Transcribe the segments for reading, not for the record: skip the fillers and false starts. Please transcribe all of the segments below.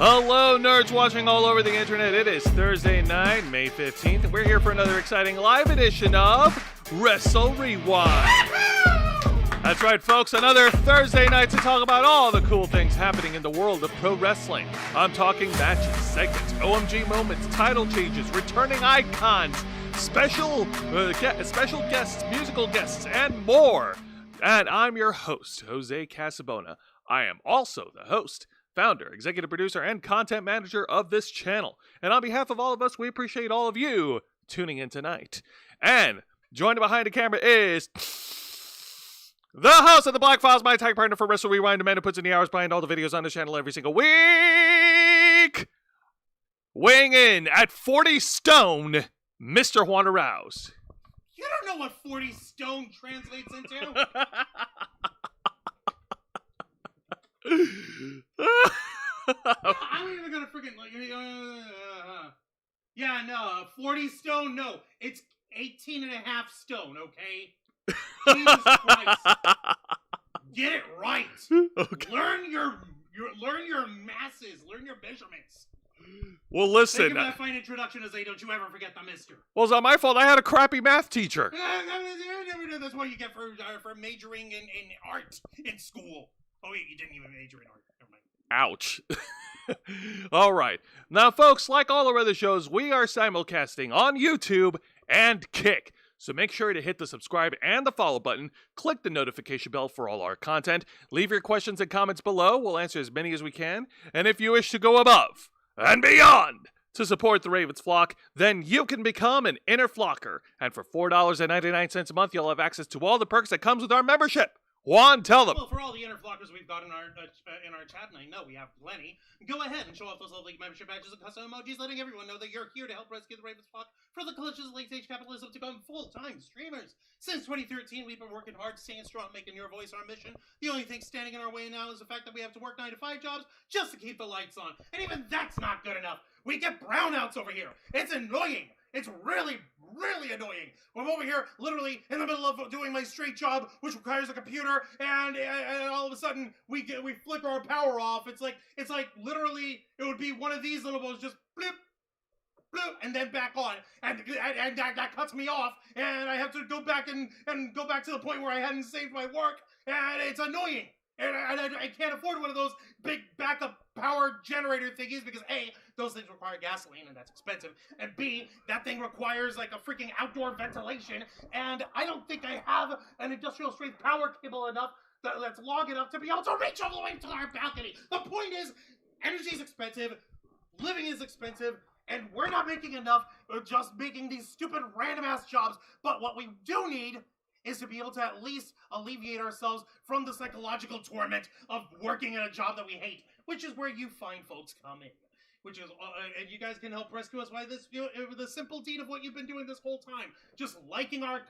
Hello, nerds watching all over the internet. It is Thursday night, May 15th, and we're here for another exciting live edition of Wrestle Rewind. That's right, folks, another Thursday night to talk about all the cool things happening in the world of pro wrestling. I'm talking matches, segments, OMG moments, title changes, returning icons, special guests, musical guests, and more. And I'm your host, Jose Casabona. I am also the host, founder, executive producer, and content manager of this channel. And on behalf of all of us, we appreciate all of you tuning in tonight. And joined behind the camera is the host of the Black Files, my tag partner for Wrestle Rewind, the man who puts in the hours behind all the videos on this channel every single week. Weighing in at 40 stone, Mr. Juan Arouse. You don't know what 40 stone translates into? I'm even gonna freaking like. Yeah, no, 40 stone. No, it's 18 and a half stone. Okay, Jesus Christ, get it right. Okay. Learn your masses. Learn your measurements. Well, listen. Think of that fine introduction as a don't you ever forget the mister. Well, it's not my fault. I had a crappy math teacher. That's what you get for majoring in art in school. Oh, wait, you didn't even major in art. Never mind. Ouch. All right. Now, folks, like all our other shows, we are simulcasting on YouTube and Kick. So make sure to hit the subscribe and the follow button. Click the notification bell for all our content. Leave your questions and comments below. We'll answer as many as we can. And if you wish to go above and beyond, to support the Ravens flock, then you can become an inner flocker. And for $4.99 a month, you'll have access to all the perks that comes with our membership. Juan, tell them. Well, for all the inner flockers we've got in our chat, and I know we have plenty, go ahead and show off those lovely membership badges and custom emojis, letting everyone know that you're here to help rescue the Ravens flock for the clutches of late-stage capitalism to become full-time streamers. Since 2013, we've been working hard, staying strong, making your voice our mission. The only thing standing in our way now is the fact that we have to work 9-to-5 jobs just to keep the lights on. And even that's not good enough. We get brownouts over here. It's annoying. It's really, really annoying. I'm over here, literally, in the middle of doing my straight job, which requires a computer, and all of a sudden, we flicker our power off. It's like literally, it would be one of these little balls just blip, blip, and then back on, and that cuts me off, and I have to go back and go back to the point where I hadn't saved my work, and it's annoying. And I can't afford one of those big backup power generator thingies because A, those things require gasoline and that's expensive, and B, that thing requires like a freaking outdoor ventilation, and I don't think I have an industrial strength power cable enough that's long enough to be able to reach all the way to our balcony. The point is, energy is expensive, living is expensive, and we're not making enough just making these stupid random ass jobs, but what we do need is to be able to at least alleviate ourselves from the psychological torment of working in a job that we hate, which is where you fine folks come in. Which is, and you guys can help rescue us by this, the simple deed of what you've been doing this whole time. Just liking our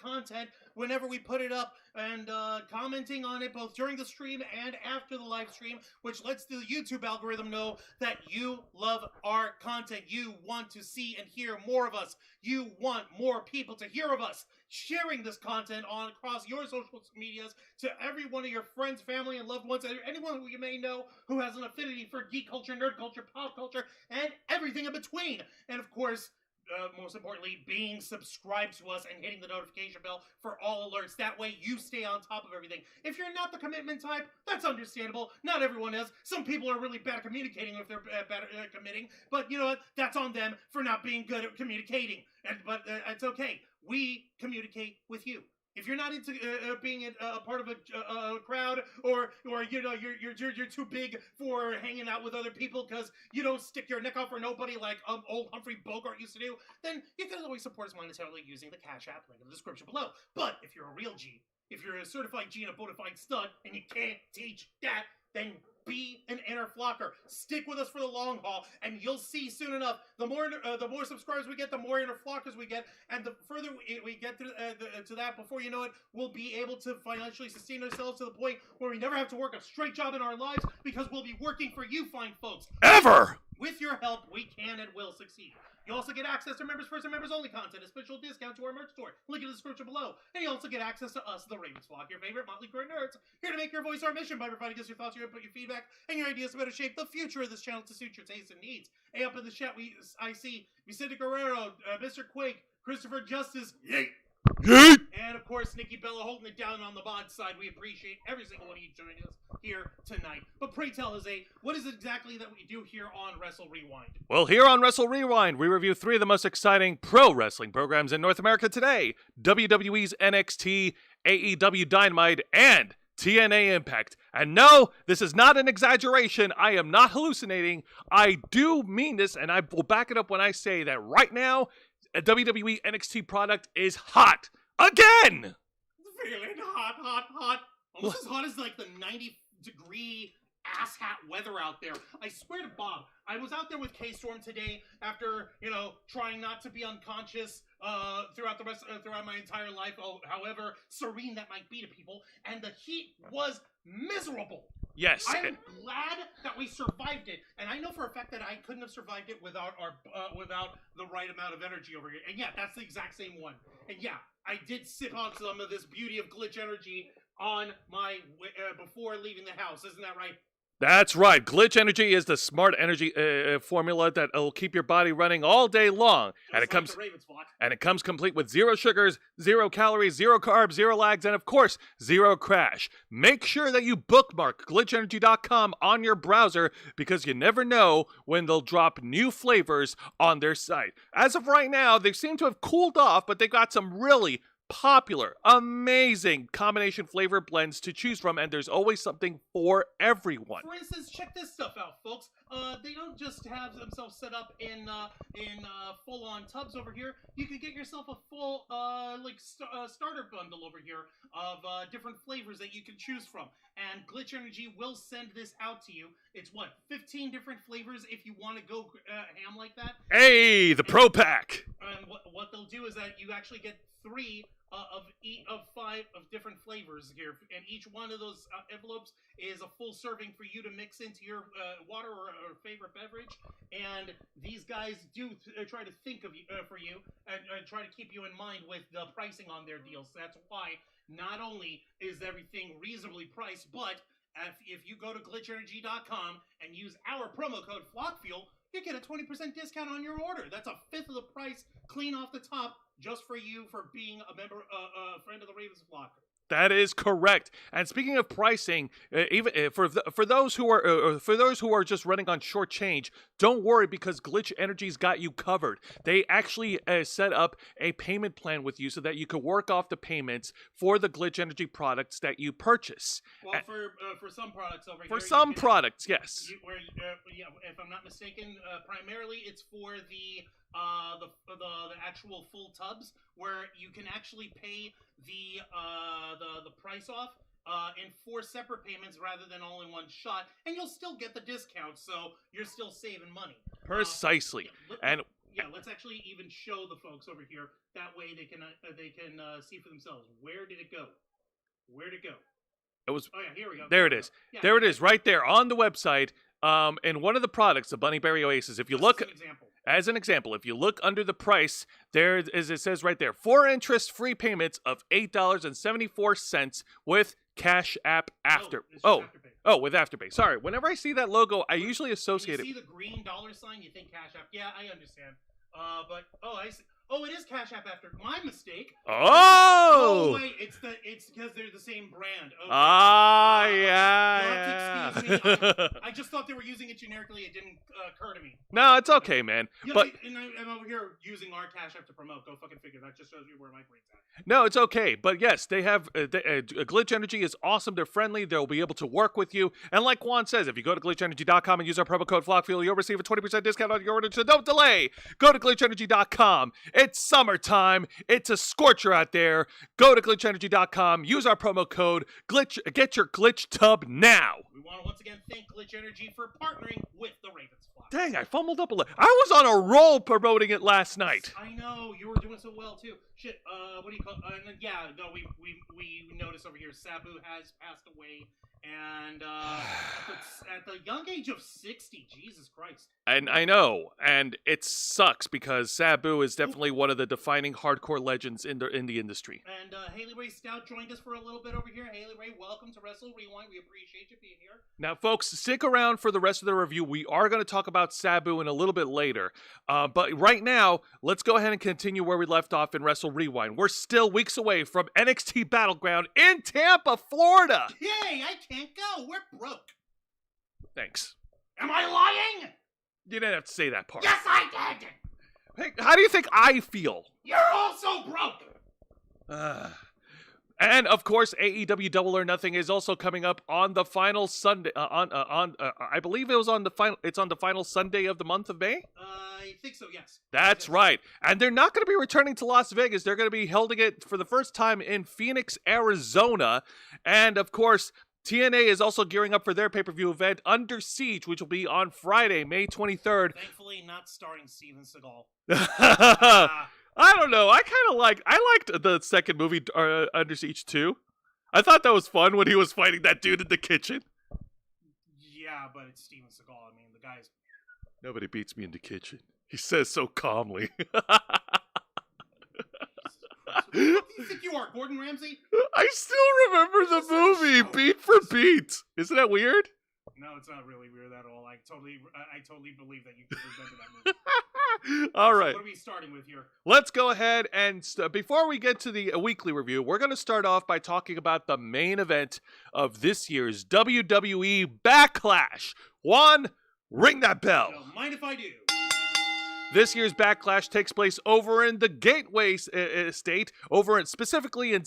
content whenever we put it up and commenting on it both during the stream and after the live stream, which lets the YouTube algorithm know that you love our content. You want to see and hear more of us. You want more people to hear of us. Sharing this content on across your social medias to every one of your friends, family, and loved ones, anyone who you may know who has an affinity for geek culture, nerd culture, pop culture, and everything in between. And of course, most importantly, being subscribed to us and hitting the notification bell for all alerts. That way you stay on top of everything. If you're not the commitment type, that's understandable. Not everyone is. Some people are really bad at communicating if they're bad at committing. But you know what? That's on them for not being good at communicating. But it's okay. We communicate with you. If you're not into being a part of a crowd, or you know you're too big for hanging out with other people because you don't stick your neck out for nobody like old Humphrey Bogart used to do, then you can always support us monetarily using the Cash App link in the description below. But if you're a real G, if you're a certified G and a bona fide stud, and you can't teach that, then be an inner flocker. Stick with us for the long haul, and you'll see soon enough. The more subscribers we get, the more inner flockers we get, and the further we get to that, before you know it, we'll be able to financially sustain ourselves to the point where we never have to work a straight job in our lives because we'll be working for you, fine folks. Ever! With your help, we can and will succeed. You also get access to members first and members only content, a special discount to our merch store, link in the description below. And you also get access to us, the Ravens Flock, your favorite motley crew of nerds, here to make your voice our mission by providing us your thoughts, your input, your feedback, and your ideas to better shape the future of this channel to suit your tastes and needs. Hey, up in the chat, I see Vicente Guerrero, Mr. Quake, Christopher Justice, yay! Yeet! And of course, Nikki Bella holding it down on the mod side. We appreciate every single one of you joining us here tonight. But pray tell, Jose, what is it exactly that we do here on Wrestle Rewind? Well, here on Wrestle Rewind, we review 3 of the most exciting pro wrestling programs in North America today: WWE's NXT, AEW Dynamite, and TNA Impact. And no, this is not an exaggeration. I am not hallucinating. I do mean this, and I will back it up when I say that right now, a WWE NXT product is hot. Again! Feeling hot. Almost as hot as like the 90-degree asshat weather out there. I swear to Bob, I was out there with K-Storm today after, trying not to be unconscious throughout my entire life, however serene that might be to people, and the heat was miserable. Yes. I'm glad that we survived it, and I know for a fact that I couldn't have survived it without the right amount of energy over here. And yeah, that's the exact same one. And yeah, I did sip on some of this beauty of glitch energy on my before leaving the house. Isn't that right? That's right. Glitch Energy is the smart energy formula that will keep your body running all day long. And it comes complete with 0 sugars, 0 calories, 0 carbs, 0 lags, and of course, 0 crash. Make sure that you bookmark glitchenergy.com on your browser because you never know when they'll drop new flavors on their site. As of right now, they seem to have cooled off, but they've got some really popular, amazing combination flavor blends to choose from, and there's always something for everyone. For instance, check this stuff out, folks. They don't just have themselves set up in full-on tubs over here. You can get yourself a full starter bundle over here of different flavors that you can choose from. And Glitch Energy will send this out to you. It's 15 different flavors if you want to go ham like that. Hey, the Pro Pack. And what they'll do is that you actually get 3 of 5 of different flavors here, and each one of those envelopes is a full serving for you to mix into your water or favorite beverage. And these guys do try to think of you for you and try to keep you in mind with the pricing on their deals. That's why not only is everything reasonably priced, but if you go to glitchenergy.com and use our promo code FlockFuel, you get a 20% discount on your order. That's a fifth of the price, clean off the top, just for you for being a member, friend of the Ravens Flock. That is correct. And speaking of pricing, even for those who are just running on short change, don't worry because Glitch Energy's got you covered. They actually set up a payment plan with you so that you can work off the payments for the Glitch Energy products that you purchase. Well, for some products over here. For some products, yes. If I'm not mistaken, primarily it's for the actual full tubs where you can actually pay the price off in 4 separate payments rather than all in one shot, and you'll still get the discount, so you're still saving money. Precisely. Let's actually even show the folks over here. That way they can see for themselves. Where did it go? Where'd it go? It was. Oh yeah, here we go. There it is. Yeah, there it is, right there on the website. And one of the products, the Bunny Berry Oasis, if you look as an example, if you look under the price, there is, it says right there, 4 interest-free payments of $8.74 with Cash App after. With Afterpay. Sorry, whenever I see that logo, I usually associate it. You see the green dollar sign, you think Cash App. Yeah, I understand. I see. Oh, it is Cash App after. My mistake. Oh! Wait, it's because they're the same brand. Okay. Yeah. Excuse me. I just thought they were using it generically. It didn't occur to me. No, it's okay, man. Yeah, but I'm over here using our Cash App to promote. Go fucking figure. That just shows you where my brain's at. No, it's okay. But yes, they have Glitch Energy is awesome. They're friendly. They'll be able to work with you. And like Juan says, if you go to glitchenergy.com and use our promo code FlockFuel, you'll receive a 20% discount on your order. So don't delay. Go to glitchenergy.com. It's summertime. It's a scorcher out there. Go to glitchenergy.com. Use our promo code Glitch. Get your Glitch tub now. We want to once again thank Glitch Energy for partnering with the Ravens Flock. Dang, I fumbled up a little. I was on a roll promoting it last night. I know you were doing so well too. Shit. What do you call? We noticed over here Sabu has passed away, and at the young age of 60. Jesus Christ. And I know, and it sucks because Sabu is definitely one of the defining hardcore legends in the industry. And Haley Ray Stout joined us for a little bit over here. Haley Ray, welcome to Wrestle Rewind. We appreciate you being here. Now, folks, stick around for the rest of the review. We are going to talk about Sabu in a little bit later. But right now, let's go ahead and continue where we left off in Wrestle Rewind. We're still weeks away from NXT Battleground in Tampa, Florida. Yay, I can't go. We're broke. Thanks. Am I lying? You didn't have to say that part. Yes, I did. Hey, how do you think I feel? You're also broke. And of course, AEW Double or Nothing is also coming up on the final Sunday. I believe it was on the final. It's on the final Sunday of the month of May. I think so. Yes. That's right. And they're not going to be returning to Las Vegas. They're going to be holding it for the first time in Phoenix, Arizona. And of course, TNA is also gearing up for their pay-per-view event, Under Siege, which will be on Friday, May 23rd. Thankfully, not starring Steven Seagal. I don't know. I liked the second movie, Under Siege 2. I thought that was fun when he was fighting that dude in the kitchen. Yeah, but it's Steven Seagal. I mean, the guy's... Nobody beats me in the kitchen. He says so calmly. What do you think you are, Gordon Ramsay? I still remember the movie, beat for beat. Isn't that weird? No, it's not really weird at all. I totally believe that you could remember that movie. All right. So what are we starting with here? Let's go ahead and before we get to the weekly review, we're going to start off by talking about the main event of this year's WWE BACKLASH. Juan, ring that bell. Don't mind if I do. This year's Backlash takes place over in the Gateway State, specifically in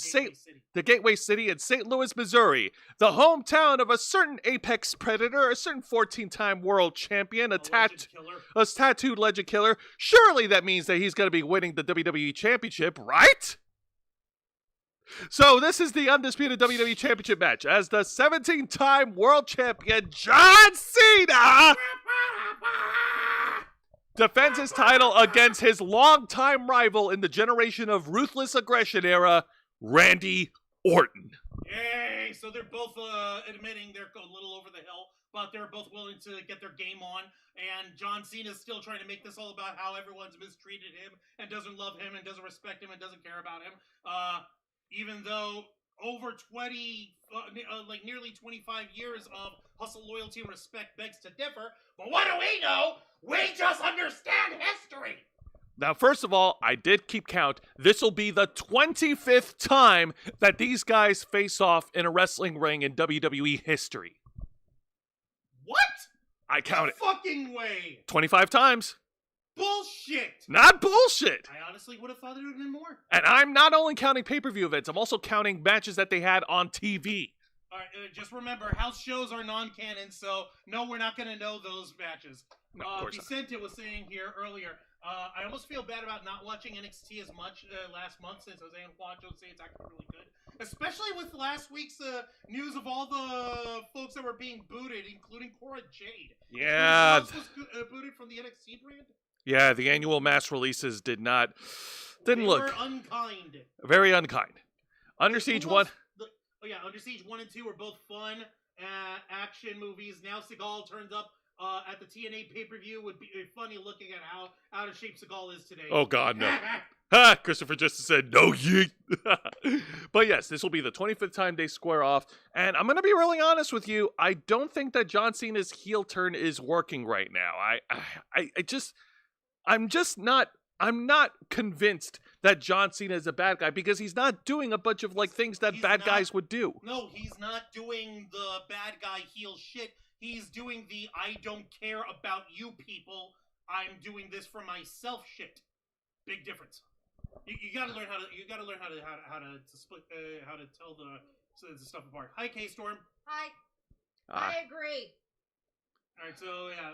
the Gateway City in St. Louis, Missouri, the hometown of a certain apex predator, a certain 14-time world champion, a tattooed legend killer. Surely that means that he's going to be winning the WWE Championship, right? So this is the undisputed WWE Championship match as the 17-time world champion John Cena defends his title against his longtime rival in the Generation of Ruthless Aggression era, Randy Orton. Yay! So they're both admitting they're a little over the hill, but they're both willing to get their game on. And John Cena's still trying to make this all about how everyone's mistreated him and doesn't love him and doesn't respect him and doesn't care about him. Even though over nearly 25 years of hustle, loyalty, and respect begs to differ. But what do we know? We just understand history. Now, first of all, I did keep count. This will be the 25th time that these guys face off in a wrestling ring in WWE history. What? I counted. No fucking way. 25 times. Bullshit. Not bullshit. I honestly would have thought it would have been more. And I'm not only counting pay-per-view events, I'm also counting matches that they had on TV. All right, just remember, house shows are non-canon, so no, we're not going to know those matches. No, of course Vicente was saying here earlier, I almost feel bad about not watching NXT as much last month since Jose and Juancho say it's actually really good. Especially with last week's news of all the folks that were being booted, including Cora Jade. Yeah. Who else was booted from the NXT brand? Yeah, the annual mass releases didn't look. They were unkind. Very unkind. Under Siege 1. Under Siege 1 and 2 were both fun action movies. Now Seagal turns up at the TNA pay-per-view. Would be funny looking at how out of shape Seagal is today. Oh, God, no. Ha! Christopher just said, no yeet. But yes, this will be the 25th time they square off. And I'm going to be really honest with you. I don't think that John Cena's heel turn is working right now. I'm not convinced that John Cena is a bad guy because he's not doing a bunch of things that guys would do. No, he's not doing the bad guy heel shit. He's doing the I don't care about you people. I'm doing this for myself shit. Big difference. You gotta learn how to split how to tell the stuff apart. Hi, K Storm. Hi. I agree. All right, so yeah,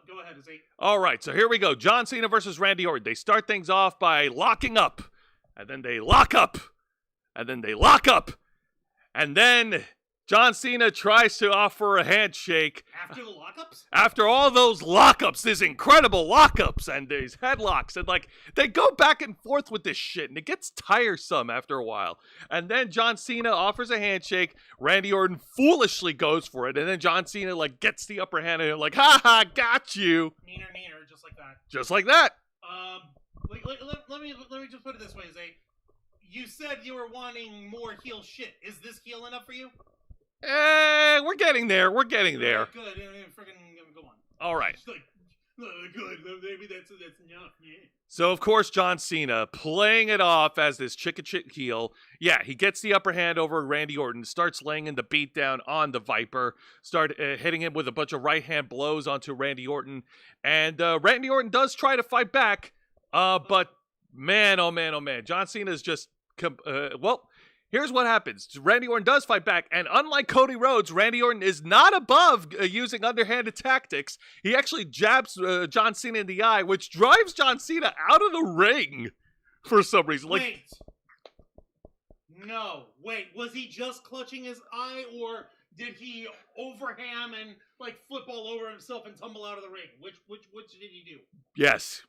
go ahead, Izzy. All right, so here we go. John Cena versus Randy Orton. They start things off by locking up, and then they lock up, and then they lock up, and then John Cena tries to offer a handshake. After the lockups? After all those lockups, these incredible lockups and these headlocks, and they go back and forth with this shit, and it gets tiresome after a while. And then John Cena offers a handshake. Randy Orton foolishly goes for it, and then John Cena gets the upper hand and ha ha, got you. Neener, just like that. Just like that. Let me just put it this way, Zay. You said you were wanting more heel shit. Is this heel enough for you? We're getting there. We're getting there. Good. Freaking go on. All right. Good. Maybe that's enough. Yeah. So, of course, John Cena, playing it off as this chicken shit heel. Yeah, he gets the upper hand over Randy Orton, starts laying in the beatdown on the Viper, start hitting him with a bunch of right-hand blows onto Randy Orton. And Randy Orton does try to fight back, but man, oh man, John Cena's just... Here's what happens. Randy Orton does fight back, and unlike Cody Rhodes, Randy Orton is not above using underhanded tactics. He actually jabs John Cena in the eye, which drives John Cena out of the ring for some reason. Wait. Was he just clutching his eye, or did he overham and flip all over himself and tumble out of the ring? Which did he do? Yes.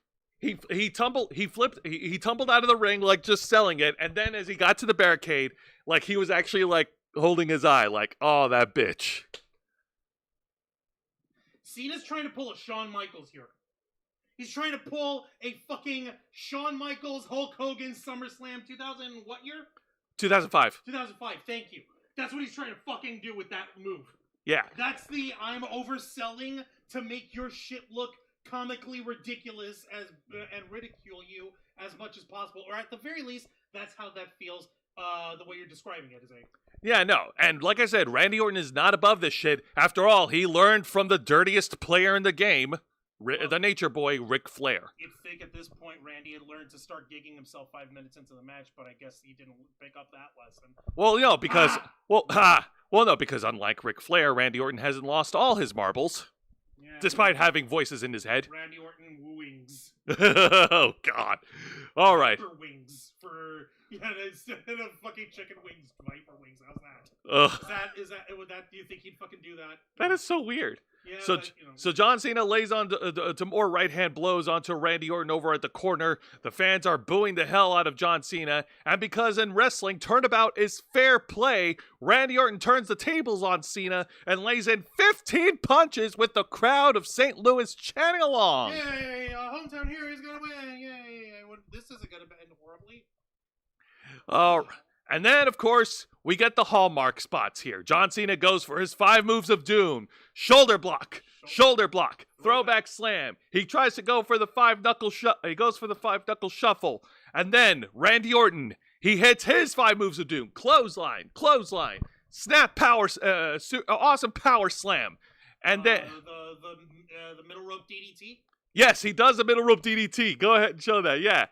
He tumbled out of the ring just selling it, and then as he got to the barricade, he was actually holding his eye oh, that bitch. Cena's trying to pull a Shawn Michaels here. He's trying to pull a fucking Shawn Michaels Hulk Hogan SummerSlam 2000 what year? 2005. 2005, thank you. That's what he's trying to fucking do with that move. Yeah. That's the I'm overselling to make your shit look comically ridiculous and ridicule you as much as possible, or at the very least, that's how that feels. The way you're describing it, Izzy. Yeah, no, and like I said, Randy Orton is not above this shit. After all, he learned from the dirtiest player in the game. the Nature Boy, Ric Flair. You'd think at this point Randy had learned to start gigging himself 5 minutes into the match, but I guess he didn't pick up that lesson. Well, no, because because unlike Ric Flair, Randy Orton hasn't lost all his marbles, despite having voices in his head. Randy Orton wings. Oh God! All right. For wings instead of fucking chicken wings, viper wings. How's that? Is that? Do you think he'd fucking do that? That is so weird. Yeah, so John Cena lays on to more right-hand blows onto Randy Orton over at the corner. The fans are booing the hell out of John Cena. And because in wrestling, turnabout is fair play, Randy Orton turns the tables on Cena and lays in 15 punches with the crowd of St. Louis chanting along. Yay, hometown hero is going to win. Yay. This isn't going to end horribly. And then, of course, we get the hallmark spots here. John Cena goes for his 5 moves of doom. Shoulder block, throwback slam. He tries to go for the 5-knuckle he goes for the 5-knuckle shuffle. And then Randy Orton, he hits his 5 moves of doom. Clothesline, snap power, awesome power slam. And then the middle rope DDT? Yes, he does the middle rope DDT. Go ahead and show that. Yeah.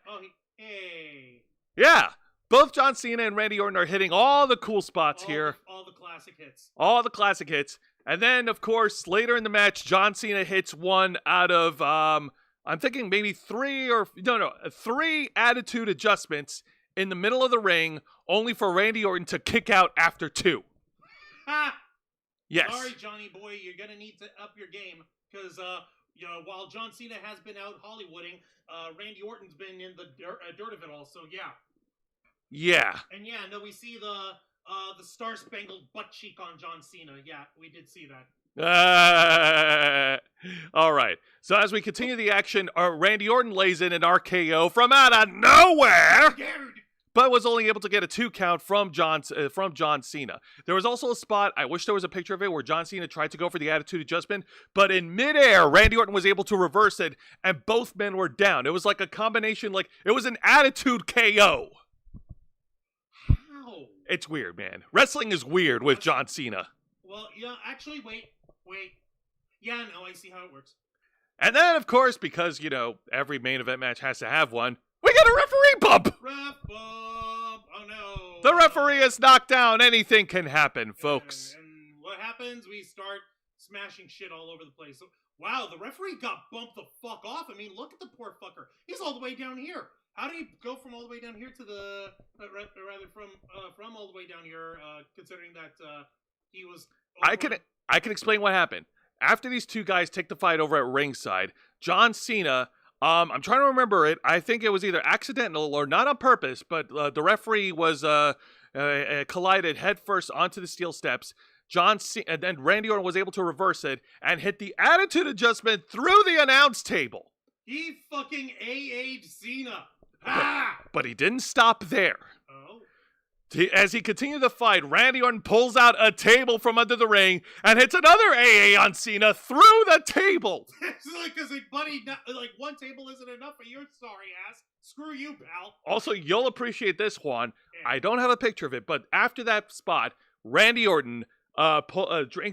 Hey. Yeah. Both John Cena and Randy Orton are hitting all the cool spots here. All the classic hits. All the classic hits. And then, of course, later in the match, John Cena hits one out of, I'm thinking maybe 3 attitude adjustments in the middle of the ring, only for Randy Orton to kick out after 2. Ha! Yes. Sorry, Johnny boy, you're going to need to up your game, because, while John Cena has been out Hollywooding, Randy Orton's been in the dirt of it all, so yeah. Yeah. And we see the star-spangled butt cheek on John Cena. Yeah, we did see that. All right. So as we continue the action, Randy Orton lays in an RKO from out of nowhere. Dude. But was only able to get a 2 count from John Cena. There was also a spot, I wish there was a picture of it, where John Cena tried to go for the attitude adjustment, but in midair, Randy Orton was able to reverse it, and both men were down. It was like a combination, it was an attitude KO. How? It's weird, man. Wrestling is weird with John Cena. Well, actually, wait. Yeah, no, I see how it works. And then, of course, because, every main event match has to have one, we get a referee bump! Ref bump! Oh, no. The referee is knocked down. Anything can happen, folks. And what happens? We start smashing shit all over the place. Wow, the referee got bumped the fuck off. I mean, look at the poor fucker. He's all the way down here. How do you go from all the way down here to the, from all the way down here, considering that he was... I can explain what happened. After these 2 guys take the fight over at ringside, John Cena, I'm trying to remember it. I think it was either accidental or not on purpose, but the referee was collided headfirst onto the steel steps. And then Randy Orton was able to reverse it and hit the attitude adjustment through the announce table. He fucking AA'd Cena. But he didn't stop there. Oh. As he continued the fight, Randy Orton pulls out a table from under the ring and hits another AA on Cena through the table. It's because, buddy, one table isn't enough for your sorry ass. Screw you, pal. Also, you'll appreciate this, Juan. Yeah. I don't have a picture of it, but after that spot, Randy Orton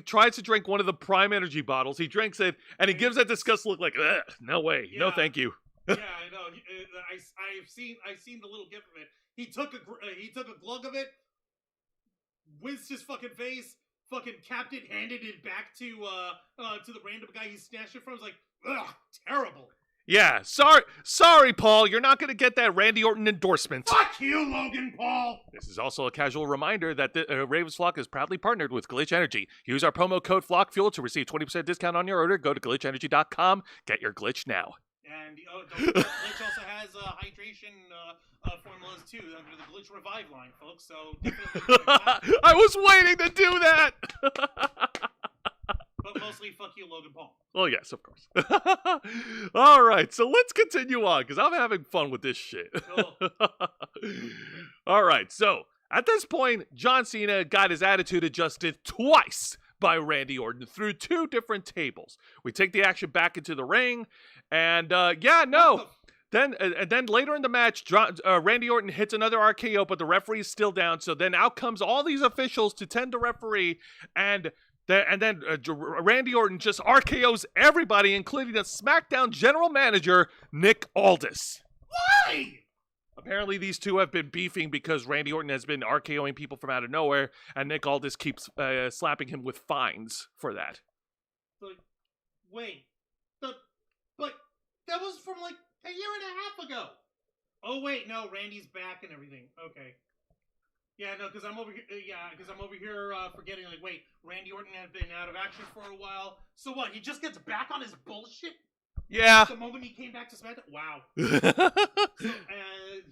tries to drink one of the Prime Energy bottles. He drinks it, and he gives that disgusted look like, no way, no thank you. Yeah, I know. I've seen the little gif of it. He took a glug of it, whizzed his fucking face, fucking capped it, handed it back to the random guy he snatched it from. I was like, ugh, terrible. Yeah, sorry, Paul. You're not going to get that Randy Orton endorsement. Fuck you, Logan Paul. This is also a casual reminder that the Ravens Flock is proudly partnered with Glitch Energy. Use our promo code FlockFuel to receive 20% discount on your order. Go to glitchenergy.com. Get your glitch now. And Glitch also has hydration formulas too under the Glitch Revive line, folks. So definitely. I was waiting to do that. But mostly, fuck you, Logan Paul. Well, yes, of course. All right, so let's continue on because I'm having fun with this shit. Cool. All right, so at this point, John Cena got his attitude adjusted twice by Randy Orton through 2 different tables. We take the action back into the ring, and Then later in the match, Randy Orton hits another RKO, but the referee is still down. So then out comes all these officials to tend the referee, and And then Randy Orton just RKO's everybody, including the SmackDown general manager, Nick Aldis. Why? Apparently, these two have been beefing because Randy Orton has been RKOing people from out of nowhere, and Nick Aldis keeps slapping him with fines for that. Like, wait. But that was from like a year and a half ago. Oh, wait, no, Randy's back and everything. Okay. Yeah, no, because I'm over here. Forgetting. Like, wait, Randy Orton had been out of action for a while. So what? He just gets back on his bullshit. Yeah. The moment he came back to SmackDown. Wow. So,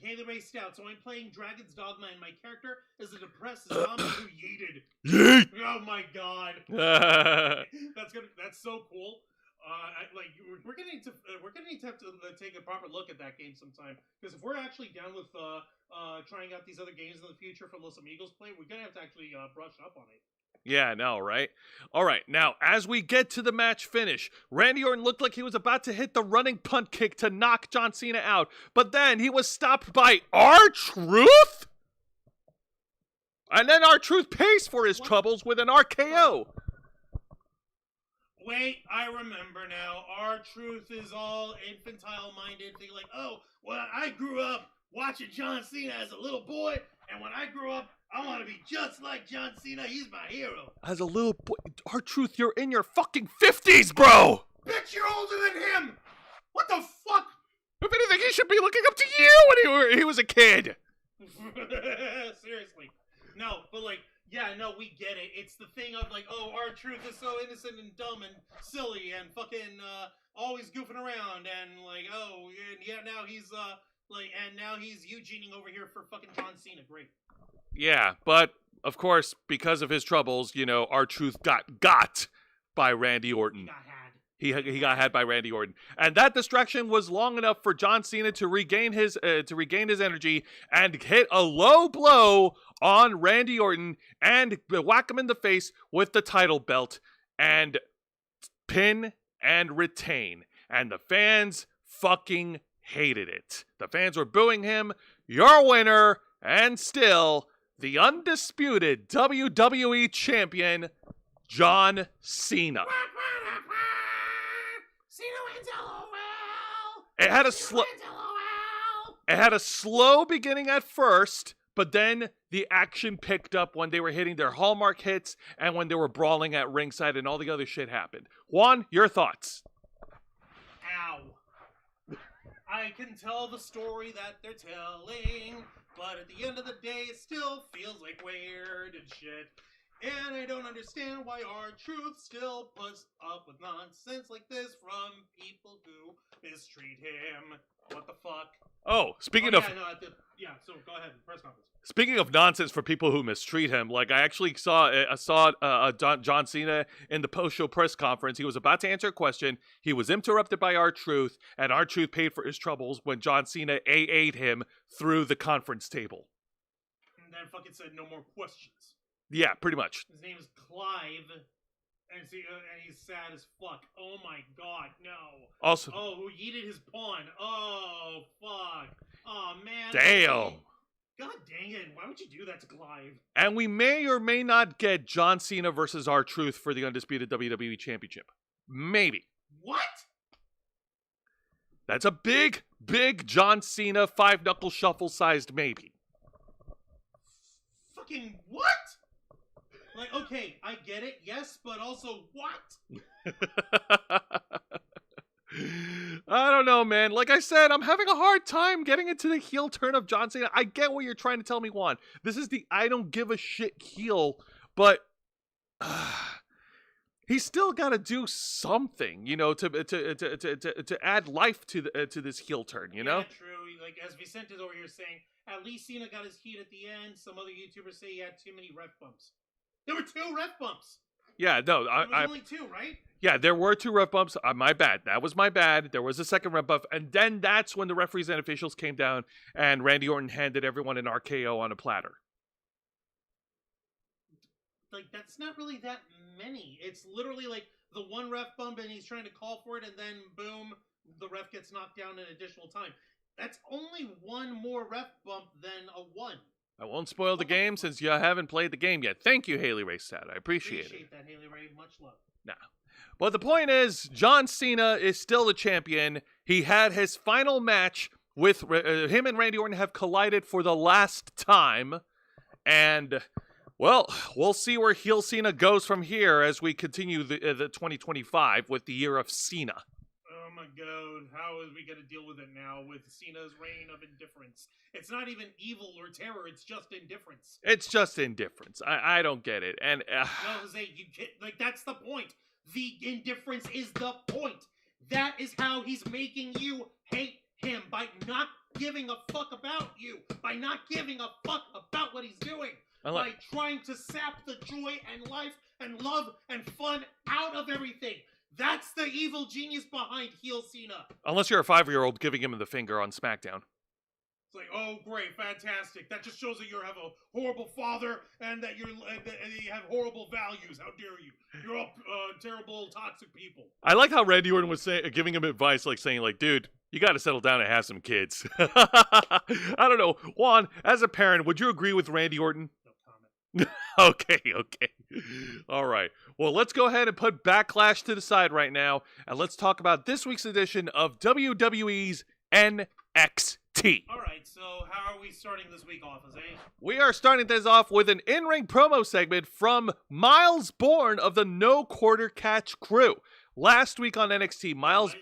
Haley Ray Stout. So I'm playing Dragon's Dogma, and my character is a depressed zombie who yeeted. Yeet. Oh my god. That's so cool. We're gonna need to have to take a proper look at that game sometime, because if we're actually down with trying out these other games in the future for Los Amigos play, we're gonna have to actually brush up on it. Yeah, I know, right? All right, now, as we get to the match finish, Randy Orton looked like he was about to hit the running punt kick to knock John Cena out, but then he was stopped by R-Truth? And then R-Truth pays for his troubles with an RKO. Wait, I remember now. R-Truth is all infantile-minded, thinking like, oh, well, I grew up watching John Cena as a little boy, and when I grew up, I want to be just like John Cena. He's my hero. As a little boy, R-Truth, you're in your fucking 50s, bro! Bitch, you're older than him! What the fuck? If anything, he should be looking up to you when he was a kid. Seriously. No, but like, yeah, no, we get it. It's the thing of like, oh, R-Truth is so innocent and dumb and silly and fucking always goofing around and like, oh, and yeah, now he's now he's Eugening over here for fucking John Cena. Great. Yeah, but of course, because of his troubles, you know, R-Truth got by Randy Orton. He got had by Randy Orton, and that distraction was long enough for John Cena to regain his energy and hit a low blow on Randy Orton and whack him in the face with the title belt and pin and retain. And the fans fucking hated it. The fans were booing him. Your winner, and still the undisputed WWE champion, John Cena. Cena wins, LOL. It had a slow beginning at first, but then the action picked up when they were hitting their hallmark hits and when they were brawling at ringside and all the other shit happened. Juan, your thoughts? Ow. I can tell the story that they're telling, but at the end of the day, it still feels like weird and shit. And I don't understand why R-Truth still puts up with nonsense like this from people who mistreat him. What the fuck? Oh, so go ahead, press conference. Speaking of nonsense for people who mistreat him, like I actually saw John Cena in the post-show press conference. He was about to answer a question. He was interrupted by R-Truth, and R-Truth paid for his troubles when John Cena AA'd him through the conference table. And then fucking said no more questions. Yeah, pretty much. His name is Clive, and he's sad as fuck. Oh my god, no. Also, who yeeted his pawn? Oh fuck. Oh man. Damn. God dang it! Why would you do that to Clive? And we may or may not get John Cena versus R-Truth for the undisputed WWE Championship. Maybe. What? That's a big John Cena 5-knuckle shuffle-sized maybe. Fucking what? Like, okay, I get it, yes, but also what? I don't know, man. Like I said, I'm having a hard time getting into the heel turn of John Cena. I get what you're trying to tell me, Juan. This is the I don't give a shit heel, but he's still got to do something, you know, to add life to this heel turn, you know? Yeah, true. Like, as Vicente's over here saying, at least Cena got his heat at the end. Some other YouTubers say he had too many ref bumps. There were 2 ref bumps. Yeah, no, there was only 2, right? Yeah, there were 2 ref bumps. My bad. That was my bad. There was a second ref bump, and then that's when the referees and officials came down, and Randy Orton handed everyone an RKO on a platter. Like, that's not really that many. It's literally like the 1 ref bump, and he's trying to call for it, and then boom, the ref gets knocked down an additional time. That's only 1 more ref bump than a 1. I won't spoil the game since you haven't played the game yet. Thank you, Haley Ray Stat. I appreciate it. That, Haley Ray. Much love. Nah. But the point is, John Cena is still the champion. He had his final match with him and Randy Orton have collided for the last time. And, well, we'll see where heel Cena goes from here as we continue the 2025 with the year of Cena. Oh my god, how is we gonna deal with it now with Cena's reign of indifference? It's not even evil or terror, it's just indifference. It's just indifference. I don't get it. And no, Jose, you get, like, that's the point. The indifference is the point. That is how he's making you hate him, by not giving a fuck about you, by not giving a fuck about what he's doing, by trying to sap the joy and life and love and fun out of everything. That's the evil genius behind heel Cena. Unless you're a 5-year-old giving him the finger on SmackDown. It's like, oh, great, fantastic. That just shows that you have a horrible father and that you have horrible values. How dare you? You're all terrible, toxic people. I like how Randy Orton was giving him advice, like saying, like, dude, you got to settle down and have some kids. I don't know. Juan, as a parent, would you agree with Randy Orton? No comment. Okay. All right. Well, let's go ahead and put Backlash to the side right now, and let's talk about this week's edition of WWE's NXT. All right, so how are we starting this week off, Jose? We are starting this off with an in-ring promo segment from Miles Bourne of the No Quarter Catch crew. Last week on NXT, Miles...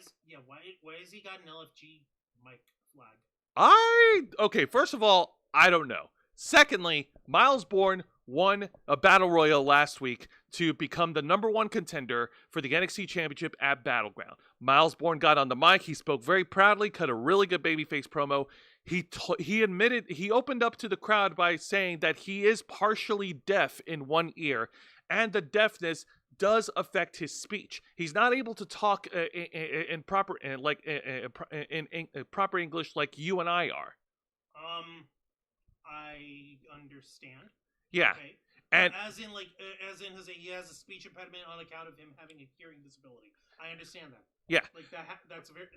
Why has he got an LFG mic flag? Okay, first of all, I don't know. Secondly, Miles Bourne won a Battle Royal last week to become the #1 contender for the NXT Championship at Battleground. Miles Bourne got on the mic. He spoke very proudly, cut a really good babyface promo. He admitted, he opened up to the crowd by saying that he is partially deaf in one ear, and the deafness does affect his speech. He's not able to talk in proper proper English like you and I are. I understand. Yeah. Okay. And as in he has a speech impediment on account of him having a hearing disability. I understand that. Yeah. Like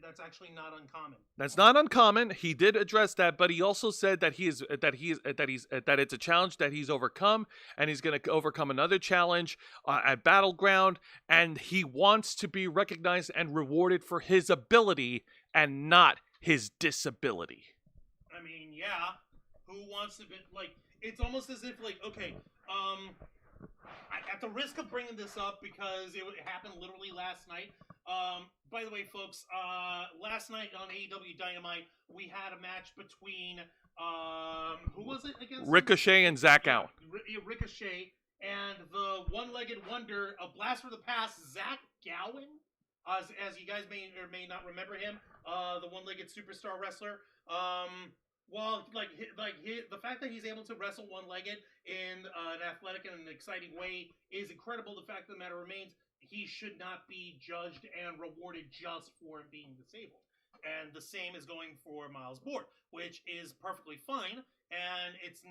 that's actually not uncommon. That's not uncommon. He did address that, but he also said that that it's a challenge that he's overcome, and he's going to overcome another challenge at Battleground, and he wants to be recognized and rewarded for his ability and not his disability. I mean, yeah. Who wants to be like? It's almost as if like, okay, at the risk of bringing this up because it happened literally last night. By the way, folks, last night on AEW Dynamite, we had a match between who was it against? Ricochet and Zach Allen. Ricochet and the one-legged wonder, a blast from the past, Zach Gowen. As you guys may or may not remember him, the one-legged superstar wrestler. Well, the fact that he's able to wrestle one-legged in an athletic and an exciting way is incredible. The fact of the matter remains, he should not be judged and rewarded just for being disabled. And the same is going for Miles Bourne, which is perfectly fine. And it'd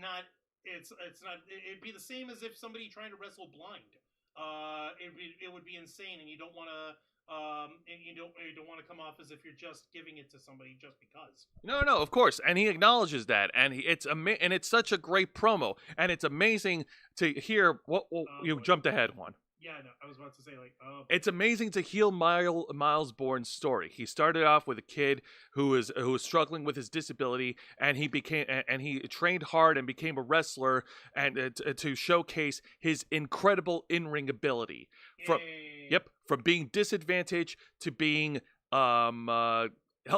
be the same as if somebody trying to wrestle blind. It would be insane, and you don't want to. And you don't want to come off as if you're just giving it to somebody just because. No, of course, and he acknowledges that, and it's such a great promo, and it's amazing to hear. You jumped ahead, Juan. Yeah, no, I was about to say it's amazing to hear Miles Bourne's story. He started off with a kid who was struggling with his disability, and he trained hard and became a wrestler, and to showcase his incredible in-ring ability. From being disadvantaged to being help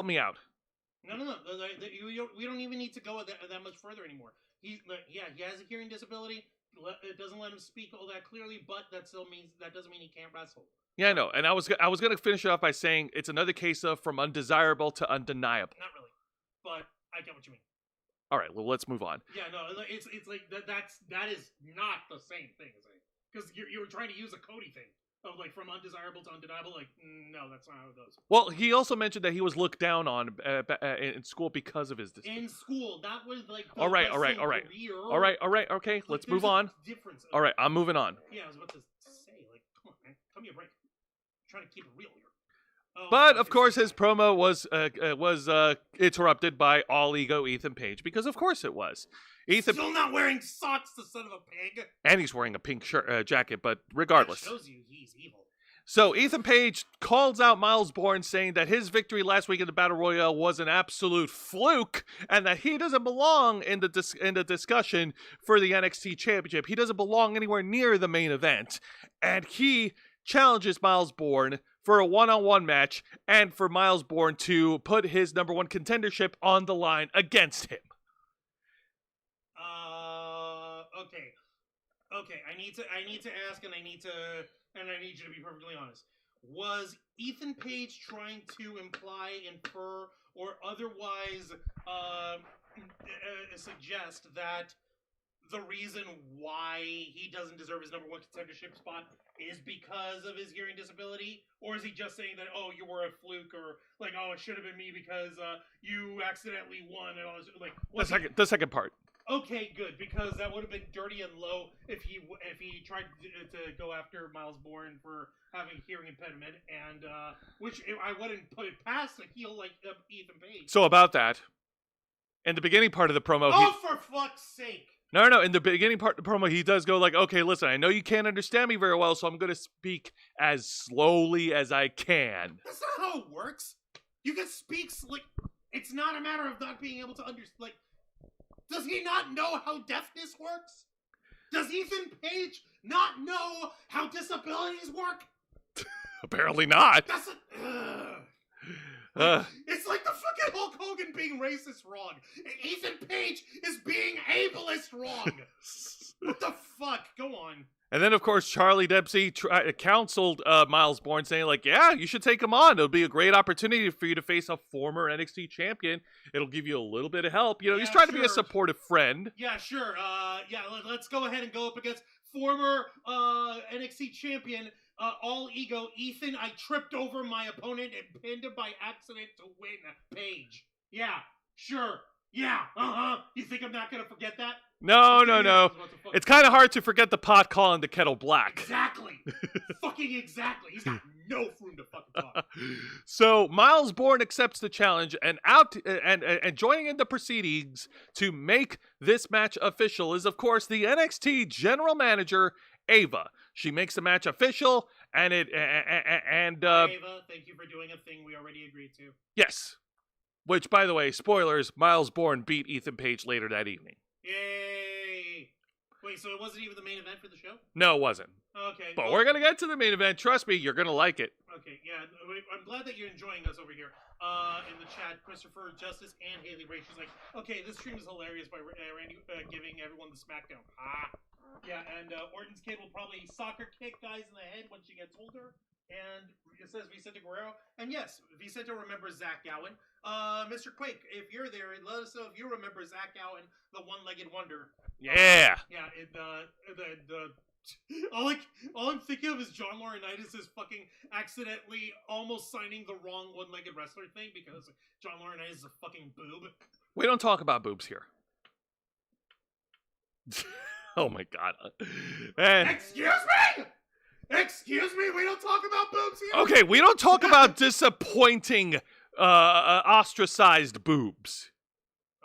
me out. No. We don't even need to go that much further anymore. He has a hearing disability. It doesn't let him speak all that clearly, but that doesn't mean he can't wrestle. Yeah, I know. And I was going to finish it off by saying it's another case of from undesirable to undeniable. Not really, but I get what you mean. All right, well, let's move on. Yeah, no, it's like that is not the same thing, because you were trying to use a Cody thing. Oh, like from undesirable to undeniable? Like, no, that's not how it goes. Well, he also mentioned that he was looked down on in school because of his disability. In school, that was like all right. Okay, let's move on. Difference. All right, I'm moving on. Yeah, I was about to say, like, come on, man, tell me a break. I'm trying to keep it real here. Oh, But fuck, of it's course, so his bad. promo was interrupted by All Ego Ethan Page, because of course it was. Ethan, Still not wearing socks, the son of a pig. and he's wearing a pink shirt, jacket, but That regardless. shows you he's evil. So Ethan Page calls out Miles Bourne, saying that his victory last week in the Battle Royale was an absolute fluke, and that he doesn't belong in the discussion for the NXT Championship. He doesn't belong anywhere near the main event, and he challenges Miles Bourne for a one-on-one match, and for Miles Bourne to put his number one contendership on the line against him. Okay. I need to ask, and I need you to be perfectly honest. Was Ethan Page trying to imply, infer, or otherwise suggest that the reason why he doesn't deserve his number one contendership spot is because of his hearing disability? Or is he just saying that, oh, you were a fluke, or like, oh, it should have been me because you accidentally won, and all this? Like, The second part. Okay, good, because that would have been dirty and low if he tried to go after Miles Bourne for having hearing impediment, and which I wouldn't put it past a heel like Ethan Page. So about that, in the beginning part of the promo, For fuck's sake! No. In the beginning part of the promo, he does go like, okay, listen, I know you can't understand me very well, so I'm going to speak as slowly as I can. That's not how it works. You can speak it's not a matter of not being able to understand. Does he not know how deafness works? Does Ethan Page not know how disabilities work? Apparently not. That's it's like the fucking Hulk Hogan being racist wrong. Ethan Page is being ableist wrong. What the fuck? Go on. And then, of course, Charlie Dempsey counseled Miles Bourne, saying, like, yeah, you should take him on. It'll be a great opportunity for you to face a former NXT champion. It'll give you a little bit of help. You know, he's trying to be a supportive friend. Yeah, sure. Let's go ahead and go up against former NXT champion, All Ego Ethan. I tripped over my opponent and pinned him by accident to win Page. Yeah, sure. Yeah, You think I'm not going to forget that? No. It's kind of hard to forget the pot calling the kettle black. Exactly. Fucking exactly. He's got no room to fucking talk. So Miles Bourne accepts the challenge and joining in the proceedings to make this match official is, of course, the NXT general manager, Ava. She makes the match official, and Ava, thank you for doing a thing we already agreed to. Yes. Which, by the way, spoilers, Miles Bourne beat Ethan Page later that evening. Yay! Wait, so it wasn't even the main event for the show? No, it wasn't. Okay. But we're going to get to the main event. Trust me, you're going to like it. Okay, yeah. I'm glad that you're enjoying us over here. In the chat, Christopher Justice and Haley Ray, she's like, okay, this stream is hilarious by Randy giving everyone the smackdown. Yeah, and Orton's kid will probably soccer kick guys in the head when she gets older. And it says Vicente Guerrero. And yes, Vicente remembers Zach Gowen. Mr. Quake, if you're there, let us know if you remember Zach Gowen, the one-legged wonder. Yeah. All I'm thinking of is John Laurinaitis is fucking accidentally almost signing the wrong one-legged wrestler thing because John Laurinaitis is a fucking boob. We don't talk about boobs here. Oh my god. Excuse me, we don't talk about boobs here? Okay, we don't talk about disappointing, ostracized boobs.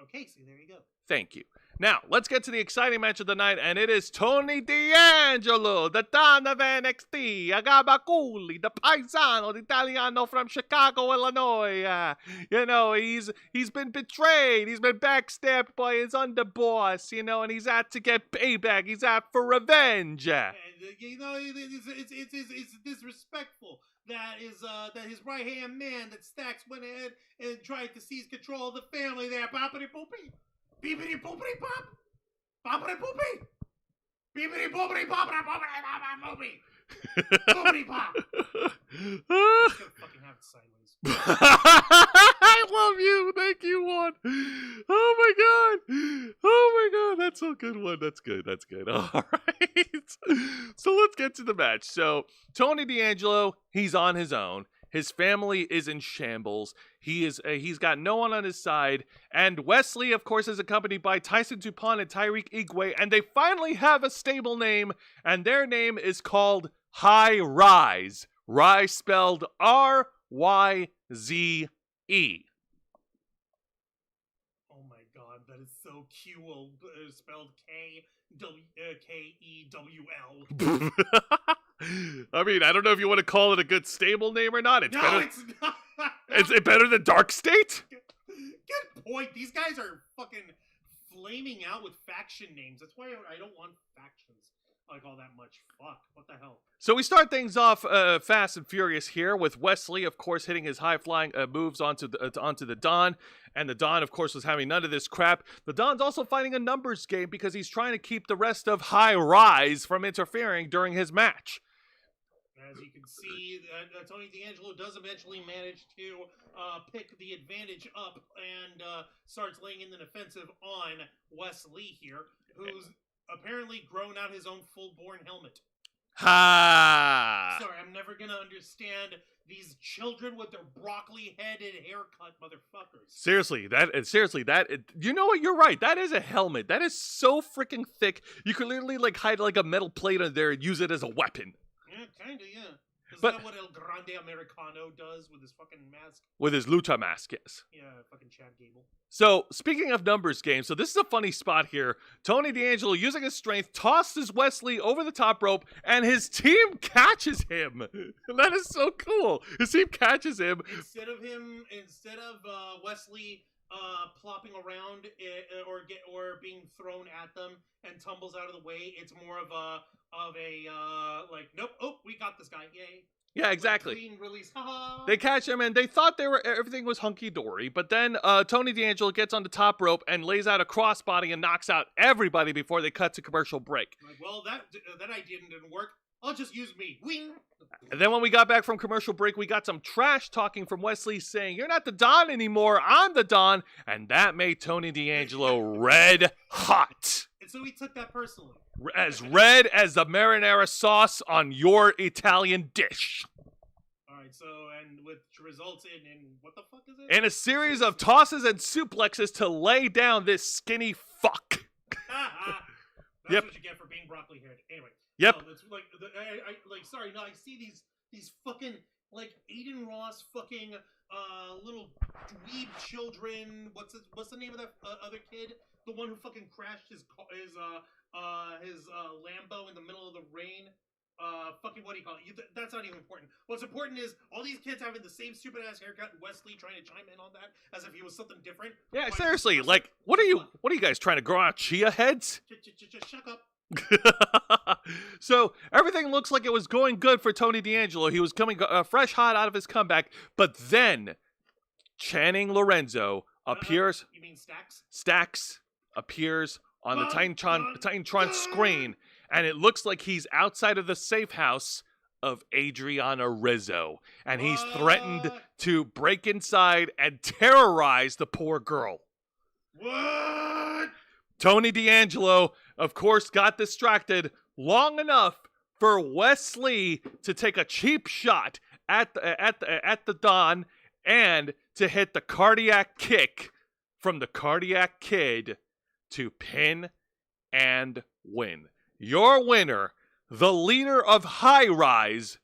Okay, so there you go. Thank you. Now, let's get to the exciting match of the night, and it is Tony D'Angelo, the Don of NXT, Agabaculi, the Paisano, the Italiano from Chicago, Illinois. You know, he's been betrayed, he's been backstabbed by his underboss, you know, and he's out to get payback, he's out for revenge. And, you know, it's disrespectful that his right-hand man that Stacks went ahead and tried to seize control of the family there. Boppity boopity. Beepity boopity pop. Boppity boopy. Beepity boopity boppity boopity boopity. Boopity pop. I'm gonna fucking have it sideways. I love you. Thank you, Juan. Oh my god. That's a good one. That's good. All right. So let's get to the match. So Tony D'Angelo, he's on his own. His family is in shambles. He's got no one on his side. And Wesley, of course, is accompanied by Tyson Dupont and Tyreek Igwe. And they finally have a stable name. And their name is called High Rise. Rise spelled R-Y-S-E. Oh my god, that is so cool. Spelled Kkewl. I mean, I don't know if you want to call it a good stable name or not. It's No, better. it's not. Is it better than Dark State? Good point. These guys are fucking flaming out with faction names. That's why I don't want factions like all that much. Fuck. What the hell? So we start things off fast and furious here with Wesley, of course, hitting his high-flying moves onto the Don. And the Don, of course, was having none of this crap. The Don's also fighting a numbers game because he's trying to keep the rest of High Rise from interfering during his match. As you can see, Tony D'Angelo does eventually manage to pick the advantage up and starts laying in the defensive on Wes Lee here, who's apparently grown out his own full-born helmet. Ha! Sorry, I'm never gonna understand these children with their broccoli-headed haircut, motherfuckers. Seriously, you know what? You're right. That is a helmet. That is so freaking thick. You could literally like hide like a metal plate on there and use it as a weapon. Yeah, kinda, yeah. Isn't But- that what El Grande Americano does with his fucking mask? With his lucha mask, yes. Yeah, fucking Chad Gable. So, speaking of numbers game, so this is a funny spot here. Tony D'Angelo, using his strength, tosses Wesley over the top rope, and his team catches him. That is so cool. His team catches him. Instead of Wesley plopping around or being thrown at them and tumbles out of the way, it's more of a like, nope, oh, we got this guy, yay. Yeah, exactly. Like, clean release, haha. They catch him, and they thought everything was hunky-dory, but then Tony D'Angelo gets on the top rope and lays out a crossbody and knocks out everybody before they cut to commercial break. Like, well, that idea didn't work. I'll just use me. Wing. And then when we got back from commercial break, we got some trash talking from Wesley saying, "You're not the Don anymore, I'm the Don," and that made Tony D'Angelo red hot. And so he took that personally. As red as the marinara sauce on your Italian dish. Alright, so, and which results in what the fuck is it? In a series of tosses and suplexes to lay down this skinny fuck. That's Yep. what you get for being broccoli haired. Anyway. Yep. No, it's like, I see these fucking, like, Aiden Ross fucking, little dweeb children. What's the name of that other kid? The one who fucking crashed his Lambo in the middle of the rain. Fucking what do you call it? That's not even important. What's important is all these kids having the same stupid ass haircut and Wesley trying to chime in on that as if he was something different. Yeah, seriously, like, what are you guys trying to grow out chia heads? Just shut up. So everything looks like it was going good for Tony D'Angelo. He was coming fresh hot out of his comeback, but then Channing Lorenzo appears. You mean Stacks? Stacks appears on the Titantron screen, and it looks like he's outside of the safe house of Adriana Rizzo, and he's threatened to break inside and terrorize the poor girl. What? Tony D'Angelo, of course, got distracted long enough for Wesley to take a cheap shot at the Don and to hit the cardiac kick from the Cardiac Kid to pin and win. Your winner, the leader of High Rise,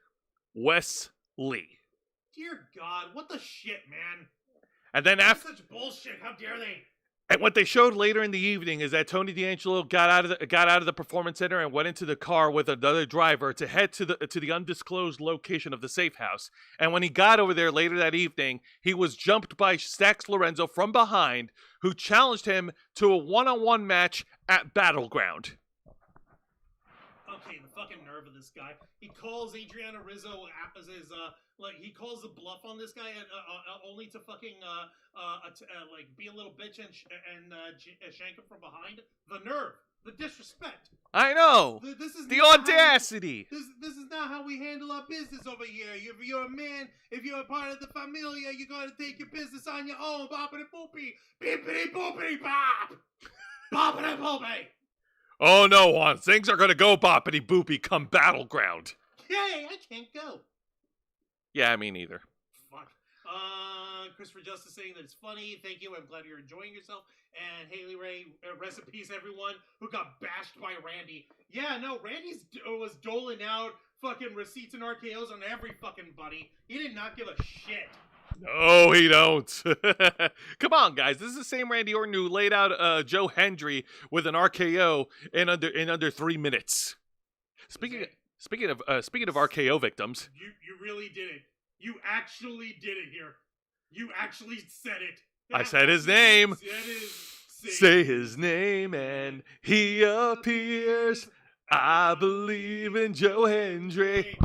Wes Lee. Dear God, what the shit, man? And then That's after, such bullshit. How dare they? and what they showed later in the evening is that Tony D'Angelo got out of the performance center and went into the car with another driver to head to the undisclosed location of the safe house. And when he got over there later that evening, he was jumped by Stacks Lorenzo from behind, who challenged him to a one-on-one match at Battleground. Okay, the fucking nerve of this guy. He calls Adriana Rizzo as his, he calls the bluff on this guy, only to fucking, be a little bitch and shank him from behind. The nerve, the disrespect. I know. This is The not audacity. This is not how we handle our business over here. If you're a man, if you're a part of the familia, you gotta take your business on your own. Boppity boopy, beepity boopity bop, boppity boopy. Oh no, Juan. Things are gonna go boppity boopy come Battleground. Yay, I can't go. Yeah, me neither. Fuck. Christopher Justice saying that it's funny. Thank you. I'm glad you're enjoying yourself. And Haley Ray, rest in peace, everyone who got bashed by Randy. Yeah, no, Randy was doling out fucking receipts and RKOs on every fucking buddy. He did not give a shit. No, he don't. Come on, guys. This is the same Randy Orton who laid out Joe Hendry with an RKO in under 3 minutes. Speaking of RKO victims, you really did it. You actually did it here. You actually said it. I said his name. Say his name and he appears. I believe in Joe Hendry.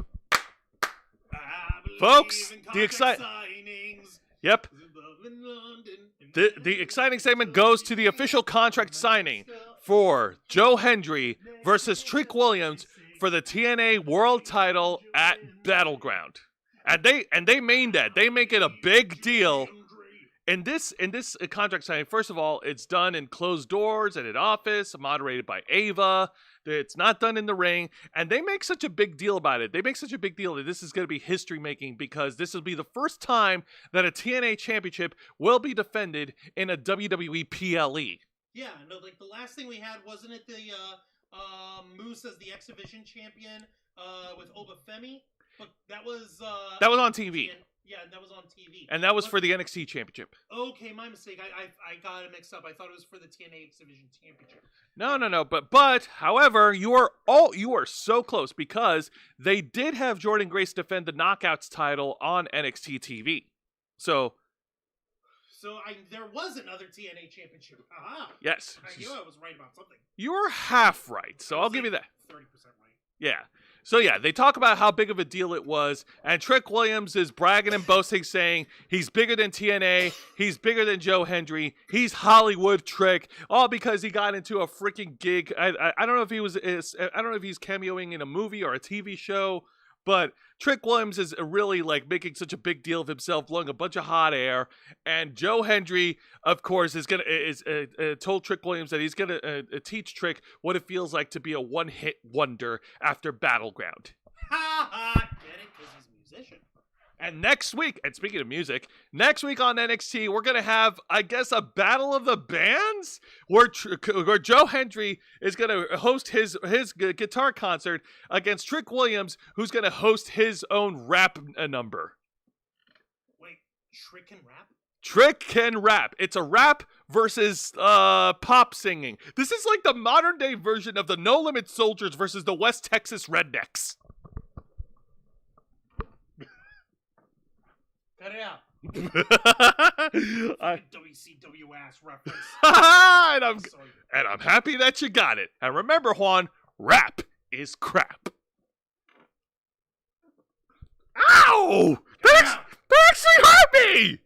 Folks, the exciting segment goes to the official contract signing for Joe Hendry versus Trick Williams for the TNA World Title at Battleground. And they mean that. They make it a big deal. In this contract signing, first of all, it's done in closed doors at an office, moderated by Ava. It's not done in the ring, and they make such a big deal about it. They make such a big deal that this is going to be history-making because this will be the first time that a TNA championship will be defended in a WWE PLE. Yeah, no, like the last thing we had, wasn't it the Moose as the X Division champion with Obafemi? But that was on TV. Yeah, that was on TV. And that was for the NXT championship. Okay, my mistake. I got it mixed up. I thought it was for the TNA X Division championship. No. But however, you are so close because they did have Jordan Grace defend the Knockouts title on NXT TV. So there was another TNA championship. Aha. Yes. I knew I was right about something. You were half right, so I'll give you that. 30% right. Yeah. So yeah, they talk about how big of a deal it was, and Trick Williams is bragging and boasting, saying he's bigger than TNA, he's bigger than Joe Hendry, he's Hollywood Trick, all because he got into a freaking gig. I don't know if he's cameoing in a movie or a TV show, but Trick Williams is really like making such a big deal of himself, blowing a bunch of hot air. And Joe Hendry, of course, is told Trick Williams that he's gonna teach Trick what it feels like to be a one-hit wonder after Battleground. Ha ha! Get it? Because he's a musician. And next week, and speaking of music, next week on NXT, we're going to have, I guess, a battle of the bands where Joe Hendry is going to host his guitar concert against Trick Williams, who's going to host his own rap number. Wait, Trick can rap? Trick can rap. It's a rap versus pop singing. This is like the modern day version of the No Limit Soldiers versus the West Texas Rednecks. Cut it out. WCW ass reference. and I'm happy that you got it. And remember, Juan, rap is crap. Ow! That actually hurt me!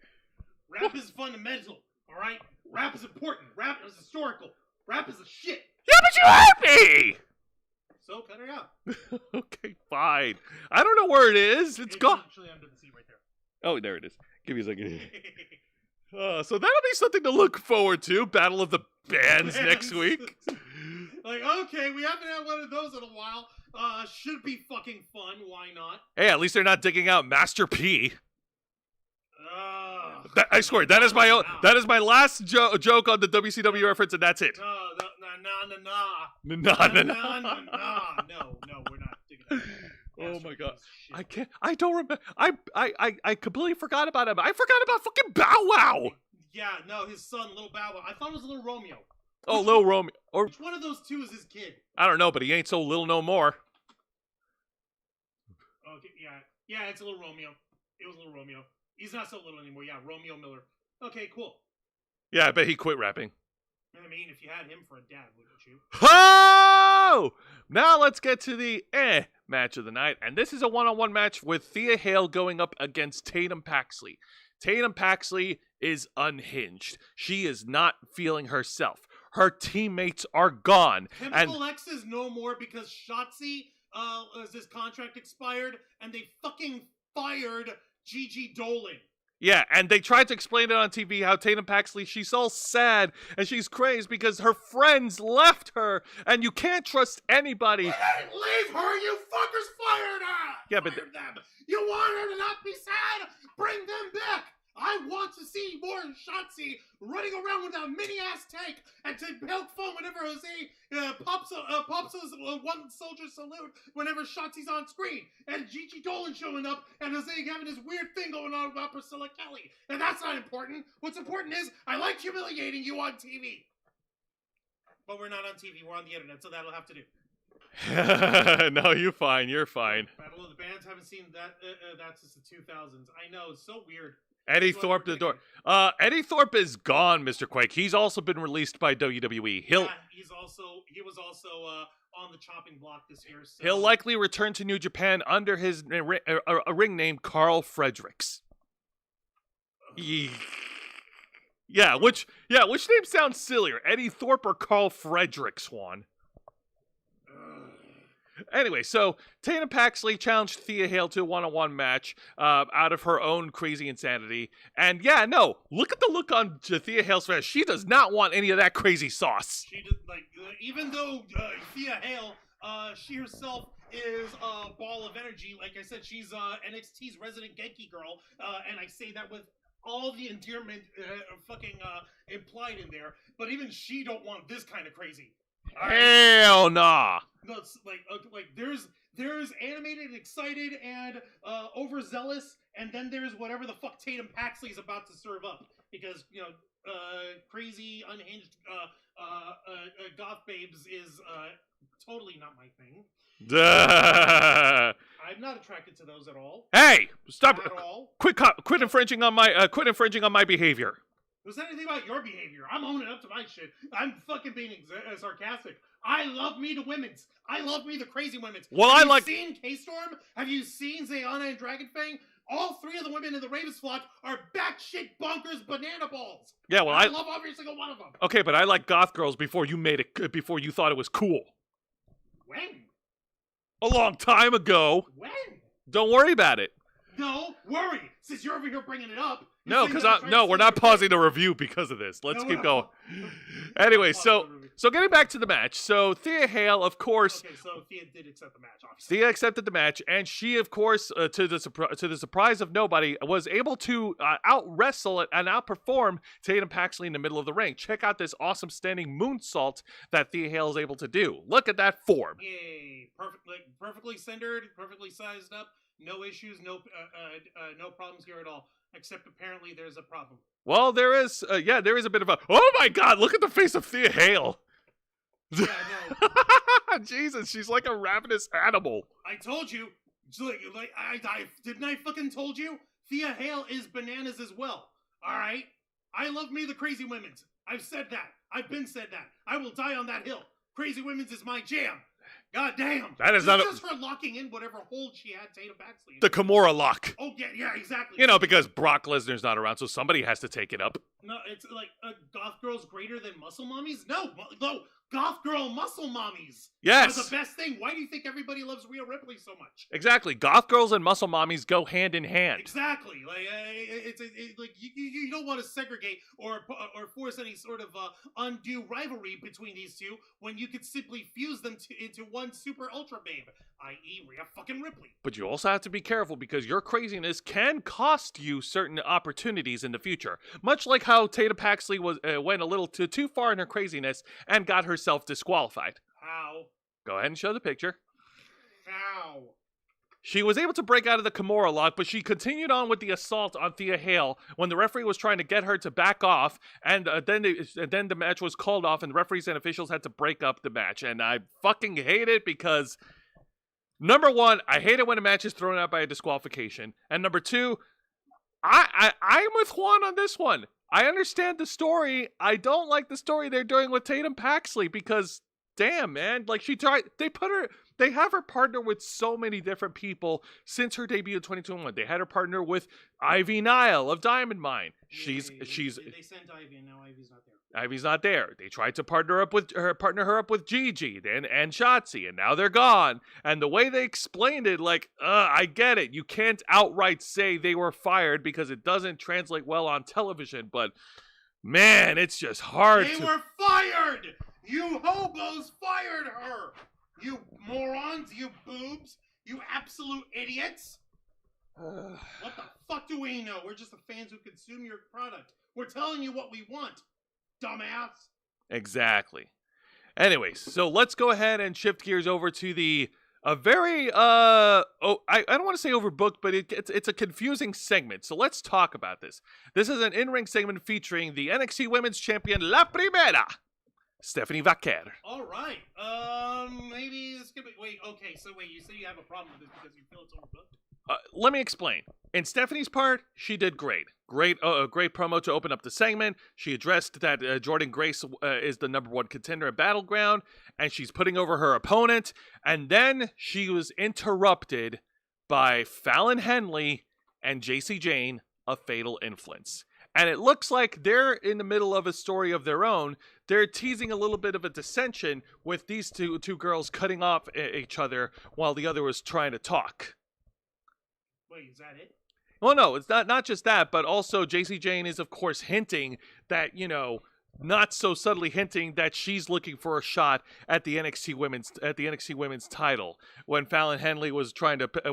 Rap is fundamental, alright? Rap is important. Rap is historical. Rap is a shit. Yeah, but you hurt me! So, cut it out. Okay, fine. I don't know where it is. It's gone. Actually under the seat right there. Oh, there it is. Give me a second. So that'll be something to look forward to. Battle of the Bands next week. Like, okay, we haven't had one of those in a while. Should be fucking fun. Why not? Hey, at least they're not digging out Master P. I swear, that is my last joke on the WCW reference, and that's it. No, we're not digging out. Oh my god. I don't remember. I completely forgot about him. I forgot about fucking Bow Wow. Yeah, no, his son, Little Bow Wow. I thought it was Little Romeo. Oh, Little Romeo. Or which one of those two is his kid? I don't know, but he ain't so little no more. Okay, yeah, it's a Little Romeo. It was Little Romeo. He's not so little anymore. Yeah, Romeo Miller. Okay, cool. Yeah, I bet he quit rapping. I mean, if you had him for a dad, wouldn't you? Oh! Now let's get to the match of the night. And this is a one-on-one match with Thea Hale going up against Tatum Paxley. Tatum Paxley is unhinged. She is not feeling herself. Her teammates are gone. Chemical X is no more because Shotzi, his contract expired, and they fucking fired Gigi Dolan. Yeah, and they tried to explain it on TV how Tatum Paxley, she's all sad and she's crazed because her friends left her and you can't trust anybody. Leave her, you fuckers fired her! Yeah, fired them. You want her to not be sad? Bring them back! I I want to see more Shotzi running around with that mini-ass tank and to poke fun whenever Jose pops his one soldier salute whenever Shotzi's on screen. And Gigi Dolan showing up and Jose having this weird thing going on about Priscilla Kelly. And that's not important. What's important is I like humiliating you on TV. But we're not on TV. We're on the internet, so that'll have to do. No, you're fine. You're fine. Battle of the Bands, haven't seen that since the 2000s. I know, it's so weird. Eddie Thorpe to the door. Eddie Thorpe is gone, Mr. Quake. He's also been released by WWE. He was also on the chopping block this year. So. He'll likely return to New Japan under his a ring name, Carl Fredericks. Yeah, which name sounds sillier, Eddie Thorpe or Carl Fredericks, Juan? Anyway, so Tatum Paxley challenged Thea Hale to a one-on-one match out of her own crazy insanity. And yeah, no, look at the look on Thea Hale's face. She does not want any of that crazy sauce. She does, even though Thea Hale, she herself is a ball of energy. Like I said, she's NXT's resident Genki girl, and I say that with all the endearment implied in there. But even she don't want this kind of crazy. Hell nah. No, it's like there's animated, excited, and overzealous, and then there's whatever the fuck Tatum Paxley is about to serve up, because crazy, unhinged goth babes is totally not my thing. I'm not attracted to those at all. Hey, stop! Not at all. Quit infringing on my behavior. Was that anything about your behavior? I'm owning up to my shit. I'm fucking being sarcastic. I love me the women's. I love me the crazy women's. Well, Have you seen K-Storm? Have you seen Zayana and Dragonfang? All three of the women in the Ravens flock are batshit bonkers banana balls. Yeah, well, I love every single one of them. Okay, but I like goth girls before you thought it was cool. When? A long time ago. When? Don't worry about it. No, worry. Since you're over here bringing it up. No, we're not pausing the review because of this. Let's keep going. Anyway, so getting back to the match. So Thea Hale, of course. Okay, so Thea did accept the match. Obviously. Thea accepted the match, and she, of course, to the surprise of nobody, was able to out wrestle and outperform Tatum Paxley in the middle of the ring. Check out this awesome standing moonsault that Thea Hale is able to do. Look at that form. Yay! Perfectly centered, perfectly sized up. No issues, no problems here at all. Except apparently there's a problem. Well, there is a bit of a, oh my god, look at the face of Thea Hale. Yeah, I know. Jesus, she's like a ravenous animal. I told you, didn't I fucking told you? Thea Hale is bananas as well, alright? I love me the crazy women's. I've said that. I've been said that. I will die on that hill. Crazy women's is my jam. God damn. That is not just her locking in whatever hold she had Tatum Paxley in. The Kimura lock. Oh, yeah, exactly. You know, because Brock Lesnar's not around, so somebody has to take it up. No, it's like goth girls greater than muscle mommies? No, goth girl muscle mommies. Yes. Are the best thing. Why do you think everybody loves Rhea Ripley so much? Exactly. Goth girls and muscle mommies go hand in hand. Exactly. Like you don't want to segregate or force any sort of undue rivalry between these two when you could simply fuse them into one super ultra babe, i.e. Rhea fucking Ripley. But you also have to be careful because your craziness can cost you certain opportunities in the future. Much like how Tatum Paxley went a little too far in her craziness and got herself disqualified. How? Go ahead and show the picture. How? She was able to break out of the Kimura lock, but she continued on with the assault on Thea Hale when the referee was trying to get her to back off, and then the match was called off, and the referees and officials had to break up the match. And I fucking hate it because, number one, I hate it when a match is thrown out by a disqualification, and number two, I'm with Juan on this one. I understand the story. I don't like the story they're doing with Tatum Paxley because, damn, man, like they have her partner with so many different people since her debut in 2021. They had her partner with Ivy Nile of Diamond Mine. They sent Ivy, and now Ivy's not there. Ivy's not there. They tried to partner her up with Gigi and Shotzi, and now they're gone. And the way they explained it, like, I get it. You can't outright say they were fired because it doesn't translate well on television, but man, it's just hard. They were fired! You hobos fired her! You morons, you boobs, you absolute idiots! What the fuck do we know? We're just the fans who consume your product. We're telling you what we want, dumbass. Exactly. Anyways, so let's go ahead and shift gears over to the a very I don't want to say overbooked, but it's a confusing segment. So let's talk about this. This is an in-ring segment featuring the NXT Women's Champion La Primera, Stephanie Vaquer. All right. Maybe this could be. Wait. Okay. So wait. You say you have a problem with this because you feel it's overbooked? Let me explain. In Stephanie's part, she did great. Great promo to open up the segment. She addressed that Jordynne Grace is the #1 contender at Battleground, and she's putting over her opponent. And then she was interrupted by Fallon Henley and JC Jane of Fatal Influence. And it looks like they're in the middle of a story of their own. They're teasing a little bit of a dissension with these two girls cutting off each other while the other was trying to talk. Wait, is that it? Well, no, it's not just that, but also JC Jane is, of course, hinting that, not so subtly hinting that she's looking for a shot at the NXT women's title when Fallon Henley was trying to put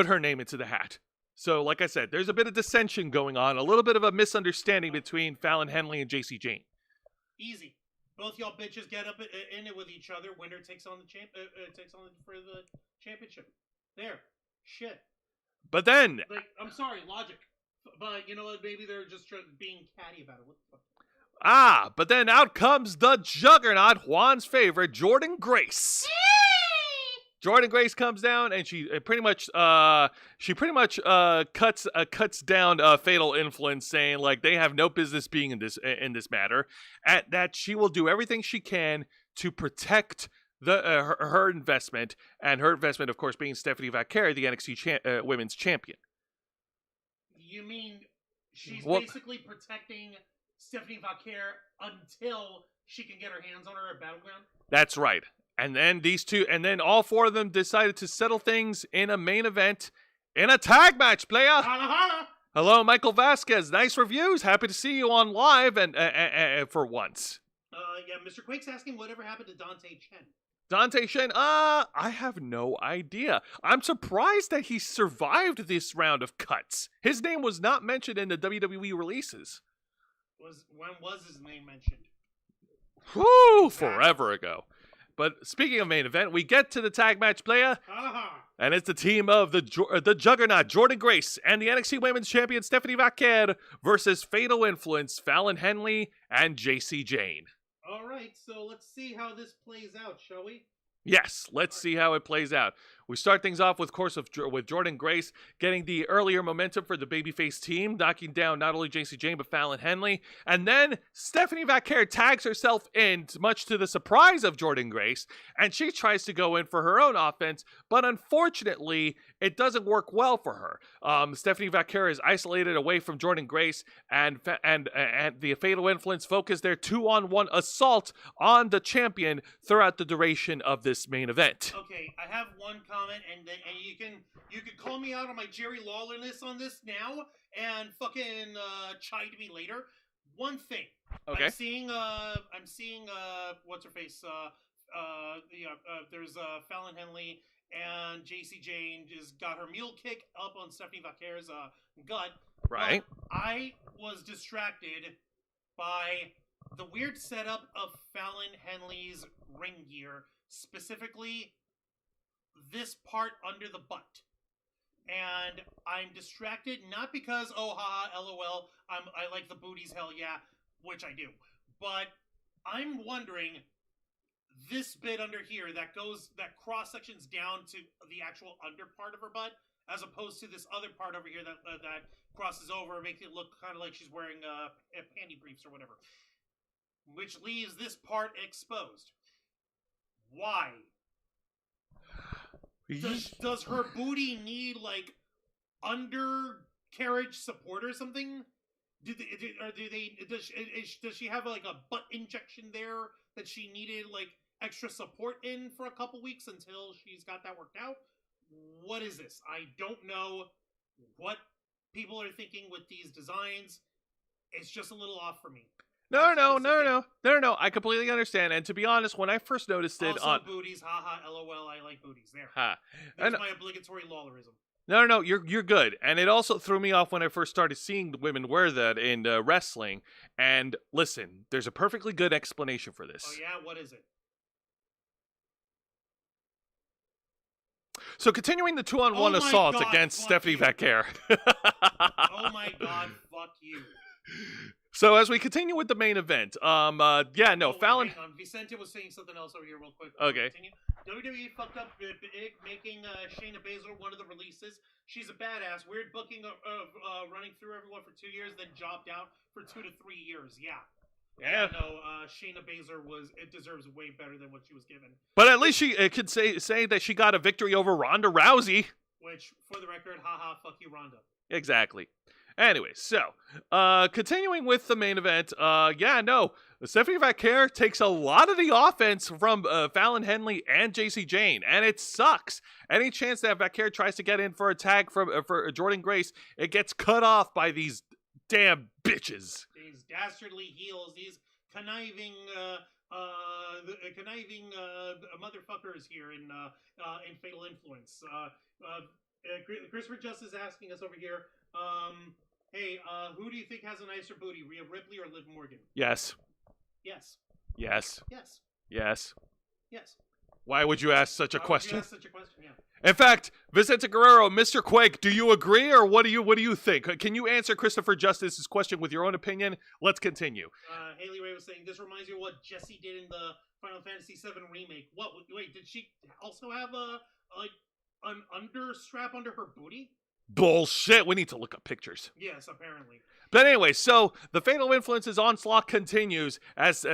her name into the hat. So, like I said, there's a bit of dissension going on, a little bit of a misunderstanding between Fallon Henley and JC Jane. Easy. Both y'all bitches get up in it with each other. Winner takes on for the championship. There. Shit. But then... I'm sorry, logic. But you know what? Maybe they're just being catty about it. What the fuck? But then out comes the juggernaut, Juan's favorite, Jordynne Grace. Jordynne Grace comes down and she pretty much cuts down Fatal Influence, saying like they have no business being in this matter, and that she will do everything she can to protect her investment, and her investment, of course, being Stephanie Vaquer, the NXT Women's Champion. You mean she's basically protecting Stephanie Vaquer until she can get her hands on her at Battleground? That's right. And then all four of them decided to settle things in a main event in a tag match, player. Holla, holla. Hello, Michael Vasquez. Nice reviews. Happy to see you on live and for once. Yeah, Mr. Quake's asking whatever happened to Dante Chen. Dante Chen, I have no idea. I'm surprised that he survived this round of cuts. His name was not mentioned in the WWE releases. When was his name mentioned? Whew, forever ago. But speaking of main event, we get to the tag match, player. And it's the team of the juggernaut, Jordynne Grace, and the NXT Women's Champion, Stephanie Vaquer, versus Fatal Influence, Fallon Henley, and JC Jane. All right, so let's see how this plays out, shall we? Yes, let's see how it plays out. We start things off with Jordynne Grace getting the earlier momentum for the babyface team, knocking down not only JC Jane but Fallon Henley. And then Stephanie Vaquer tags herself in, much to the surprise of Jordynne Grace, and she tries to go in for her own offense, but unfortunately, it doesn't work well for her. Stephanie Vaquer is isolated away from Jordynne Grace, and the Fatal Influence focus their 2-on-1 assault on the champion throughout the duration of this main event. Okay, I have one comment, and you can call me out on my Jerry Lawlerness on this now, and fucking chide me later. One thing. Okay. I'm seeing what's her face? There's Fallon Henley and JC Jane just got her mule kick up on Stephanie Vaquer's gut. Right. I was distracted by the weird setup of Fallon Henley's ring gear, specifically this part under the butt. And I'm distracted not because, oh, haha, LOL, I like the booties, hell yeah, which I do. But I'm wondering, this bit under here that cross sections down to the actual under part of her butt, as opposed to this other part over here that crosses over, making it look kind of like she's wearing panty briefs or whatever, which leaves this part exposed. Why? Does her booty need like undercarriage support or something? Does she have like a butt injection there that she needed like extra support in for a couple weeks until she's got that worked out? What is this? I don't know what people are thinking with these designs. It's just a little off for me. No. I completely understand. And to be honest, when I first noticed it also booties, haha, LOL, I like booties. There. Ha. That's my obligatory lawlerism. No, you're good. And it also threw me off when I first started seeing the women wear that in wrestling. And listen, there's a perfectly good explanation for this. Oh yeah, what is it? So continuing the 2-on-1 Oh my assault God, against fuck Stephanie you. Vaquer. Oh my God, fuck you. So as we continue with the main event, Fallon. Hang on, Vicente was saying something else over here real quick. Okay. Continue. WWE fucked up making Shayna Baszler one of the releases. She's a badass. Weird booking of running through everyone for 2 years, then jobbed out for 2 to 3 years. Yeah. Yeah. No, Shayna Baszler deserves way better than what she was given. But at least she could say that she got a victory over Ronda Rousey. Which, for the record, haha, fuck you, Ronda. Exactly. Anyway, so, continuing with the main event, Stephanie Vaquer takes a lot of the offense from Fallon Henley and JC Jane, and it sucks. Any chance that Vaquer tries to get in for a tag for Jordan Grace, it gets cut off by these damn bitches. These dastardly heels, these conniving motherfuckers here in Fatal Influence. Christopher Justice asking us over here, hey, who do you think has a nicer booty, Rhea Ripley or Liv Morgan? Yes. Yes. Yes. Yes. Yes. Yes. Why would you ask such a question? Would you ask such a question? Yeah. In fact, Vicente Guerrero, Mr. Quake, do you agree or what do you think? Can you answer Christopher Justice's question with your own opinion? Let's continue. Haley Ray was saying this reminds you of what Jessie did in the Final Fantasy VII remake. What? Wait, did she also have an under strap under her booty? Bullshit. We need to look up pictures. Yes, apparently. But anyway, so the Fatal Influence's onslaught continues as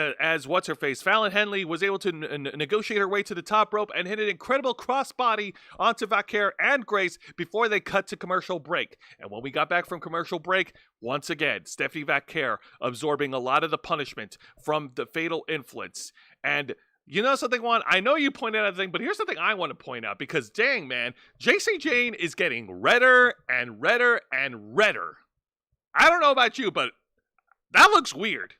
what's-her-face, Fallon Henley was able to negotiate her way to the top rope and hit an incredible crossbody onto Vaquer and Grace before they cut to commercial break. And when we got back from commercial break, once again, Stephanie Vaquer absorbing a lot of the punishment from the Fatal Influence. And you know something, Juan? I know you pointed out a thing, but here's something I want to point out because, dang, man, JC Jane is getting redder and redder and redder. I don't know about you, but that looks weird.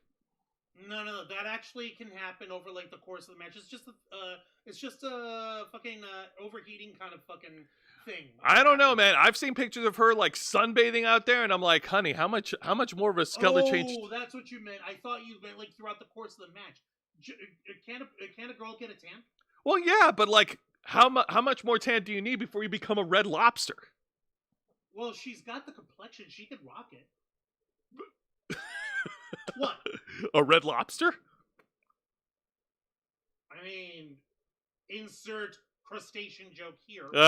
No, that actually can happen over like the course of the match. It's just a fucking overheating kind of fucking thing. I don't know, man. I've seen pictures of her like sunbathing out there, and I'm like, honey, how much more of a skeleton change? Oh, that's what you meant. I thought you meant like throughout the course of the match. Can a girl get a tan? Well, yeah, but like, how much more tan do you need before you become a red lobster? Well, she's got the complexion. She could rock it. What? A red lobster? I mean, insert crustacean joke here. But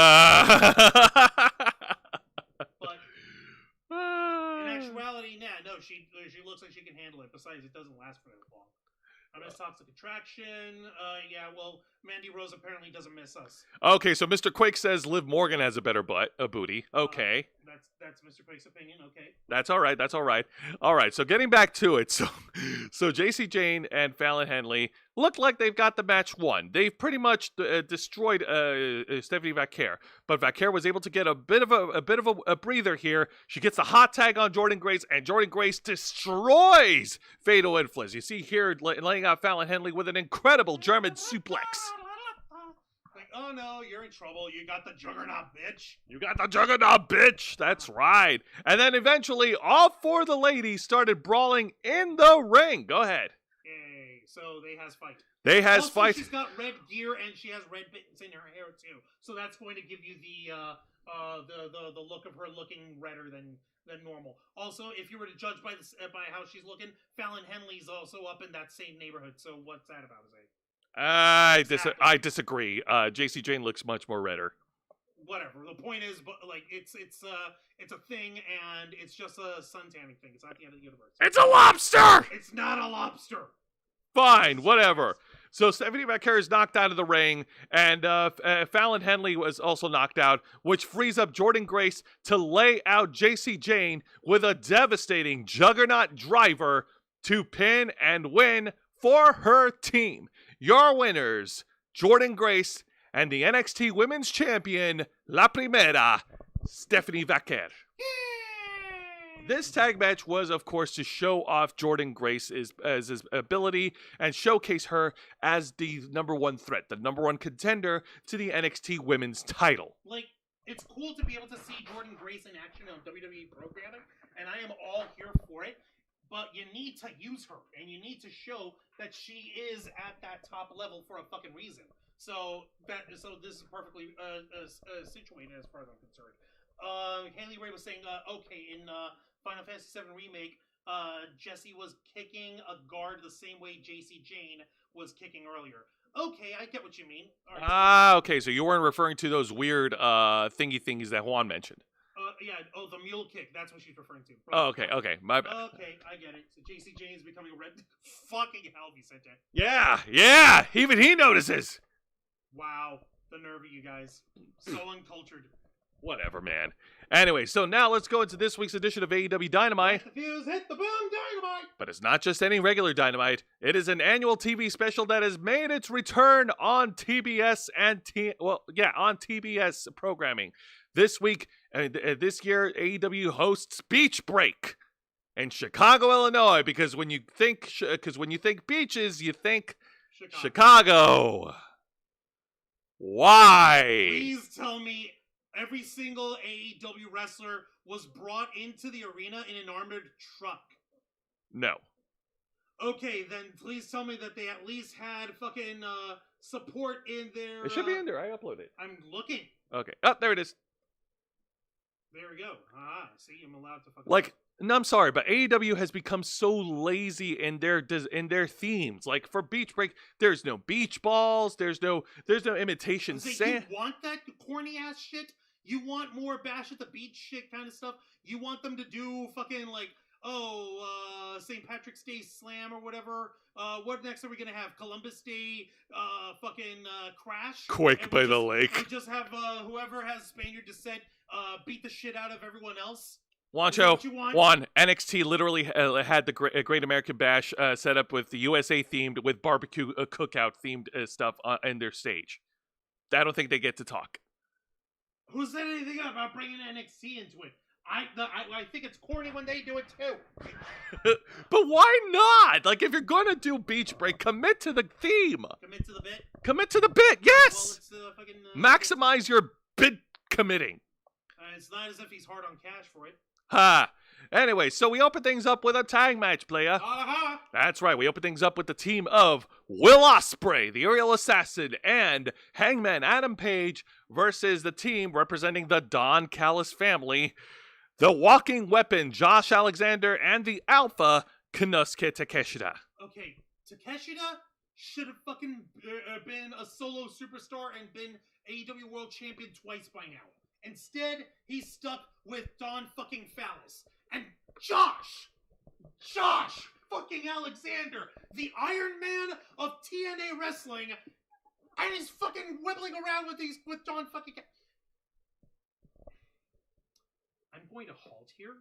in actuality, no, she looks like she can handle it. Besides, it doesn't last for that long. I miss Toxic Attraction. Yeah, well, Mandy Rose apparently doesn't miss us. Okay, so Mr. Quake says Liv Morgan has a better booty. Okay. That's Mr. Quake's opinion. Okay. That's all right. All right, so getting back to it. So JC Jane and Fallon Henley look like they've got the match won. They've pretty much destroyed Stephanie Vaquer, but Vaquer was able to get a bit of a breather here. She gets the hot tag on Jordan Grace, and Jordan Grace destroys Fatal Influence. You see here laying out Fallon Henley with an incredible German suplex. Like, oh no, you're in trouble. You got the juggernaut, bitch. That's right. And then eventually, all four of the ladies started brawling in the ring. Go ahead. Yay. So they has also, fight. She's got red gear and she has red buttons in her hair too. So that's going to give you the look of her looking redder than normal. Also, if you were to judge by how she's looking, Fallon Henley's also up in that same neighborhood. So what's that about, Zay? I disagree. JC Jane looks much more redder. Whatever. The point is, but like it's a thing, and it's just a sun tanning thing. It's not the end of the universe. It's a lobster. It's not a lobster. Fine, whatever. So Stephanie Vaquer is knocked out of the ring, and Fallon Henley was also knocked out, which frees up Jordan Grace to lay out JC Jane with a devastating Juggernaut driver to pin and win for her team. Your winners, Jordan Grace and the NXT Women's Champion, La Primera, Stephanie Vaquer. This tag match was, of course, to show off Jordan Grace's ability and showcase her as the number one threat, the number one contender to the NXT Women's title. Like, It's cool to be able to see Jordan Grace in action on WWE programming, and I am all here for it. But you need to use her, and you need to show that she is at that top level for a fucking reason. So this is perfectly situated as far as I'm concerned. Haley Ray was saying, okay, in Final Fantasy VII Remake, Jesse was kicking a guard the same way JC Jane was kicking earlier. Okay, I get what you mean. Right. Okay, so you weren't referring to those weird thingies that Juan mentioned. Yeah, the mule kick, that's what she's referring to. Oh, okay, my bad. Okay, I get it. So JC Jane is becoming a red fucking hell, Vicente. Yeah, even he notices. Wow, the nerve of you guys. So uncultured. Whatever, man. Anyway, so now let's go into this week's edition of AEW Dynamite. Let the fuse hit the boom, Dynamite! But it's not just any regular Dynamite. It is an annual TV special that has made its return on TBS on TBS programming. This week, this year, AEW hosts Beach Break in Chicago, Illinois. Because when you think beaches, you think Chicago. Why? Please tell me every single AEW wrestler was brought into the arena in an armored truck. No. Okay, then please tell me that they at least had fucking support in their... It should be in there. I uploaded it. I'm looking. Okay. Oh, there it is. There we go. See, I'm allowed to fucking... No, I'm sorry, but AEW has become so lazy in their themes. Like for Beach Break, there's no beach balls, there's no imitation sand. You want that corny ass shit? You want more Bash at the Beach shit kind of stuff? You want them to do fucking like, St. Patrick's Day Slam or whatever? What next are we gonna have? Columbus Day, Crash? Quake by the lake. And just have whoever has Spaniard descent beat the shit out of everyone else? Wancho, Juan, NXT literally had the Great American Bash set up with the USA themed, with barbecue cookout themed stuff in their stage. I don't think they get to talk. Who said anything about bringing NXT into it? I think it's corny when they do it too. But why not? Like, if you're gonna do Beach Break, commit to the theme. Commit to the bit? Commit to the bit, yes! Well, it's fucking... Maximize your bit committing. It's not as if he's hard on cash for it. Ha! Anyway, so we open things up with a tag match, playa. Uh-huh. That's right, we open things up with the team of Will Ospreay, the Aerial Assassin, and Hangman Adam Page versus the team representing the Don Callis family, the Walking Weapon, Josh Alexander, and the Alpha, Konosuke Takeshita. Okay, Takeshita should have fucking been a solo superstar and been AEW World Champion twice by now. Instead, he's stuck with Don fucking Phallus. And Josh fucking Alexander, the Iron Man of TNA wrestling, and he's fucking wibbling around with Don fucking... I'm going to halt here.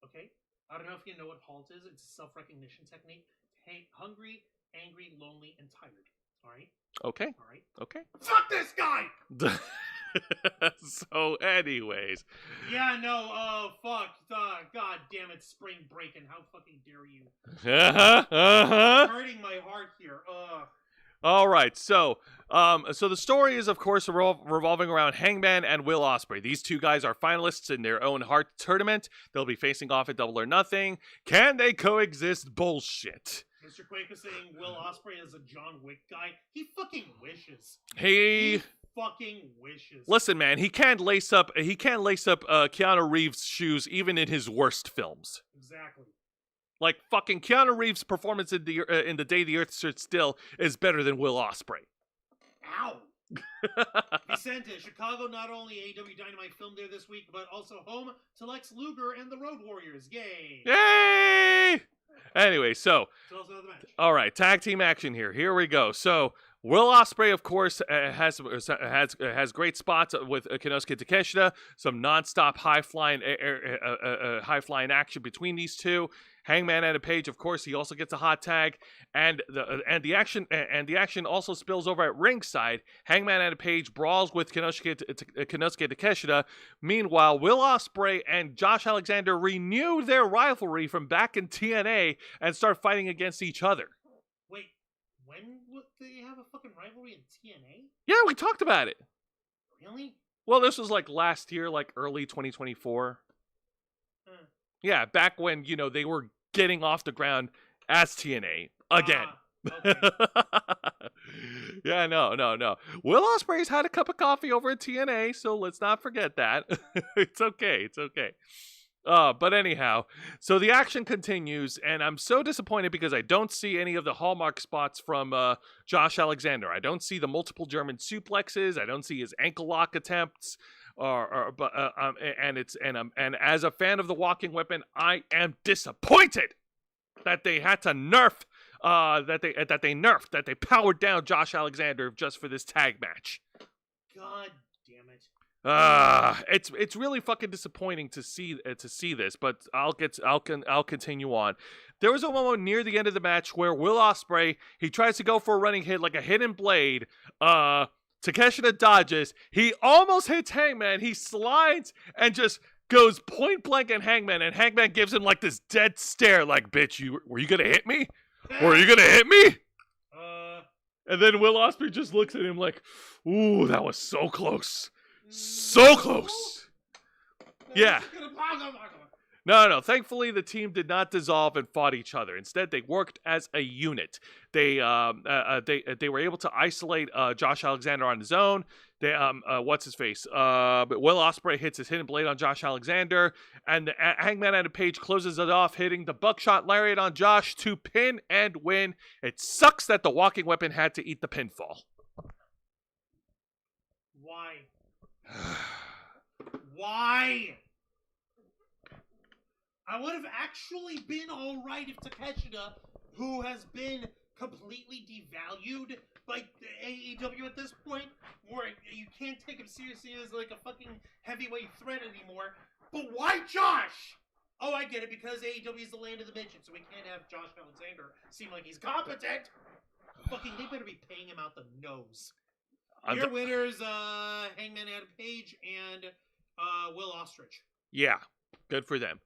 Okay? I don't know if you know what halt is. It's a self-recognition technique. Hey, hungry, angry, lonely, and tired. Alright? Okay. Alright? Okay. Fuck this guy! So, anyways. Yeah, no, fuck. God damn it, spring breaking. How fucking dare you? Hurting my heart here. All right, so the story is, of course, revolving around Hangman and Will Ospreay. These two guys are finalists in their own Heart tournament. They'll be facing off at Double or Nothing. Can they coexist? Bullshit. Mr. Quake was saying Will Ospreay is a John Wick guy. He fucking wishes. He fucking wishes. Listen, man, he can't lace up Keanu Reeves' shoes even in his worst films. Exactly. Like fucking Keanu Reeves' performance in the Day the Earth Stood Still is better than Will Ospreay. Ow. Vicente, Chicago not only AEW Dynamite filmed there this week, but also home to Lex Luger and the Road Warriors. Yay! Yay! Anyway, so tell us about the match. All right, tag team action here. Here we go. So Will Ospreay, of course, has great spots with Konosuke Takeshita. Some nonstop high flying action between these two. Hangman and Page, of course, he also gets a hot tag, and the action also spills over at ringside. Hangman and Page brawls with Konosuke Takeshita. Meanwhile, Will Ospreay and Josh Alexander renew their rivalry from back in TNA and start fighting against each other. Wait, when would they have a fucking rivalry in TNA? Yeah, we talked about it. Really? Well, this was like last year, like early 2024. Yeah, back when, they were getting off the ground as TNA again. Okay. Yeah, no. Will Ospreay's had a cup of coffee over at TNA, so let's not forget that. It's okay. But anyhow, so the action continues, and I'm so disappointed because I don't see any of the hallmark spots from Josh Alexander. I don't see the multiple German suplexes. I don't see his ankle lock attempts. And as a fan of the walking weapon, I am disappointed that they had to nerf. That they powered down Josh Alexander just for this tag match. God damn it! It's really fucking disappointing to see this, but I'll continue on. There was a moment near the end of the match where Will Ospreay, he tries to go for a running hit like a hidden blade. Takeshita dodges. He almost hits Hangman. He slides and just goes point blank at Hangman, and Hangman gives him like this dead stare, like, "Bitch, were you gonna hit me? Were you gonna hit me?" And then Will Ospreay just looks at him like, "Ooh, that was so close. So close." Yeah. No. Thankfully, the team did not dissolve and fought each other. Instead, they worked as a unit. They were able to isolate Josh Alexander on his own. What's his face? But Will Ospreay hits his hidden blade on Josh Alexander, and the Hangman Adam Page closes it off, hitting the buckshot lariat on Josh to pin and win. It sucks that the walking weapon had to eat the pinfall. Why? Why? I would have actually been alright if Takeshita, who has been completely devalued by the AEW at this point, where you can't take him seriously as like a fucking heavyweight threat anymore. But why Josh? Oh, I get it, because AEW is the land of the midget, so we can't have Josh Alexander seem like he's competent. Fucking, they better be paying him out the nose. Your winners, Hangman Adam Page and Will Ostrich. Yeah, good for them.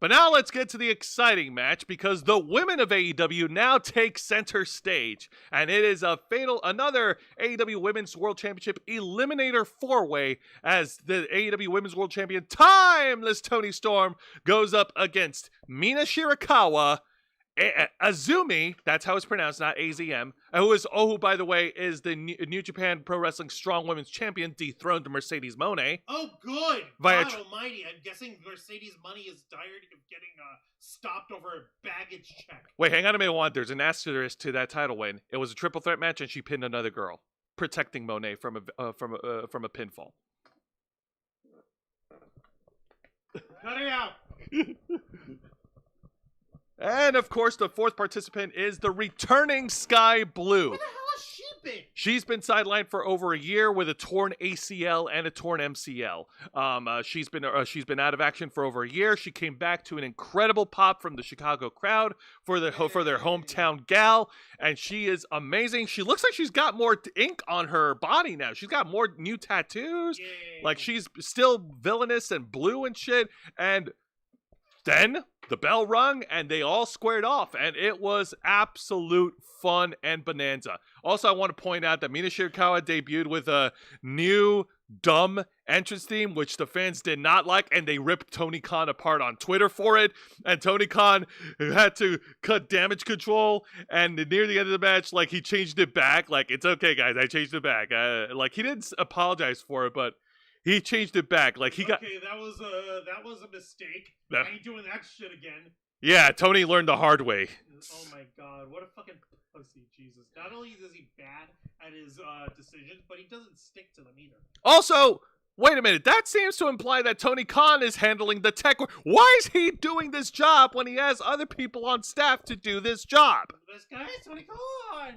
But now let's get to the exciting match, because the women of AEW now take center stage, and it is another AEW Women's World Championship Eliminator 4-way as the AEW Women's World Champion, Timeless Toni Storm, goes up against Mina Shirakawa, Azumi, that's how it's pronounced, not AZM, who, by the way, is the New Japan Pro Wrestling Strong Women's Champion, dethroned Mercedes Moné. Oh, good! God almighty, I'm guessing Mercedes Money is tired of getting stopped over a baggage check. Wait, hang on a minute, there's an asterisk to that title win. It was a triple threat match, and she pinned another girl, protecting Moné from a pinfall. Cut it out! And, of course, the fourth participant is the returning Sky Blue. Where the hell has she been? She's been sidelined for over a year with a torn ACL and a torn MCL. She's been out of action for over a year. She came back to an incredible pop from the Chicago crowd for their hometown gal, and she is amazing. She looks like she's got more ink on her body now. She's got more new tattoos. Yay. Like, she's still villainous and blue and shit, and then the bell rung, and they all squared off, and it was absolute fun and bonanza. Also, I want to point out that Mina Shirakawa debuted with a new, dumb entrance theme, which the fans did not like, and they ripped Tony Khan apart on Twitter for it, and Tony Khan had to cut damage control, and near the end of the match, like, he changed it back. Like, it's okay, guys, I changed it back. Like, he didn't apologize for it, but he changed it back. Like, he got... Okay, that was a mistake. I ain't doing that shit again. Yeah, Tony learned the hard way. Oh my god, what a fucking pussy, Jesus. Not only is he bad at his decisions, but he doesn't stick to them either. Also, wait a minute, that seems to imply that Tony Khan is handling the tech. Why is he doing this job when he has other people on staff to do this job? This guy is Tony Khan!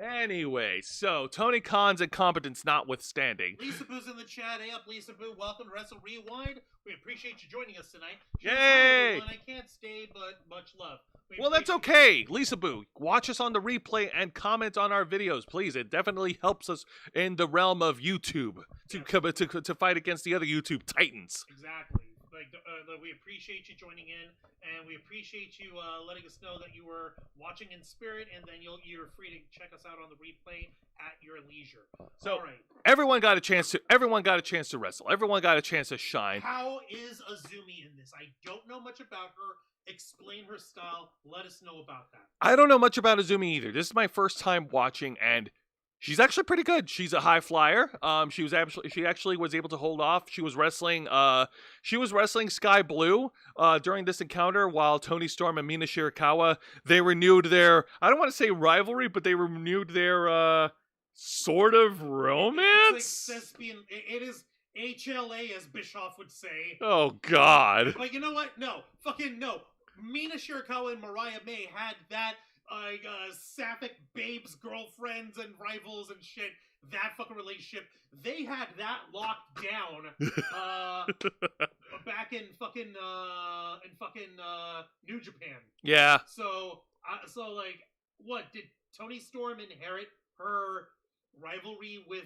Anyway, so Tony Khan's incompetence notwithstanding. Lisa Boo's in the chat. Hey up, Lisa Boo. Welcome to Wrestle Rewind. We appreciate you joining us tonight. Yay! I can't stay, but much love. Well, that's okay. Lisa Boo, watch us on the replay and comment on our videos, please. It definitely helps us in the realm of YouTube to fight against the other YouTube titans. Exactly. we appreciate you joining in, and we appreciate you letting us know that you were watching in spirit, and then you're free to check us out on the replay at your leisure. So all right, everyone got a chance to wrestle. Everyone got a chance to shine. how is Azumi in this? I don't know much about her. Explain her style. Let us know about that. I don't know much about Azumi either. This is my first time watching, and she's actually pretty good. She's a high flyer. She actually was able to hold off. She was wrestling Sky Blue during this encounter, while Toni Storm and Mina Shirakawa, they renewed their, I don't want to say rivalry, but they renewed their sort of romance. It's like thespian. It is HLA, as Bischoff would say. Oh God. But you know what? No, fucking no. Mina Shirakawa and Mariah May had that sapphic babes, girlfriends, and rivals and shit. That fucking relationship. They had that locked down back in fucking New Japan. Yeah. So like, what did Toni Storm inherit her rivalry with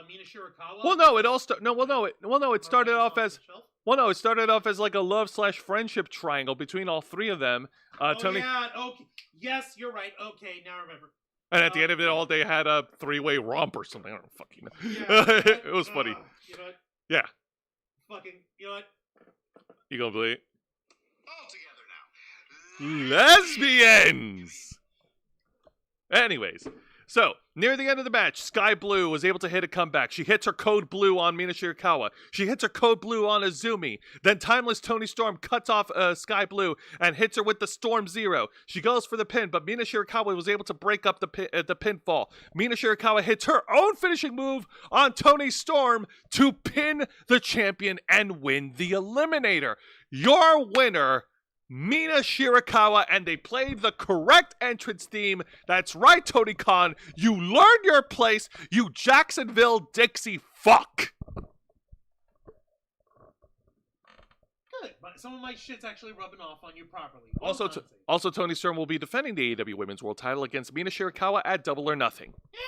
Mina Shirakawa? Well, no, it started off as like a love/friendship triangle between all three of them. Tony. Yeah, okay. Yes, you're right. Okay, now I remember. And at the end of it all, they had a three-way romp or something. I don't fucking know. Yeah, it was funny. You know what? Yeah. Fucking, you know what? You gonna believe it? All together now. Lesbians! Anyways, so, near the end of the match, Sky Blue was able to hit a comeback. She hits her code blue on Mina Shirakawa. She hits her code blue on Azumi. Then Timeless Toni Storm cuts off Sky Blue and hits her with the Storm Zero. She goes for the pin, but Mina Shirakawa was able to break up the pinfall. Mina Shirakawa hits her own finishing move on Toni Storm to pin the champion and win the Eliminator. Your winner, Mina Shirakawa, and they played the correct entrance theme. That's right, Tony Khan. You learned your place, you Jacksonville Dixie fuck. Good, but some of my shit's actually rubbing off on you properly. Also, Toni Storm will be defending the AEW Women's World Title against Mina Shirakawa at Double or Nothing. Yay!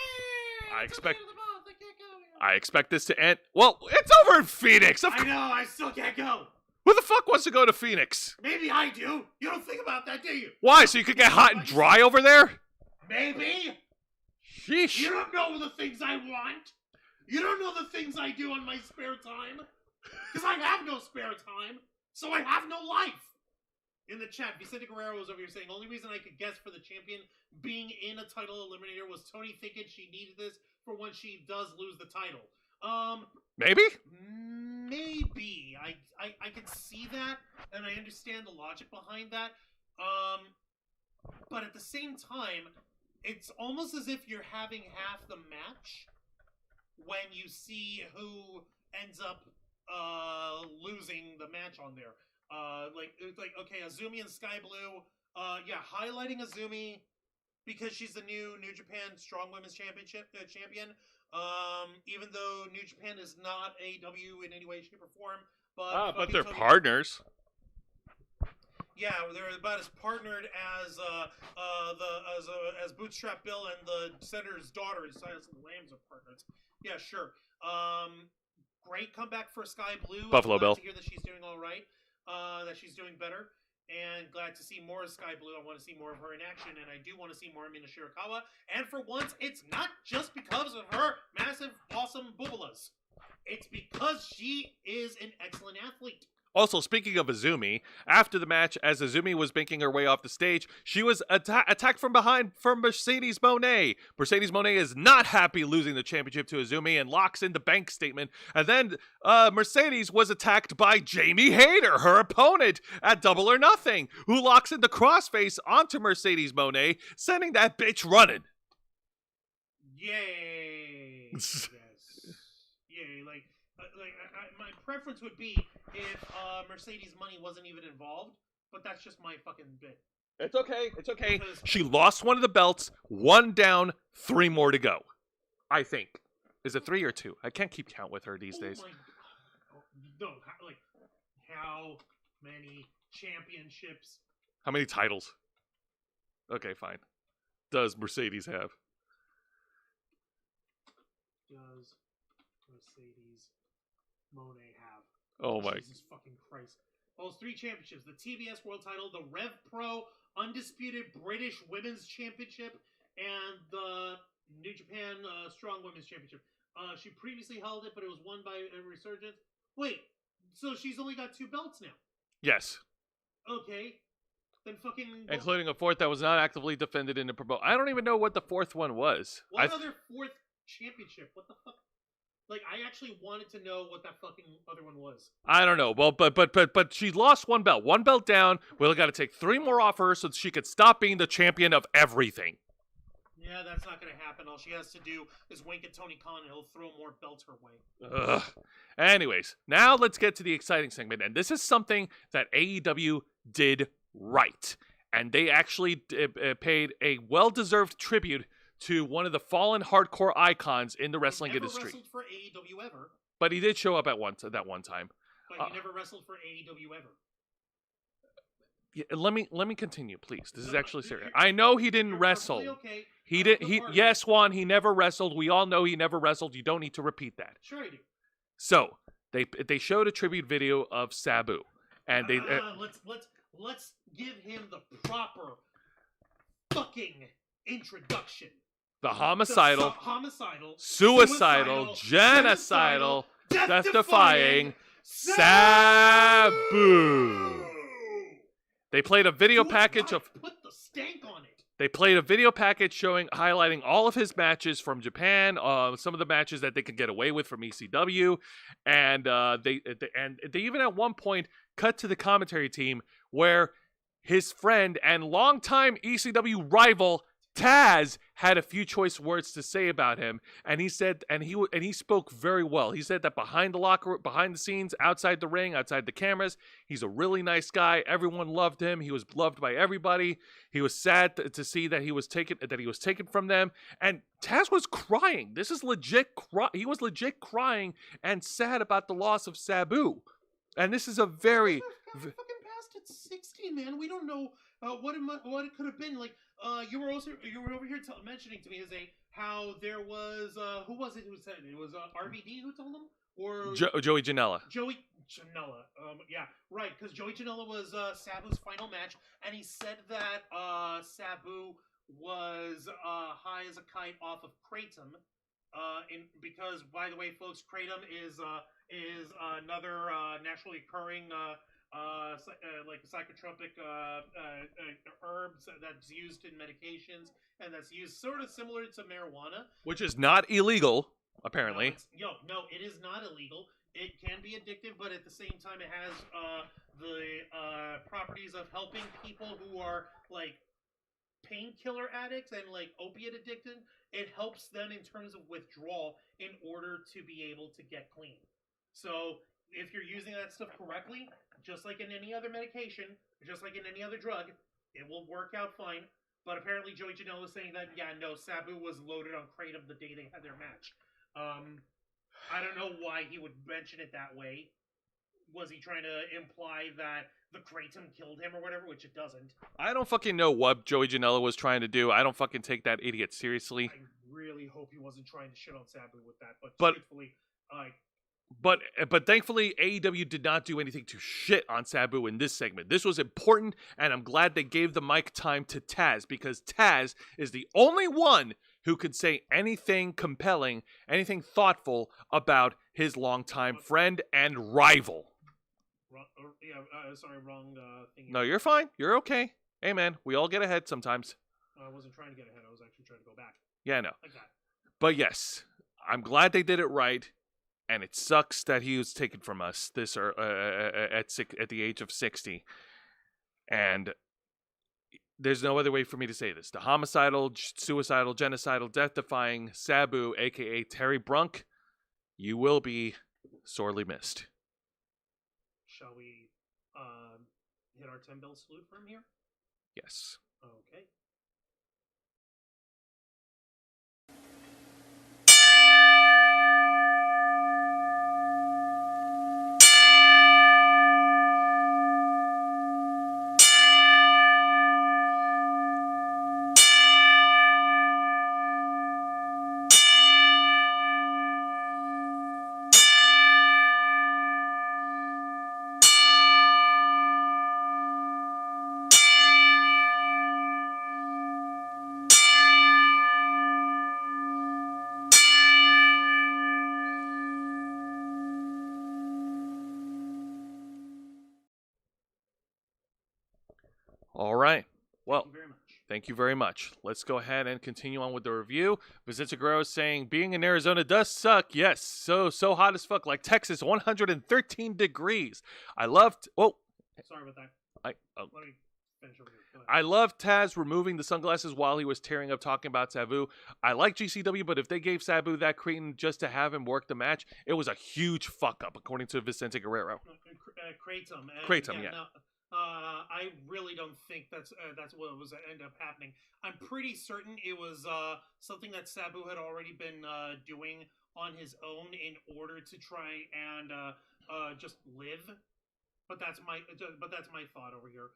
I expect- It's the month. I can't go. I expect this to end. Well, it's over in Phoenix. I know. I still can't go. Who the fuck wants to go to Phoenix? Maybe I do. You don't think about that, do you? Why? So you could get hot and dry over there? Maybe. Sheesh. You don't know the things I want. You don't know the things I do on my spare time. Because I have no spare time. So I have no life. In the chat, Vicente Guerrero was over here saying, only reason I could guess for the champion being in a title eliminator was Tony thinking she needed this for when she does lose the title. Maybe? Maybe. I can see that, and I understand the logic behind that. But at the same time, it's almost as if you're having half the match when you see who ends up losing the match on there. It's like, okay, Azumi and Sky Blue, highlighting Azumi because she's the new New Japan Strong Women's Championship champion. Even though New Japan is not AEW in any way, shape, or form, but they're partners. Yeah, they're about as partnered as as Bootstrap Bill and the senator's daughter, Silence of the Lambs, are partners. Yeah, sure. Great comeback for Sky Blue. Buffalo Bill. To hear that she's doing all right. That she's doing better. And glad to see more of Sky Blue. I want to see more of her in action, and I do want to see more of Mina Shirakawa. And for once, it's not just because of her massive, awesome boobalas. It's because she is an excellent athlete. Also, speaking of Azumi, after the match, as Azumi was making her way off the stage, she was attacked from behind from Mercedes Moné. Mercedes Moné is not happy losing the championship to Azumi and locks in the bank statement. And then Mercedes was attacked by Jamie Hayter, her opponent, at Double or Nothing, who locks in the crossface onto Mercedes Moné, sending that bitch running. Yay! Yes. Yay! My preference would be if Mercedes money wasn't even involved, but that's just my fucking bit. It's okay. It's okay. Because She lost one of the belts, one down, 3 more to go. I think. Is it 3 or 2? I can't keep count with her these days. My, no, how many championships? How many titles? Okay, fine. Does Mercedes have? Does Mercedes Moné have? Oh my. Jesus fucking Christ. Holds 3 championships: the TBS World Title, the Rev Pro Undisputed British Women's Championship, and the New Japan Strong Women's Championship. She previously held it, but it was won by Resurgence. Wait, so she's only got 2 belts now? Yes. Okay. Then fucking... Including a 4th that was not actively defended in the promotion. I don't even know what the 4th one was. What other 4th championship? What the fuck? Like, I actually wanted to know what that fucking other one was. I don't know. Well, but she lost 1 belt. 1 belt down. We'll got to take 3 more off her so that she could stop being the champion of everything. Yeah, that's not going to happen. All she has to do is wink at Tony Khan and he'll throw more belts her way. Ugh. Anyways, now let's get to the exciting segment. And this is something that AEW did right. And they actually paid a well-deserved tribute to one of the fallen hardcore icons in the wrestling industry. He never wrestled for AEW ever. But he did show up at that one time. But he never wrestled for AEW ever. Yeah, let me continue, please. This is actually serious. I know he didn't wrestle. Okay. Yes, Juan, he never wrestled. We all know he never wrestled. You don't need to repeat that. Sure I do. So they showed a tribute video of Sabu, and they let's give him the proper fucking introduction. The homicidal, suicidal, genocidal, death-defying Sabu. They played a video package of. Put the stank on it. They played a video package highlighting all of his matches from Japan, some of the matches that they could get away with from ECW, and they even at one point cut to the commentary team where his friend and longtime ECW rival Taz had a few choice words to say about him, and he said, and he spoke very well. He said that behind the scenes, outside the ring, outside the cameras, he's a really nice guy. Everyone loved him. He was loved by everybody. He was sad to see that he was taken from them, and Taz was crying. This is legit. He was legit crying and sad about the loss of Sabu, and this is a very fucking past at 60, man. We don't know what it could have been like. You were over here mentioning to me how there was who was it who said it? It was RVD who told him, or Joey Janela. Joey Janela. Yeah, right. Because Joey Janela was Sabu's final match, and he said that Sabu was high as a kite off of Kratom. Because by the way, folks, Kratom is another naturally occurring like psychotropic herbs that's used in medications, and that's used sort of similar to marijuana, which is not illegal, apparently. No, it is not illegal. It can be addictive, but at the same time, it has the properties of helping people who are like painkiller addicts and like opiate addicted. It helps them in terms of withdrawal in order to be able to get clean. So if you're using that stuff correctly, just like in any other medication, just like in any other drug, it will work out fine. But apparently Joey Janela was saying that, yeah, no, Sabu was loaded on Kratom the day they had their match. I don't know why he would mention it that way. Was he trying to imply that the Kratom killed him or whatever, which it doesn't? I don't fucking know what Joey Janela was trying to do. I don't fucking take that idiot seriously. I really hope he wasn't trying to shit on Sabu with that, but truthfully, But thankfully, AEW did not do anything to shit on Sabu in this segment. This was important, and I'm glad they gave the mic time to Taz, because Taz is the only one who could say anything compelling, anything thoughtful about his longtime friend and rival. Wrong thing. No, you're fine. You're okay. Hey, man, we all get ahead sometimes. I wasn't trying to get ahead. I was actually trying to go back. Yeah, I know. Like that. But yes, I'm glad they did it right. And it sucks that he was taken from us at the age of 60. And there's no other way for me to say this. The homicidal, suicidal, genocidal, death-defying Sabu, a.k.a. Terry Brunk, you will be sorely missed. Shall we hit our 10-bell salute from here? Yes. Okay. All right. Well, Thank you very much. thank you very much. Let's go ahead and continue on with the review. Vicente Guerrero is saying, being in Arizona does suck. Yes, so hot as fuck. Like Texas, 113 degrees. I loved... Oh. Sorry about that. Let me finish over here. Go ahead. I love Taz removing the sunglasses while he was tearing up talking about Sabu. I like GCW, but if they gave Sabu that cretin just to have him work the match, it was a huge fuck up, according to Vicente Guerrero. Kratom. Kratom, yeah. No, I really don't think that's what was end up happening. I'm pretty certain it was something that Sabu had already been doing on his own in order to try and just live. But that's my thought over here.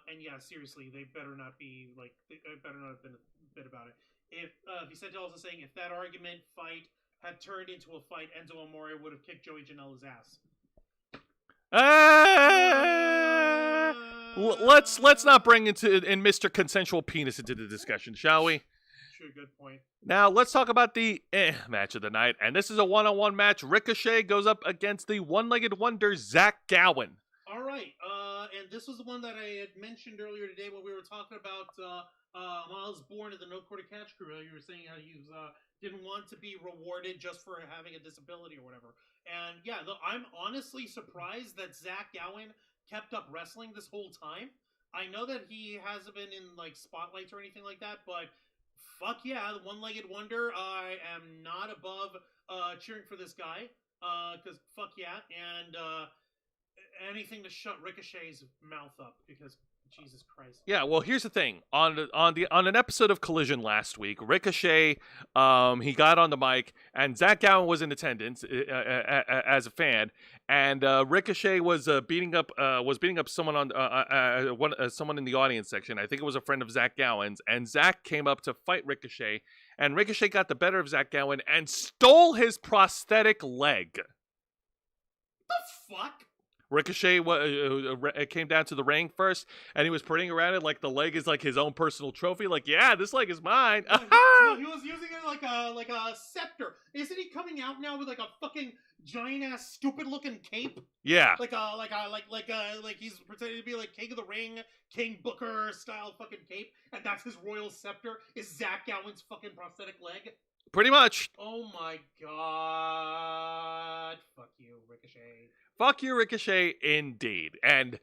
And yeah, seriously, they better not be like they better not have been a bit about it. If Vicente also saying if that argument fight had turned into a fight, Enzo Amore would have kicked Joey Janela's ass. Let's not bring in Mr. Consensual Penis into the discussion, shall we? Sure, good point. Now let's talk about the match of the night, and this is a one-on-one match. Ricochet goes up against the one-legged wonder Zach Gowen. All right, and this was the one that I had mentioned earlier today when we were talking about Miles Bourne of the No Quarter Catch Crew. You were saying how you didn't want to be rewarded just for having a disability or whatever. And yeah, I'm honestly surprised that Zach Gowen kept up wrestling this whole time. I know that he hasn't been in like spotlights or anything like that, but fuck yeah, the one-legged wonder. I am not above cheering for this guy because fuck yeah, and anything to shut Ricochet's mouth up because Jesus Christ. Yeah, well, here's the thing. On an episode of Collision last week, Ricochet, he got on the mic, and Zach Gowen was in attendance as a fan, and Ricochet was beating up someone on someone in the audience section. I think it was a friend of Zach Gowen's, and Zach came up to fight Ricochet, and Ricochet got the better of Zach Gowen and stole his prosthetic leg. The fuck? Ricochet came down to the ring first, and he was parading around it like the leg is like his own personal trophy. Like, yeah, this leg is mine. He was using it like a scepter. Isn't he coming out now with like a fucking giant ass stupid looking cape? Yeah. Like he's pretending to be like King of the Ring, King Booker style fucking cape, and that's his royal scepter. Is Zach Gowen's fucking prosthetic leg? Pretty much. Oh my god. Fuck you, Ricochet. Fuck you, Ricochet, indeed. And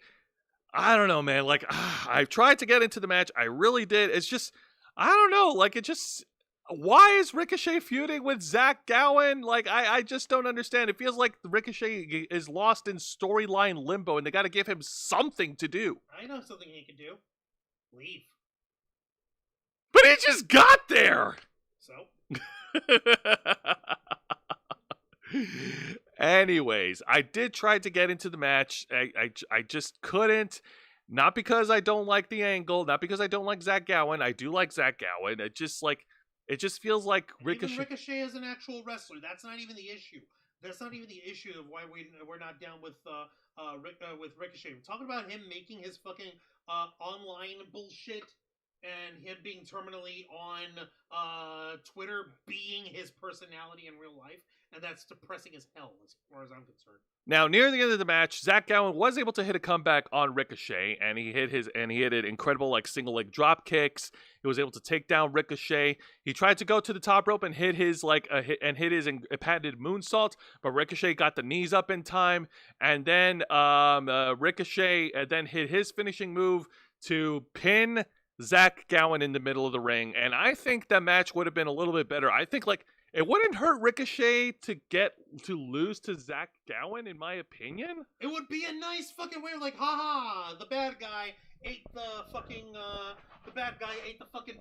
I don't know, man. Like, I've tried to get into the match. I really did. It's just, I don't know. Like, it just, why is Ricochet feuding with Zach Gowen? Like, I just don't understand. It feels like Ricochet is lost in storyline limbo, and they got to give him something to do. I know something he can do. Leave. But he just got there! So? Anyways, I did try to get into the match. I just couldn't. Not because I don't like the angle, not because I don't like Zach Gowen. I do like Zach Gowen. It just feels like Ricochet. Even Ricochet is an actual wrestler. That's not even the issue. That's not even the issue of why we're not down with Ricochet. We're talking about him making his fucking online bullshit and him being terminally on Twitter being his personality in real life, and that's depressing as hell as far as I'm concerned. Now, near the end of the match, Zach Gowen was able to hit a comeback on Ricochet, and he hit an incredible like single leg drop kicks. He was able to take down Ricochet. He tried to go to the top rope and hit his patented moonsault, but Ricochet got the knees up in time, and then Ricochet then hit his finishing move to pin Zach Gowen in the middle of the ring, and I think that match would have been a little bit better. I think like it wouldn't hurt Ricochet to lose to Zach Gowen, in my opinion. It would be a nice fucking way of like, haha, the bad guy ate the fucking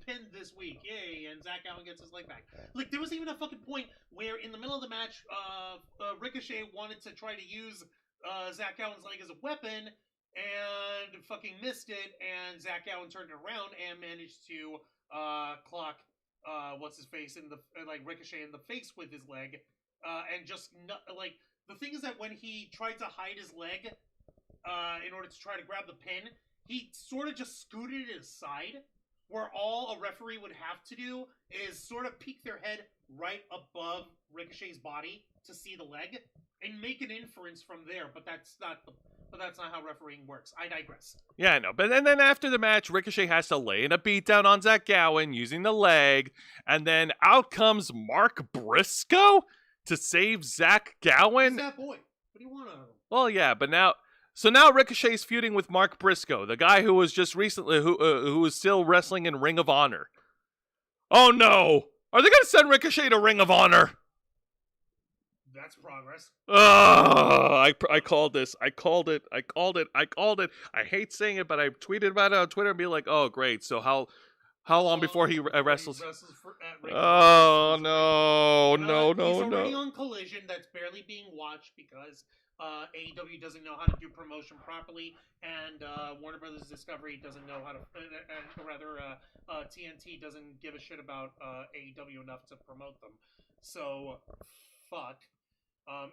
pin this week, yay! And Zach Gowen gets his leg back. Like there was even a fucking point where in the middle of the match, Ricochet wanted to try to use Zach Gowen's leg as a weapon. And fucking missed it, and Zach Gowen turned it around and managed to clock what's-his-face in the Ricochet in the face with his leg, and just the thing is that when he tried to hide his leg in order to try to grab the pin, he sort of just scooted it aside, where all a referee would have to do is sort of peek their head right above Ricochet's body to see the leg and make an inference from there, but that's not but that's not how refereeing works. I digress. Yeah, I know. But then after the match, Ricochet has to lay in a beatdown on Zach Gowen using the leg, and then out comes Mark Briscoe to save Zach Gowen. Who's that boy? What do you want out of him? Well, yeah, but now Ricochet's feuding with Mark Briscoe, the guy who was just recently who was still wrestling in Ring of Honor. Oh no! Are they gonna send Ricochet to Ring of Honor? That's progress. I called this. I called it. I hate saying it, but I tweeted about it on Twitter and be like, "Oh, great! So how long before he wrestles?" Oh no! He's already on Collision. That's barely being watched because AEW doesn't know how to do promotion properly, and Warner Brothers Discovery doesn't know how to. TNT doesn't give a shit about AEW enough to promote them. So, fuck.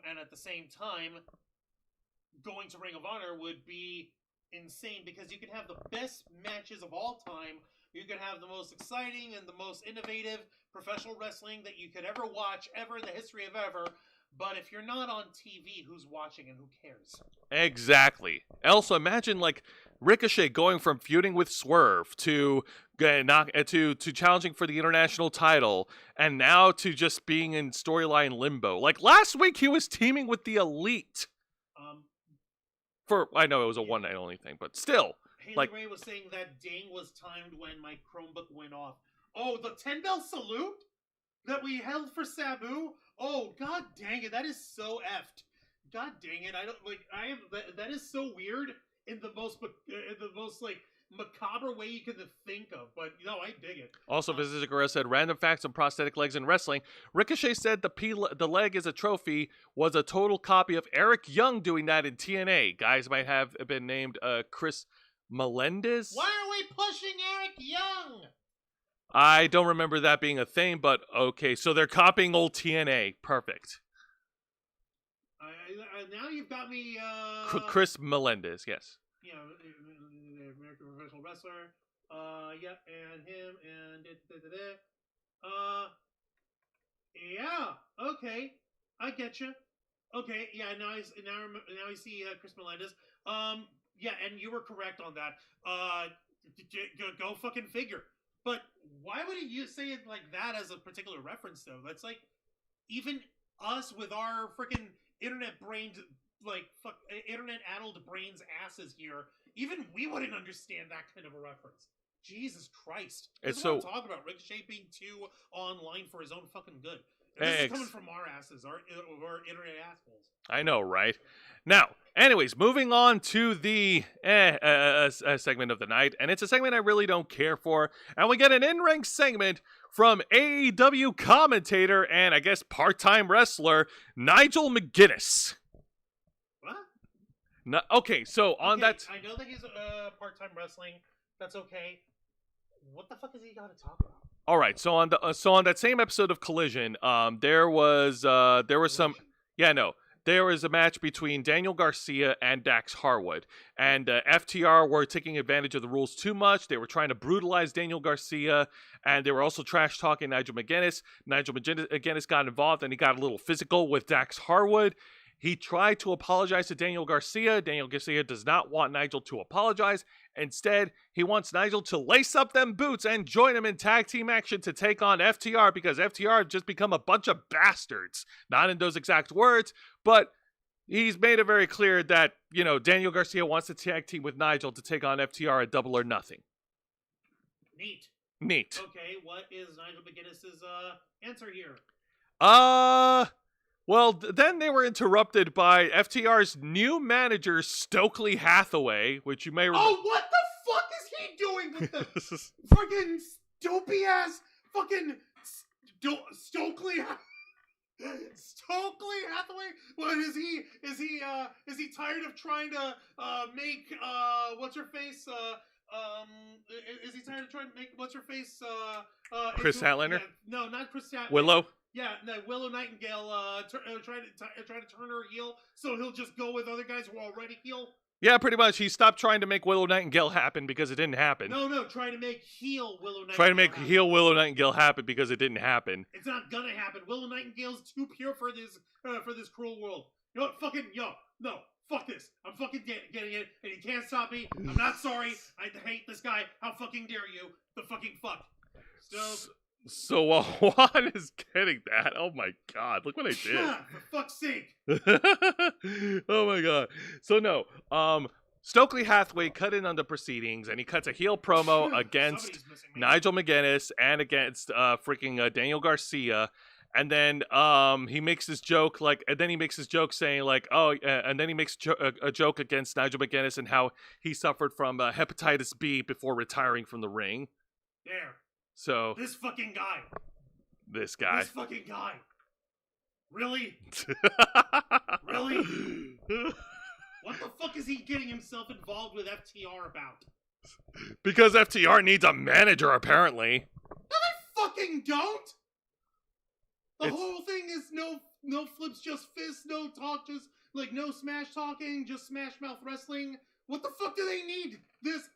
And at the same time, going to Ring of Honor would be insane because you could have the best matches of all time. You could have the most exciting and the most innovative professional wrestling that you could ever watch, ever in the history of ever. But if you're not on TV, who's watching and who cares? Exactly. Also, imagine like Ricochet going from feuding with Swerve to challenging for the international title, and now to just being in storyline limbo. Like last week, he was teaming with the Elite. I know it was a one night only thing, but still. Haley Ray was saying that ding was timed when my Chromebook went off. Oh, the 10-bell salute that we held for Sabu. Oh, god dang it, that is so effed. God dang it, that is so weird in the most like macabre way you can think of, but no, I dig it. Also, Visitor Guerrero said, random facts on prosthetic legs in wrestling. Ricochet said the leg is a trophy was a total copy of Eric Young doing that in TNA. Guys might have been named Chris Melendez. Why are we pushing Eric Young? I don't remember that being a thing, but okay, so they're copying old TNA. Perfect. Now you've got me, Chris Melendez, yes. Yeah, American professional wrestler. Yeah, and him, and yeah, okay, I get you. Okay, yeah, now I see Chris Melendez. Yeah, and you were correct on that. Go fucking figure. But why would you say it like that as a particular reference, though? That's like, even us with our freaking internet-brained, like, internet-addled brains asses here, even we wouldn't understand that kind of a reference. Jesus Christ. This is what I'm talking about. Ricochet being too online for his own fucking good. And this is coming from our asses, our internet assholes. I know, right? Now, anyways, moving on to the segment of the night, and it's a segment I really don't care for, and we get an in-ring segment from AEW commentator and I guess part-time wrestler Nigel McGuinness. What? No, okay, so on that... I know that he's part-time wrestling. That's okay. What the fuck has he got to talk about? All right, so on that same episode of Collision, there was a match between Daniel Garcia and Dax Harwood, and FTR were taking advantage of the rules too much. They were trying to brutalize Daniel Garcia, and they were also trash talking Nigel McGuinness. Nigel McGuinness got involved, and he got a little physical with Dax Harwood. He tried to apologize to Daniel Garcia. Daniel Garcia does not want Nigel to apologize. Instead, he wants Nigel to lace up them boots and join him in tag team action to take on FTR because FTR have just become a bunch of bastards. Not in those exact words, but he's made it very clear that, Daniel Garcia wants to tag team with Nigel to take on FTR at Double or Nothing. Neat. Okay, what is Nigel McGuinness's answer here? Well, then they were interrupted by FTR's new manager, Stokely Hathaway, which you may remember. Oh, what the fuck is he doing with the fucking dopey-ass fucking Stokely Hathaway? What is he tired of trying to make what's-her-face is he tired of trying to make what's-her-face Chris Statlander? Yeah, no, not Chris Statlander. Willow? Yeah, no, Willow Nightingale trying to turn her heel, so he'll just go with other guys who are already heel. Yeah, pretty much. He stopped trying to make Willow Nightingale happen because it didn't happen. No, trying to make heel Willow Nightingale. Trying to make heel Willow Nightingale happen because it didn't happen. It's not gonna happen. Willow Nightingale's too pure for this cruel world. You know what? Fuck this. I'm fucking getting it, and you can't stop me. I'm not sorry. I hate this guy. How fucking dare you? The fucking fuck. So while Juan is getting that, oh my god, look what I did. Yeah, for fuck's sake. Oh my god. So no, Stokely Hathaway cut in on the proceedings, and he cuts a heel promo against Nigel McGuinness and against freaking Daniel Garcia. And then he makes this joke saying like, and then he makes a joke against Nigel McGuinness and how he suffered from hepatitis B before retiring from the ring. There. So This fucking guy. This guy. This fucking guy. Really? Really? What the fuck is he getting himself involved with FTR about? Because FTR needs a manager, apparently. No, they fucking don't! The whole thing is no flips, just fists, no talk, just, like, no smash talking, just smash mouth wrestling. What the fuck do they need this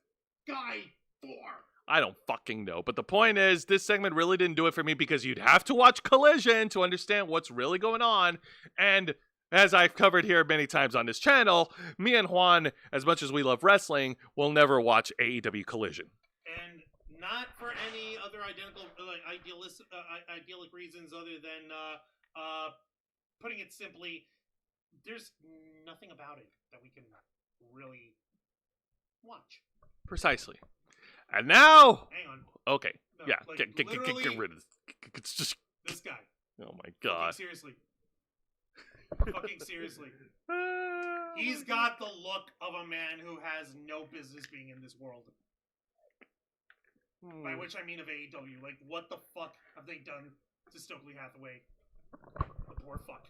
guy for? I don't fucking know. But the point is, this segment really didn't do it for me because you'd have to watch Collision to understand what's really going on. And as I've covered here many times on this channel, me and Juan, as much as we love wrestling, will never watch AEW Collision. And not for any other idyllic reasons other than, putting it simply, there's nothing about it that we can really watch. Precisely. And now, hang on. Okay, No, yeah, like, get rid of this. It's just this guy. Oh my god. Fucking seriously. Fucking seriously. He's got the look of a man who has no business being in this world. By which I mean of AEW. Like, what the fuck have they done to Stokely Hathaway? The poor fuck.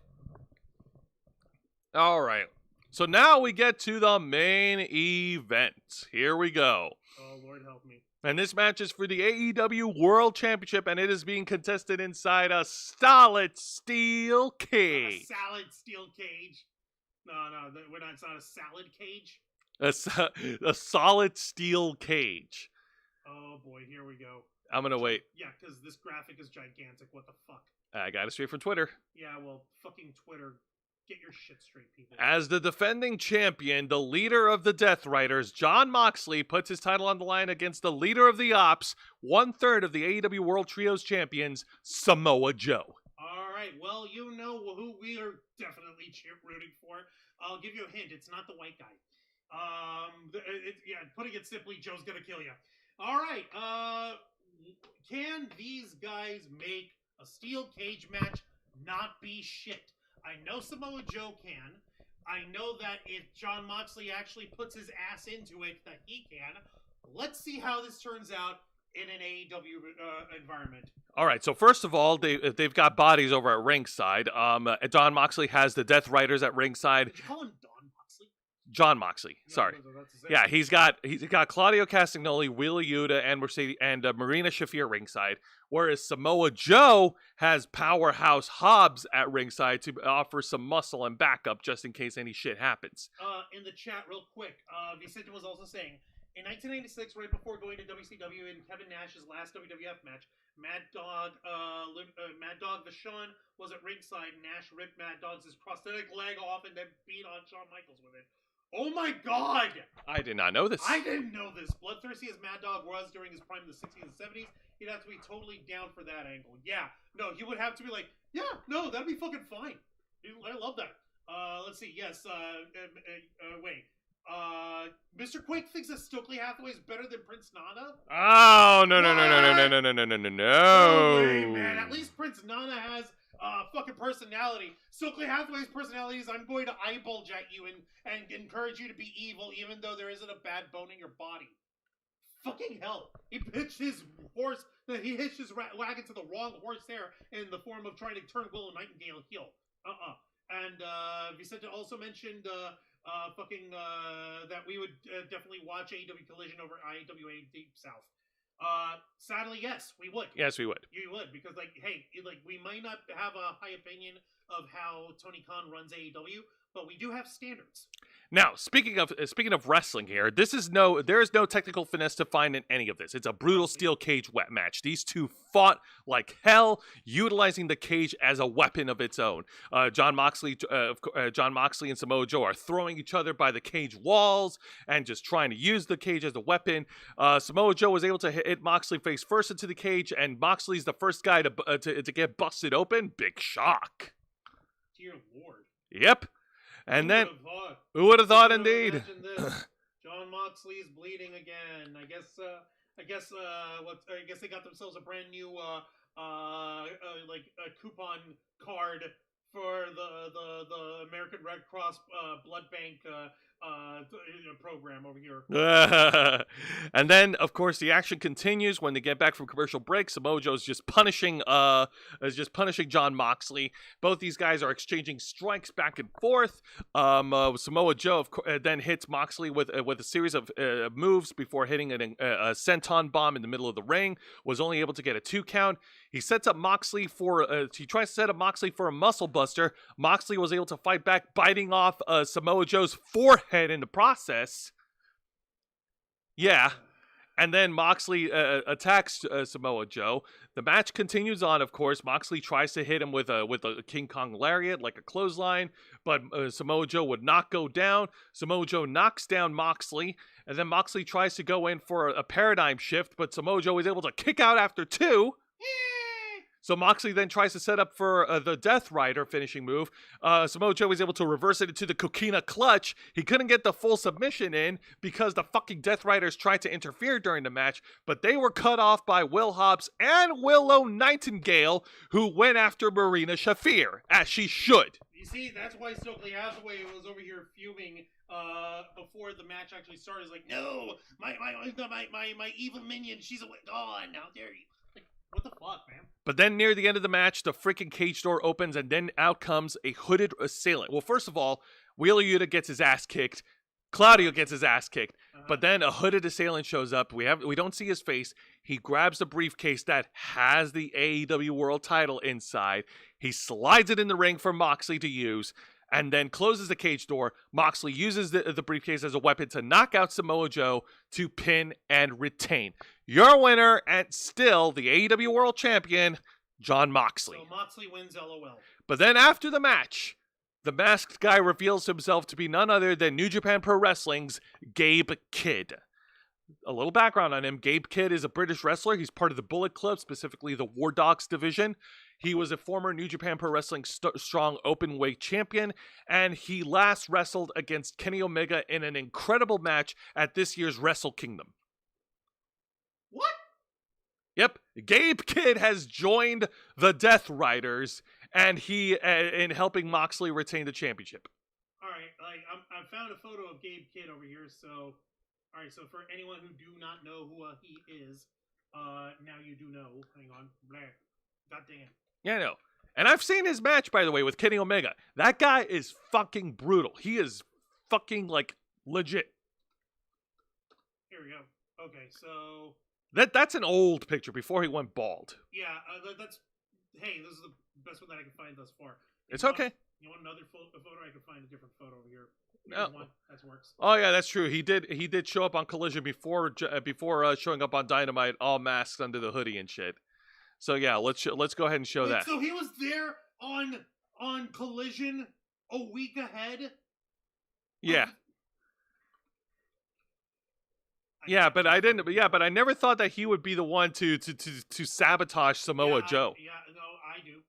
All right. So now we get to the main event. Here we go. Oh, Lord help me. And this match is for the AEW World Championship, and it is being contested inside a solid steel cage. A salad steel cage. No, we're not. It's not a salad cage. A solid steel cage. Oh boy, here we go. I'm gonna wait. Yeah, because this graphic is gigantic. What the fuck? I got it straight from Twitter. Yeah, well, fucking Twitter. Get your shit straight, people. As the defending champion, the leader of the Death Riders, Jon Moxley, puts his title on the line against the leader of the Ops, 1/3 of the AEW World Trios champions, Samoa Joe. All right, well, you know who we are definitely rooting for. I'll give you a hint. It's not the white guy. Putting it simply, Joe's gonna kill you. All right, can these guys make a steel cage match not be shit? I know Samoa Joe can. I know that if Jon Moxley actually puts his ass into it, that he can. Let's see how this turns out in an AEW environment. All right, so first of all, they've got bodies over at ringside. Jon Moxley has the Death Riders at ringside. Did you call him Don Moxley? Jon Moxley, sorry. Yeah, he's got Claudio Castagnoli, Wheeler Yuta, and Marina Shafir ringside. Whereas Samoa Joe has Powerhouse Hobbs at ringside to offer some muscle and backup just in case any shit happens. In the chat, real quick, Vicente was also saying, in 1996, right before going to WCW in Kevin Nash's last WWF match, Mad Dog Vachon was at ringside. Nash ripped Mad Dog's prosthetic leg off and then beat on Shawn Michaels with it. Oh my god! I did not know this. I didn't know this. Bloodthirsty as Mad Dog was during his prime in the 60s and 70s, he'd have to be totally down for that angle. Yeah. No, he would have to be like, yeah, no, that'd be fucking fine. I love that. Let's see. Yes. Wait. Mr. Quake thinks that Stokely Hathaway is better than Prince Nana? Oh, no. No way, man. At least Prince Nana has fucking personality. Stokely Hathaway's personality is I'm going to eye bulge at you and encourage you to be evil even though there isn't a bad bone in your body. Fucking hell. He hitched his wagon to the wrong horse there in the form of trying to turn Willow Nightingale heel. And Vicente also mentioned that we would definitely watch AEW Collision over IWA Deep South. Sadly, yes, we would. Yes, we would. You would, because, like, hey, like, we might not have a high opinion of how Tony Khan runs AEW, but we do have standards. Now, speaking of wrestling here, there is no technical finesse to find in any of this. It's a brutal steel cage wet match. These two fought like hell, utilizing the cage as a weapon of its own. John Moxley and Samoa Joe are throwing each other by the cage walls and just trying to use the cage as a weapon. Samoa Joe was able to hit Moxley face first into the cage, and Moxley's the first guy to get busted open. Big shock. Dear Lord. Yep. And then, who would have thought, indeed? John Moxley's bleeding again. I guess they got themselves a brand new like a coupon card for the American Red Cross blood bank program over here. And then, of course, the action continues when they get back from commercial break. Samoa Joe's just punishing John Moxley. Both these guys are exchanging strikes back and forth. Samoa Joe then hits Moxley with a series of moves before hitting a senton bomb in the middle of the ring. Was only able to get a 2 count. He sets up Moxley he tries to set up Moxley for a muscle buster. Moxley was able to fight back, biting off Samoa Joe's forehead in the process. Yeah. And then Moxley attacks Samoa Joe. The match continues on, of course. Moxley tries to hit him with a King Kong lariat, like a clothesline, but Samoa Joe would not go down. Samoa Joe knocks down Moxley, and then Moxley tries to go in for a paradigm shift, but Samoa Joe is able to kick out after 2. So Moxley then tries to set up for the Death Rider finishing move. Samoa Joe was able to reverse it into the Coquina Clutch. He couldn't get the full submission in because the fucking Death Riders tried to interfere during the match, but they were cut off by Will Hobbs and Willow Nightingale, who went after Marina Shafir, as she should. You see, that's why Stokely Hathaway was over here fuming before the match actually started. He's like, no, my evil minion, she's gone. How dare you? What the fuck, man? But then near the end of the match, the freaking cage door opens, and then out comes a hooded assailant. Well, first of all, Wheeler Yuta gets his ass kicked. Claudio gets his ass kicked. But then a hooded assailant shows up. We don't see his face. He grabs the briefcase that has the AEW World title inside. He slides it in the ring for Moxley to use, and then closes the cage door. Moxley uses the briefcase as a weapon to knock out Samoa Joe to pin and retain. Your winner, and still the AEW World Champion, John Moxley. So Moxley wins, LOL. But then after the match, the masked guy reveals himself to be none other than New Japan Pro Wrestling's Gabe Kidd. A little background on him. Gabe Kidd is a British wrestler. He's part of the Bullet Club, specifically the War Dogs division. He was a former New Japan Pro Wrestling Strong Openweight champion, and he last wrestled against Kenny Omega in an incredible match at this year's Wrestle Kingdom. What? Yep, Gabe Kidd has joined the Death Riders, and he in helping Moxley retain the championship. All right, I found a photo of Gabe Kidd over here. So, all right, so for anyone who do not know who he is, now you do know. Hang on, blah. God damn. Yeah, I know. And I've seen his match, by the way, with Kenny Omega. That guy is fucking brutal. He is fucking, like, legit. Here we go. Okay, so... That's an old picture before he went bald. Yeah, hey, this is the best one that I can find thus far. It's okay. You want another photo? I can find a different photo over here. No. One. That works. Oh yeah, that's true. He did show up on Collision before showing up on Dynamite, all masked under the hoodie and shit. So yeah, let's go ahead and show that. So he was there on Collision a week ahead. Yeah. Yeah, but I didn't. Yeah, but I never thought that he would be the one to sabotage Samoa Joe. No, I do.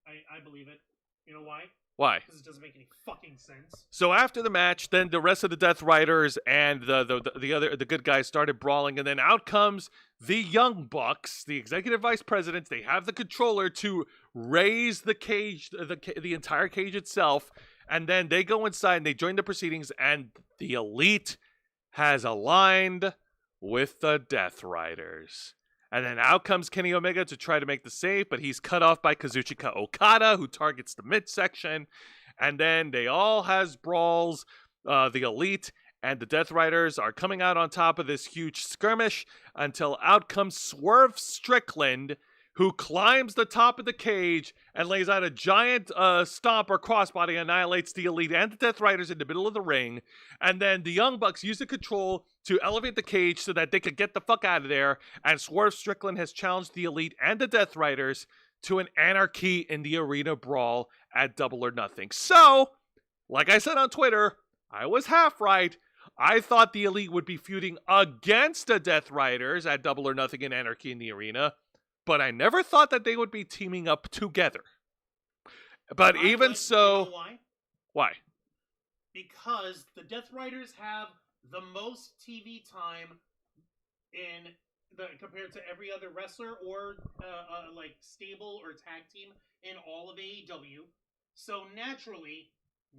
I believe it. You know why? Why? Because it doesn't make any fucking sense. So after the match, then the rest of the Death Riders and the good guys started brawling, and then out comes the Young Bucks, the executive vice presidents. They have the controller to raise the cage, the entire cage itself, and then they go inside and they join the proceedings, and the Elite has aligned with the Death Riders. And then out comes Kenny Omega to try to make the save, but he's cut off by Kazuchika Okada, who targets the midsection. And then they all has brawls. The Elite and the Death Riders are coming out on top of this huge skirmish until out comes Swerve Strickland, who climbs the top of the cage and lays out a giant stomp or crossbody, annihilates the Elite and the Death Riders in the middle of the ring, and then the Young Bucks use the control to elevate the cage so that they could get the fuck out of there, and Swerve Strickland has challenged the Elite and the Death Riders to an Anarchy in the Arena brawl at Double or Nothing. So, like I said on Twitter, I was half right. I thought the Elite would be feuding against the Death Riders at Double or Nothing in Anarchy in the Arena, but I never thought that they would be teaming up together. But even so... You know why? Why? Because the Death Riders have the most TV time compared to every other wrestler or like stable or tag team in all of AEW. So naturally,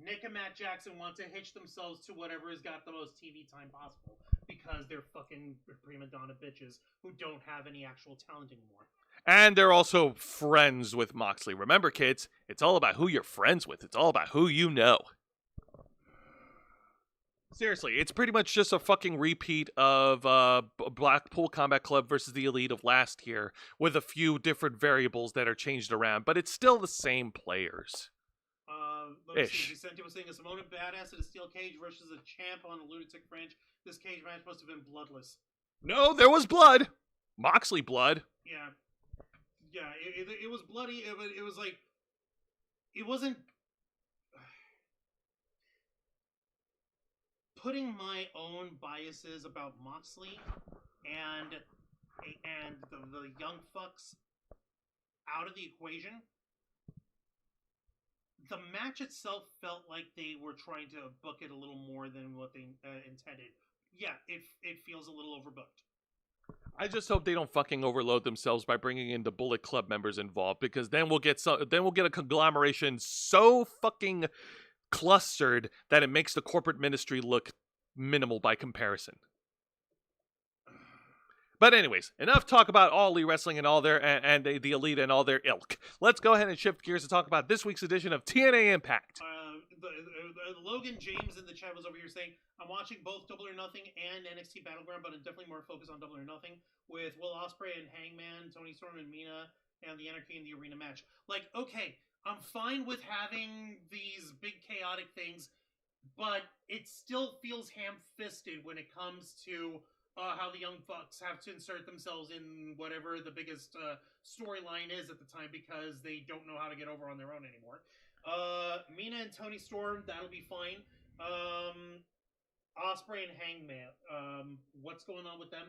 Nick and Matt Jackson want to hitch themselves to whatever has got the most TV time possible because they're fucking prima donna bitches who don't have any actual talent anymore. And they're also friends with Moxley. Remember, kids, it's all about who you're friends with. It's all about who you know. Seriously, it's pretty much just a fucking repeat of Blackpool Combat Club versus the Elite of last year with a few different variables that are changed around, but it's still the same players. Ish. Vicente was saying a Samoan badass in a steel cage versus a champ on a lunatic French. This cage match must have been bloodless. No, there was blood. Moxley blood. Yeah. Yeah, it was bloody. It was like... It wasn't... Putting my own biases about Moxley and the young fucks out of the equation, the match itself felt like they were trying to book it a little more than what they intended. Yeah, it feels a little overbooked. I just hope they don't fucking overload themselves by bringing in the Bullet Club members involved, because then we'll get a conglomeration so fucking clustered that it makes the corporate ministry look minimal by comparison. But anyways, enough talk about All Elite Wrestling and all their and the Elite and all their ilk. Let's go ahead and shift gears and talk about this week's edition of TNA Impact. Logan James in the chat was over here saying, I'm watching both Double or Nothing and NXT Battleground, but I'm definitely more focused on Double or Nothing with Will Ospreay and Hangman, Tony Storm and Mina, and the Anarchy in the Arena match. Like, okay, I'm fine with having these big chaotic things, but it still feels ham-fisted when it comes to how the Young Bucks have to insert themselves in whatever the biggest storyline is at the time because they don't know how to get over on their own anymore. Mina and Tony Storm, that'll be fine. Ospreay and Hangman, what's going on with them?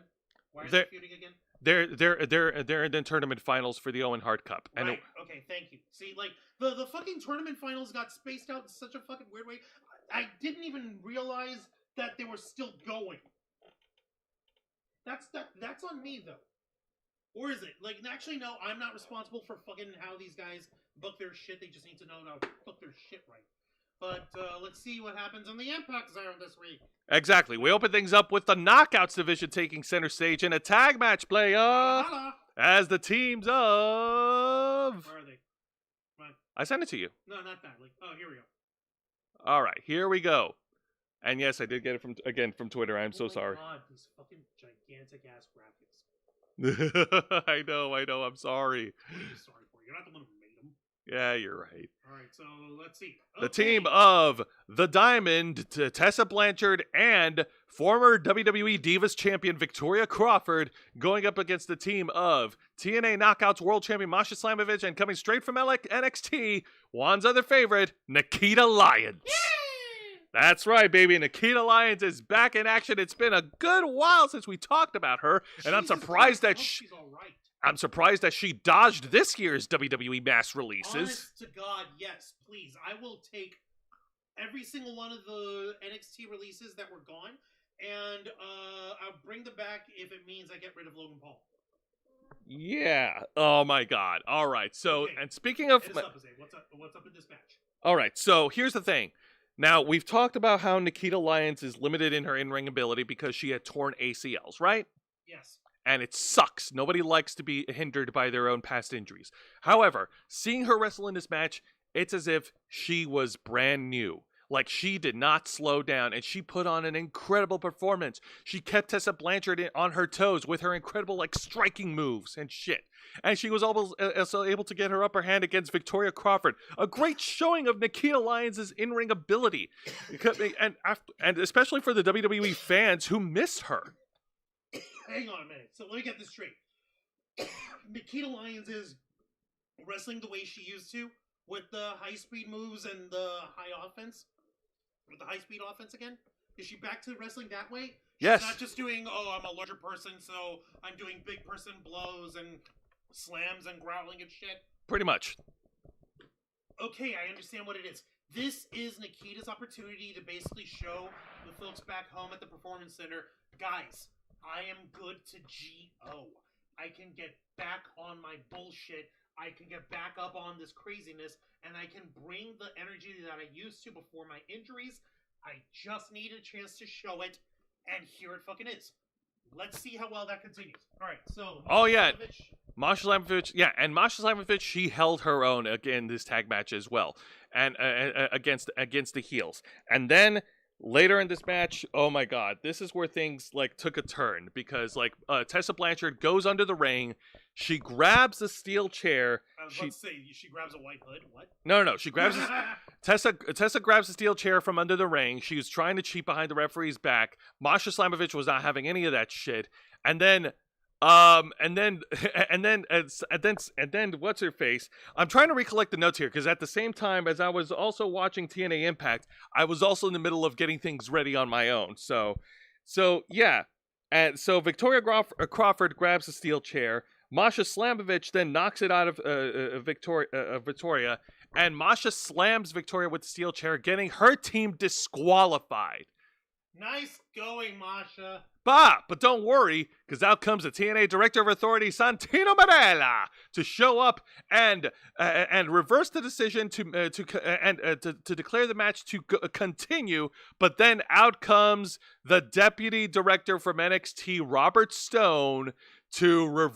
Why are they feuding again? They're in the tournament finals for the Owen Hart Cup. Right. Okay. Thank you. See, like the fucking tournament finals got spaced out in such a fucking weird way. I didn't even realize that they were still going. That's on me though. Or is it? Like, actually, no, I'm not responsible for fucking how these guys book their shit. They just need to know how to book their shit right. But let's see what happens in the Impact Zone this week. Exactly. We open things up with the Knockouts division taking center stage in a tag match play as the teams of... Where are they? Come on. I sent it to you. No, not that. Like, oh, here we go. All right, here we go. And yes, I did get it from Twitter. I'm so sorry. God, these fucking gigantic ass graphics. I know. I'm sorry. What are you sorry for? You're not the one who made them. Yeah, you're right. All right, so let's see. The team of The Diamond, Tessa Blanchard, and former WWE Divas champion Victoria Crawford going up against the team of TNA Knockouts World Champion Masha Slamovich and coming straight from NXT, Juan's other favorite, Nikita Lyons. Yeah! That's right, baby. Nikita Lyons is back in action. It's been a good while since we talked about her, and I'm surprised that she's all right. I'm surprised that she dodged this year's WWE mass releases. Honest to God, yes, please. I will take every single one of the NXT releases that were gone, and I'll bring them back if it means I get rid of Logan Paul. Yeah. Oh my God. All right. So, okay. And speaking of, what's up in this match? All right. So here's the thing. Now we've talked about how Nikita Lyons is limited in her in-ring ability because she had torn ACLs, right? Yes. And it sucks. Nobody likes to be hindered by their own past injuries. However, seeing her wrestle in this match, it's as if she was brand new. Like, she did not slow down, and she put on an incredible performance. She kept Tessa Blanchard on her toes with her incredible, like, striking moves and shit. And she was also able to get her upper hand against Victoria Crawford. A great showing of Nikita Lyons' in-ring ability. And especially for the WWE fans who miss her. Hang on a minute. So let me get this straight. Nikita Lyons is wrestling the way she used to, with the high-speed moves and the high offense. With the high-speed offense again? Is she back to wrestling that way? Yes. She's not just doing, I'm a larger person, so I'm doing big person blows and slams and growling and shit. Pretty much. Okay, I understand what it is. This is Nikita's opportunity to basically show the folks back home at the Performance Center, guys, I am good to G.O. I can get back on my bullshit. I can get back up on this craziness, and I can bring the energy that I used to before my injuries. I just need a chance to show it, and here it fucking is. Let's see how well that continues. All right, so... Masha Slamovich, and Masha Slamovich, she held her own again this tag match as well, and against the heels. And then later in this match, oh my god, this is where things like took a turn, because like Tessa Blanchard goes under the ring. She grabs a steel chair. I was about to say, she grabs a white hood. What? No. She grabs Tessa grabs a steel chair from under the ring. She was trying to cheat behind the referee's back. Masha Slamovich was not having any of that shit. And then what's her face? I'm trying to recollect the notes here, because at the same time as I was also watching TNA Impact, I was also in the middle of getting things ready on my own. So yeah. And so Victoria Crawford grabs a steel chair. Masha Slamovich then knocks it out of Victoria, and Masha slams Victoria with the steel chair, getting her team disqualified. Nice going, Masha. But don't worry, because out comes the TNA Director of Authority, Santino Marella, to show up and reverse the decision to declare the match to continue. But then out comes the Deputy Director from NXT, Robert Stone, to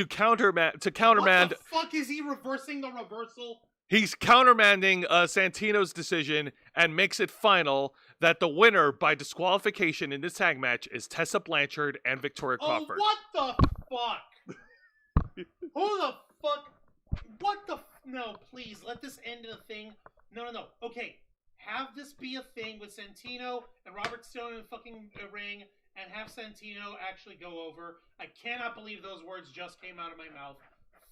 countermand. What the fuck is he reversing the reversal? He's countermanding Santino's decision and makes it final that the winner by disqualification in this tag match is Tessa Blanchard and Victoria Crawford. Oh, what the fuck? Who the fuck? What the? No, please, let this end in a thing. No. Okay, have this be a thing with Santino and Robert Stone in the fucking ring, and have Santino actually go over. I cannot believe those words just came out of my mouth.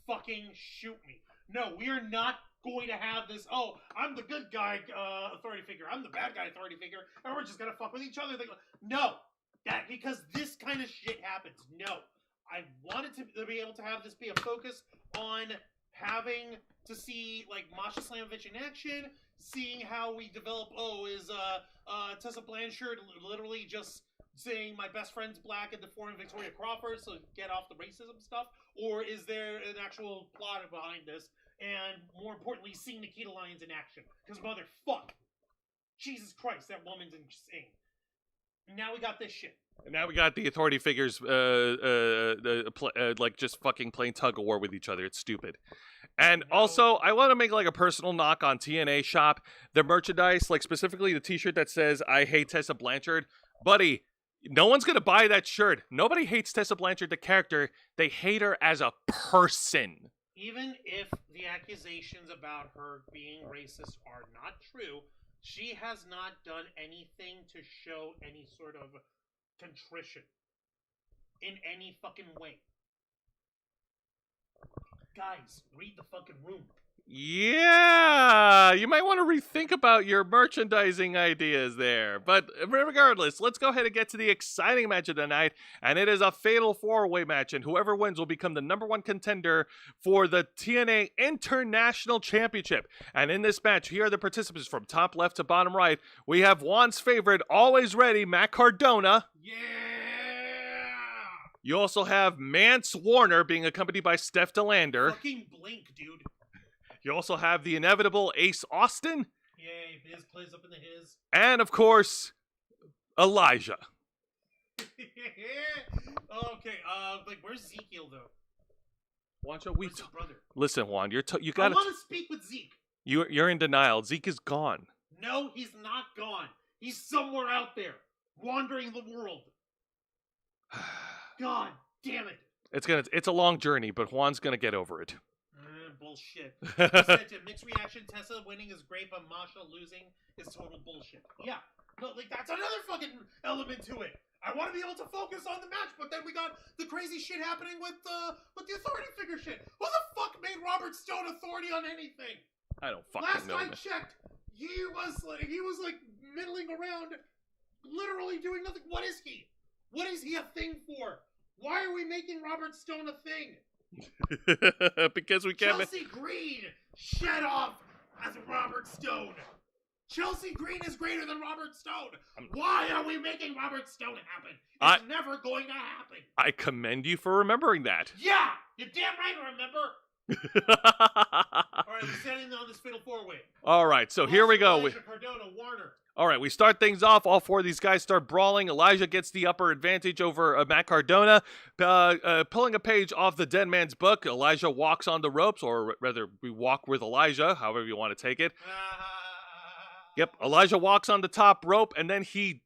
Fucking shoot me. No, we are not going to have this, I'm the good guy authority figure, I'm the bad guy authority figure, and we're just gonna fuck with each other. No, because this kind of shit happens. No, I wanted to be able to have this be a focus on having to see like Masha Slamovich in action, seeing how we develop. Is Tessa Blanchard literally just saying my best friend's black and deforming Victoria Crawford, so get off the racism stuff, or is there an actual plot behind this? And more importantly, seeing Nikita Lyons in action. Because motherfuck. Jesus Christ, that woman's insane. Now we got this shit. And now we got the authority figures like just fucking playing tug of war with each other. It's stupid. And also, I want to make like a personal knock on TNA Shop. Their merchandise, like specifically the t-shirt that says, I hate Tessa Blanchard. Buddy, no one's going to buy that shirt. Nobody hates Tessa Blanchard, the character. They hate her as a person. Even if the accusations about her being racist are not true, she has not done anything to show any sort of contrition in any fucking way. Guys, read the fucking room. Yeah, you might want to rethink about your merchandising ideas there. But regardless, let's go ahead and get to the exciting match of the night. And it is a fatal four-way match. And whoever wins will become the #1 contender for the TNA International Championship. And in this match, here are the participants from top left to bottom right. We have Juan's favorite, always ready, Matt Cardona. Yeah! You also have Mance Warner being accompanied by Steph DeLander. Fucking blink, dude. You also have the inevitable Ace Austin. Yay, Biz plays up in the his. And, of course, Elijah. Okay, like, where's Ezekiel, though? Juancho, Where's his brother? Listen, Juan, you I gotta... want to speak with Zeke. You're in denial. Zeke is gone. No, he's not gone. He's somewhere out there, wandering the world. God damn it. It's a long journey, but Juan's gonna get over it. Bullshit. You said to mixed reaction, Tessa winning is great, but Masha losing is total bullshit. Yeah. No, like, that's another fucking element to it. I want to be able to focus on the match, but then we got the crazy shit happening with the authority figure shit. Who the fuck made Robert Stone authority on anything? I don't fucking know. Last I checked, he was like middling around, literally doing nothing. What is he? What is he a thing for? Why are we making Robert Stone a thing? Because we can't. Chelsea Green shed off as Robert Stone. Chelsea Green is greater than Robert Stone. Why are we making Robert Stone happen? It's never going to happen. I commend you for remembering that. Yeah, you're damn right I remember. All right, we're setting on this fatal four-way. All right, so here we go. Elijah, Cardona, Warner. All right, we start things off. All four of these guys start brawling. Elijah gets the upper advantage over Matt Cardona. Pulling a page off the dead man's book, Elijah walks on the ropes, or rather, we walk with Elijah, however you want to take it. Yep, Elijah walks on the top rope, and then he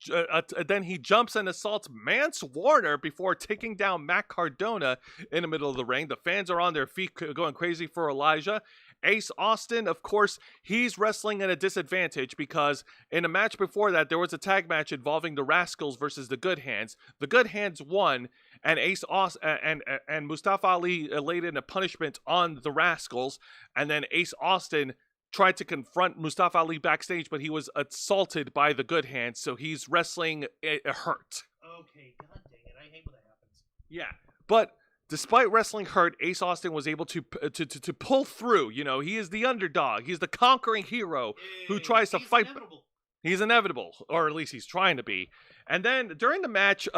jumps and assaults Mance Warner before taking down Matt Cardona in the middle of the ring. The fans are on their feet going crazy for Elijah. Ace Austin, of course, he's wrestling at a disadvantage because in a match before that, there was a tag match involving the Rascals versus the Good Hands. The Good Hands won, and Ace Austin and Mustafa Ali laid in a punishment on the Rascals, and then Ace Austin tried to confront Mustafa Ali backstage, but he was assaulted by the Good Hands, so he's wrestling hurt. Okay, god dang it, I hate when that happens. Yeah, but despite wrestling hurt, Ace Austin was able to pull through. You know, he is the underdog. He's the conquering hero who tries to fight. Inevitable. He's inevitable, or at least he's trying to be. And then during the match,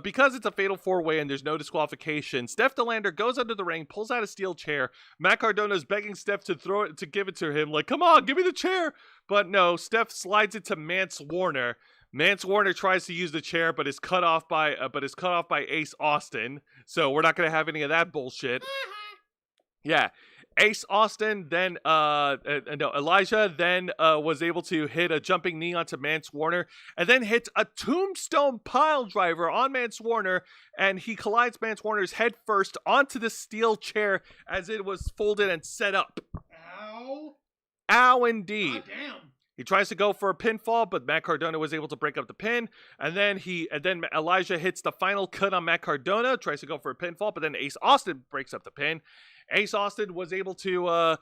because it's a fatal four-way and there's no disqualification, Steph DeLander goes under the ring, pulls out a steel chair. Matt Cardona's begging Steph to give it to him, like, come on, give me the chair. But no, Steph slides it to Mance Warner. Mance Warner tries to use the chair, but is cut off by Ace Austin. So we're not gonna have any of that bullshit. Yeah. Ace Austin, then Elijah then was able to hit a jumping knee onto Mance Warner, and then hits a tombstone pile driver on Mance Warner, and he collides Mance Warner's head first onto the steel chair as it was folded and set up. Ow! Ow, indeed. God damn. He tries to go for a pinfall, but Matt Cardona was able to break up the pin. And then Elijah hits the final cut on Matt Cardona, tries to go for a pinfall, but then Ace Austin breaks up the pin. Ace Austin was able to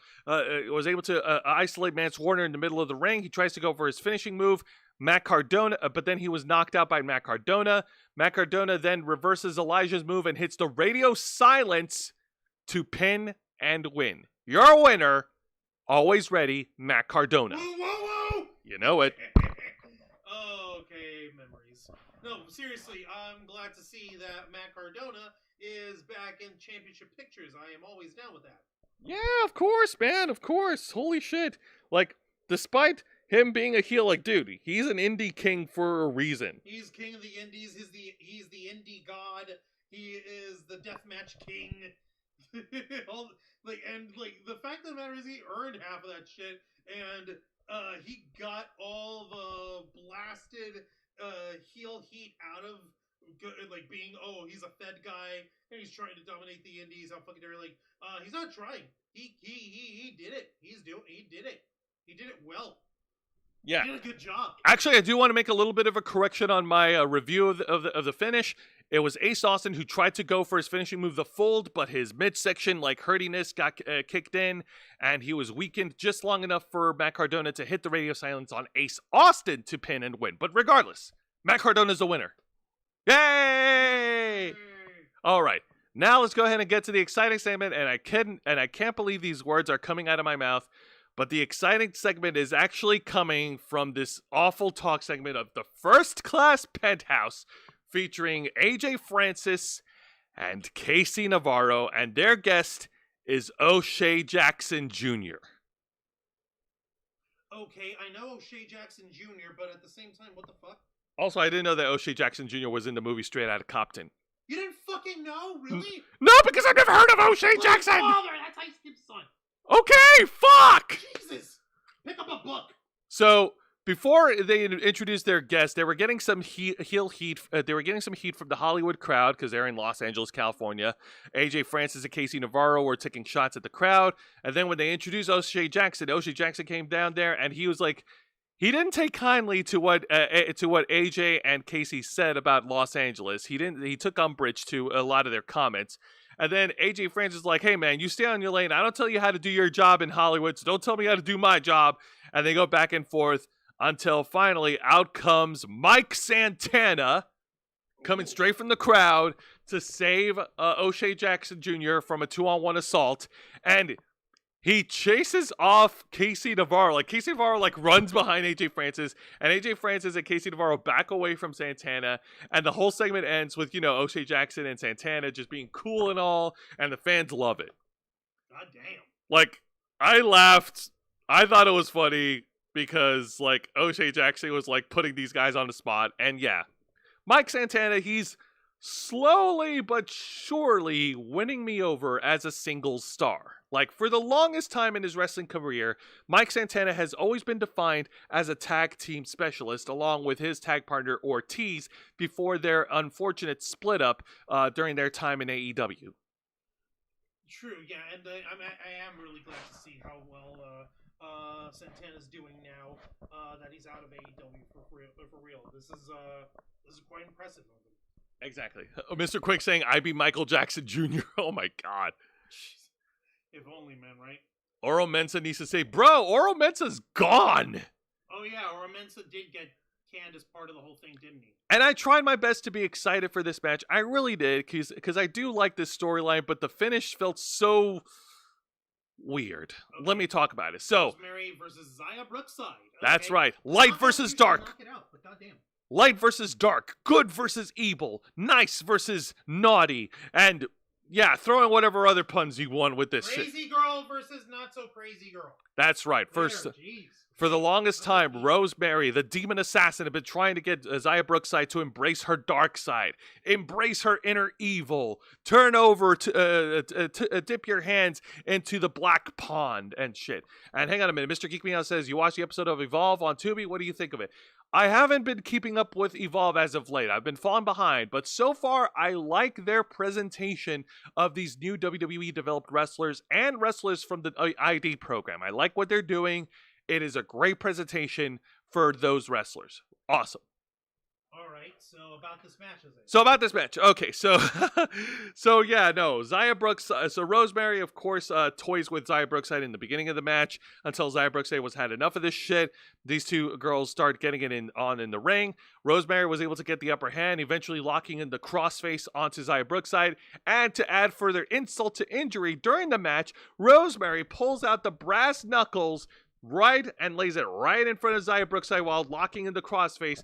isolate Mance Warner in the middle of the ring. He tries to go for his finishing move, Matt Cardona, but then he was knocked out by Matt Cardona. Matt Cardona then reverses Elijah's move and hits the radio silence to pin and win. Your winner, always ready, Matt Cardona. Whoa, whoa, whoa! You know it. Okay, memories. No, seriously, I'm glad to see that Matt Cardona is back in championship pictures. I am always down with that. Yeah, of course, man, of course. Holy shit. Like, despite him being a heel, like, dude, he's an indie king for a reason. He's king of the indies. He's the indie god. He is the deathmatch king. The fact of the matter is he earned half of that shit, and he got all the blasted heel heat out of being, he's a Fed guy and he's trying to dominate the indies. How fucking dare! He's not trying. He did it. He did it. He did it well. Yeah, he did a good job. Actually, I do want to make a little bit of a correction on my review of the finish. It was Ace Austin who tried to go for his finishing move, the fold, but his midsection hurtiness got kicked in, and he was weakened just long enough for Matt Cardona to hit the radio silence on Ace Austin to pin and win. But regardless, Matt Cardona's the winner. Yay! All right, now let's go ahead and get to the exciting segment, and I can't believe these words are coming out of my mouth, but the exciting segment is actually coming from this awful talk segment of the First Class Penthouse, featuring AJ Francis and Casey Navarro, and their guest is O'Shea Jackson Jr. Okay, I know O'Shea Jackson Jr., but at the same time, what the fuck? Also, I didn't know that O'Shea Jackson Jr. was in the movie Straight Outta Compton. You didn't fucking know? Really? No, because I've never heard of O'Shea Jackson! Father, that's Ice Cube's son. Okay, fuck! Jesus! Pick up a book. So, before they introduced their guest, they were getting some heel heat. They were getting some heat from the Hollywood crowd because they're in Los Angeles, California. AJ Francis and Casey Navarro were taking shots at the crowd. And then when they introduced O'Shea Jackson came down there and he was like, he didn't take kindly to what AJ and Casey said about Los Angeles. He took umbrage to a lot of their comments. And then AJ Francis is like, hey, man, you stay on your lane. I don't tell you how to do your job in Hollywood, so don't tell me how to do my job. And they go back and forth until finally out comes Mike Santana, coming straight from the crowd to save O'Shea Jackson Jr. from a 2-on-1 assault. And he chases off Casey Navarro. Like, Casey Navarro, runs behind AJ Francis, and AJ Francis and Casey Navarro back away from Santana, and the whole segment ends with, O'Shea Jackson and Santana just being cool and all, and the fans love it. God damn. Like, I laughed. I thought it was funny because, O'Shea Jackson was, putting these guys on the spot, and yeah. Mike Santana, he's slowly but surely winning me over as a single star. For the longest time in his wrestling career, Mike Santana has always been defined as a tag team specialist, along with his tag partner Ortiz, before their unfortunate split up during their time in AEW. True, yeah, and I am really glad to see how well Santana's doing now that he's out of AEW for real. This is quite impressive of him. Exactly. Mr. Quick saying, I be Michael Jackson Jr. Oh my God. Jeez. If only, man, right? Oro Mensah needs to say, bro, Oro Mensah's gone. Oh yeah, Oro Mensah did get canned as part of the whole thing, didn't he? And I tried my best to be excited for this match. I really did, because I do like this storyline, but the finish felt so weird. Okay. Let me talk about it. So, Rosemary versus Zaya Brookside. Okay. That's right. Light versus dark. Knock it out, but goddamn. Light versus dark. Good versus evil. Nice versus naughty. And yeah, throwing whatever other puns you want with this crazy shit. Girl versus not so crazy girl. That's right. First, for the longest time, Rosemary, the demon assassin, had been trying to get Zaya Brookside to embrace her dark side, embrace her inner evil, turn over to dip your hands into the black pond and shit. And hang on a minute, Mr. Geek Me Out says, you watched the episode of Evolve on Tubi? What do you think of it? I haven't been keeping up with Evolve as of late. I've been falling behind, but so far I like their presentation of these new WWE developed wrestlers and wrestlers from the ID program. I like what they're doing. It is a great presentation for those wrestlers. Awesome. All right, so about this match, is it? So about this match, okay, so yeah, no, Zaya Brookside, so Rosemary, of course, toys with Zaya Brookside in the beginning of the match until Zaya Brookside had enough of this shit. These two girls start getting it in the ring. Rosemary was able to get the upper hand, eventually locking in the crossface onto Zaya Brookside, and to add further insult to injury, during the match, Rosemary pulls out the brass knuckles and lays it right in front of Zaya Brookside while locking in the crossface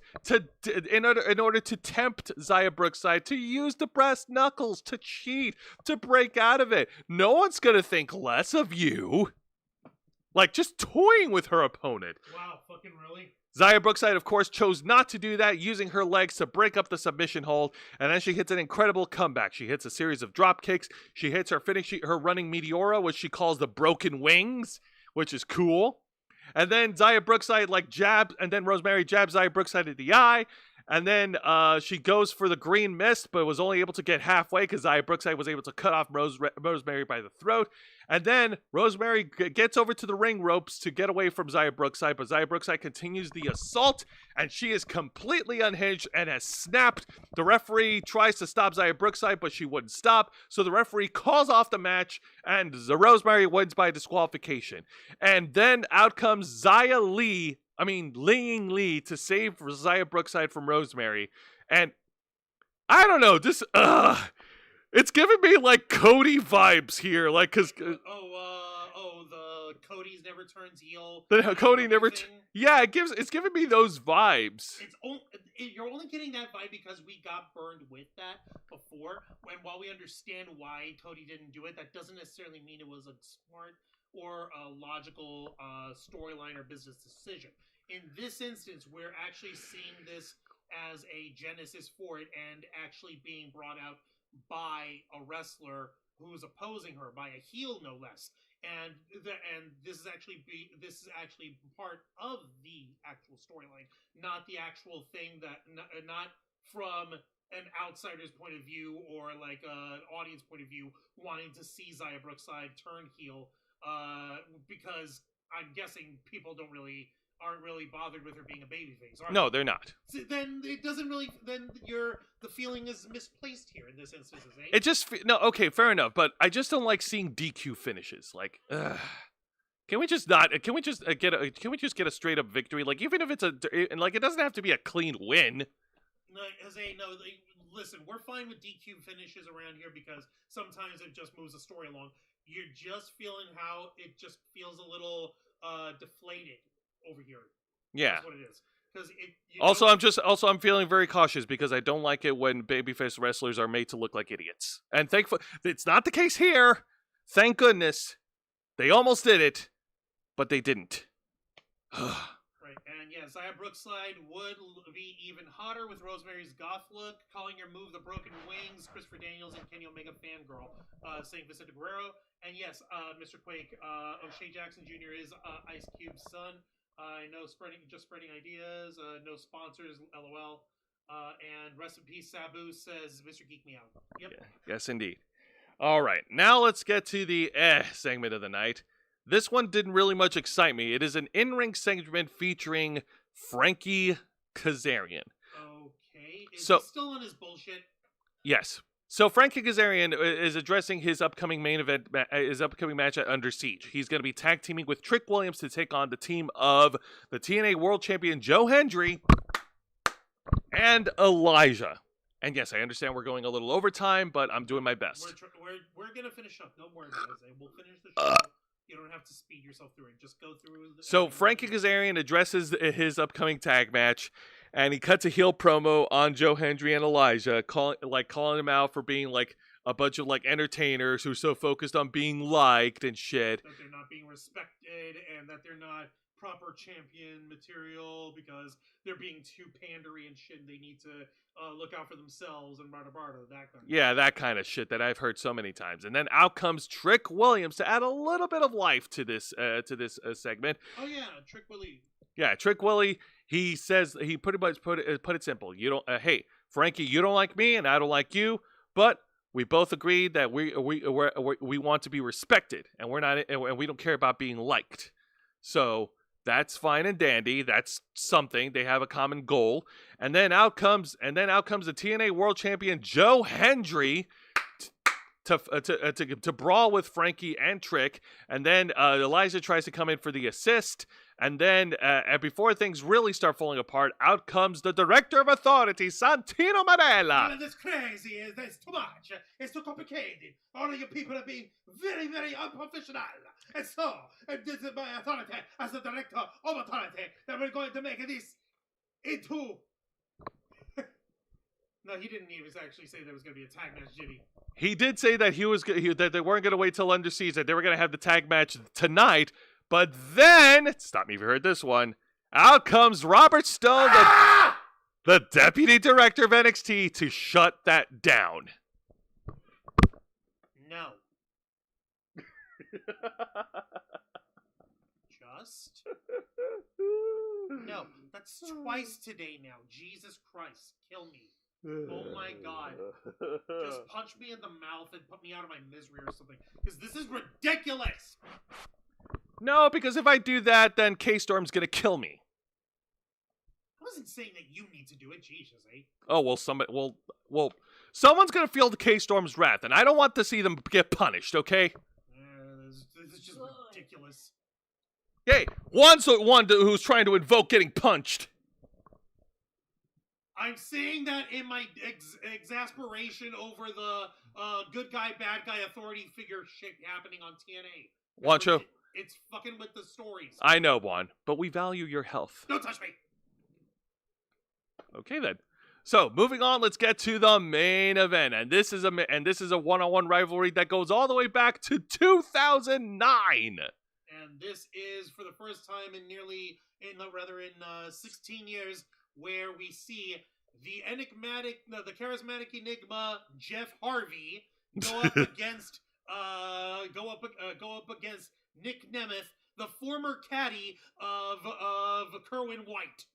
in order to tempt Zaya Brookside to use the brass knuckles to cheat, to break out of it. No one's gonna think less of you. Just toying with her opponent. Wow, fucking really? Zaya Brookside, of course, chose not to do that, using her legs to break up the submission hold, and then she hits an incredible comeback. She hits a series of drop kicks. She hits her her running Meteora, which she calls the broken wings, which is cool. And then Zaya Brookside jabs, and then Rosemary jabs Zaya Brookside at the eye. And then she goes for the green mist, but was only able to get halfway because Zaya Brookside was able to cut off Rosemary by the throat. And then Rosemary gets over to the ring ropes to get away from Zaya Brookside, but Zaya Brookside continues the assault, and she is completely unhinged and has snapped. The referee tries to stop Zaya Brookside, but she wouldn't stop, so the referee calls off the match, and Rosemary wins by disqualification. And then out comes Ling Lee to save Zaya Brookside from Rosemary. And I don't know, this it's giving me Cody vibes here, cause the Cody's never turns heel. Cody never yeah, it's giving me those vibes. You're only getting that vibe because we got burned with that before, and while we understand why Cody didn't do it, that doesn't necessarily mean it was a smart or a logical storyline or business decision. In this instance, we're actually seeing this as a genesis for it and actually being brought out by a wrestler who's opposing her, by a heel no less. and this is actually part of the actual storyline, not the actual thing that not from an outsider's point of view or like an audience point of view wanting to see Xia Brookside turn heel, because I'm guessing people aren't really bothered with her being a babyface. No, they're not. So then it doesn't really. Then the feeling is misplaced here in this instance. Eh? It just no. Okay, fair enough. But I just don't like seeing DQ finishes. Like, can we just not? Can we just get a? Can we just get a straight up victory? Like, even if it's and like it doesn't have to be a clean win. Listen, we're fine with DQ finishes around here because sometimes it just moves the story along. You're just feeling how it just feels a little deflated over here. Yeah, that's what it is. I'm feeling very cautious because I don't like it when babyface wrestlers are made to look like idiots. And thankfully, it's not the case here. Thank goodness. They almost did it, but they didn't. Right, and yeah, Xia Brookside would be even hotter with Rosemary's goth look, calling her move the broken wings, Christopher Daniels and Kenny Omega fangirl, St. Vicente Guerrero. And yes, Mr. Quake, O'Shea Jackson Jr. is Ice Cube's son. I know spreading ideas, no sponsors, LOL. And rest in peace, Sabu says, Mr. Geek Me Out. Yep. Yeah, yes, indeed. All right, now let's get to the segment of the night. This one didn't really much excite me. It is an in-ring segment featuring Frankie Kazarian. Okay. Is he still on his bullshit? Yes. So Frankie Kazarian is addressing his upcoming match at Under Siege. He's going to be tag teaming with Trick Williams to take on the team of the TNA World Champion Joe Hendry and Elijah. And yes, I understand we're going a little overtime, but I'm doing my best. We're going to finish up. No more, guys. We'll finish the show. You don't have to speed yourself through it. Just go through. So Frankie Kazarian addresses his upcoming tag match, and he cuts a heel promo on Joe Hendry and Elijah, calling them out for being like a bunch of like entertainers who are so focused on being liked and shit. That they're not being respected, and that they're not proper champion material because they're being too pandery and shit. And they need to look out for themselves and that kind of yeah, that kind of shit that I've heard so many times. And then out comes Trick Williams to add a little bit of life to this segment. Oh yeah, Trick Willie. Yeah, Trick Willie. He says he pretty much put it simple. You don't. Hey, Frankie, you don't like me, and I don't like you, but we both agreed that we want to be respected, and we don't care about being liked. So that's fine and dandy. That's something. They have a common goal. And then out comes the TNA World Champion Joe Hendry to brawl with Frankie and Trick. And then Elijah tries to come in for the assist. And then before things really start falling apart, out comes the Director of Authority, Santino Marella. This crazy. It's too much. It's too complicated. All of you people are being very, very unprofessional. And so, this is my authority as the Director of Authority that we're going to make this into... No, he didn't even actually say there was going to be a tag match, did he? He did say that that they weren't going to wait till Under Siege, that they were going to have the tag match tonight. But then, stop me if you heard this one, out comes Robert Stone, the Deputy Director of NXT, to shut that down. No. Just? No. That's twice today now. Jesus Christ. Kill me. Oh my God. Just punch me in the mouth and put me out of my misery or something. Because this is ridiculous. No, because if I do that, then K-Storm's gonna kill me. I wasn't saying that you need to do it, Jesus, eh? Oh, well, someone's gonna feel the K-Storm's wrath, and I don't want to see them get punished, okay? This is just ridiculous. Hey, one who's trying to invoke getting punched. I'm saying that in my exasperation over the good guy, bad guy authority figure shit happening on TNA. Wancho? It's fucking with the stories. I know, Juan, but we value your health. Don't touch me. Okay then. So moving on, let's get to the main event, and this is a one-on-one rivalry that goes all the way back to 2009. And this is for the first time in 16 years, where we see the charismatic enigma Jeff Harvey go up against go up against Nick Nemeth, the former caddy of Kerwin White.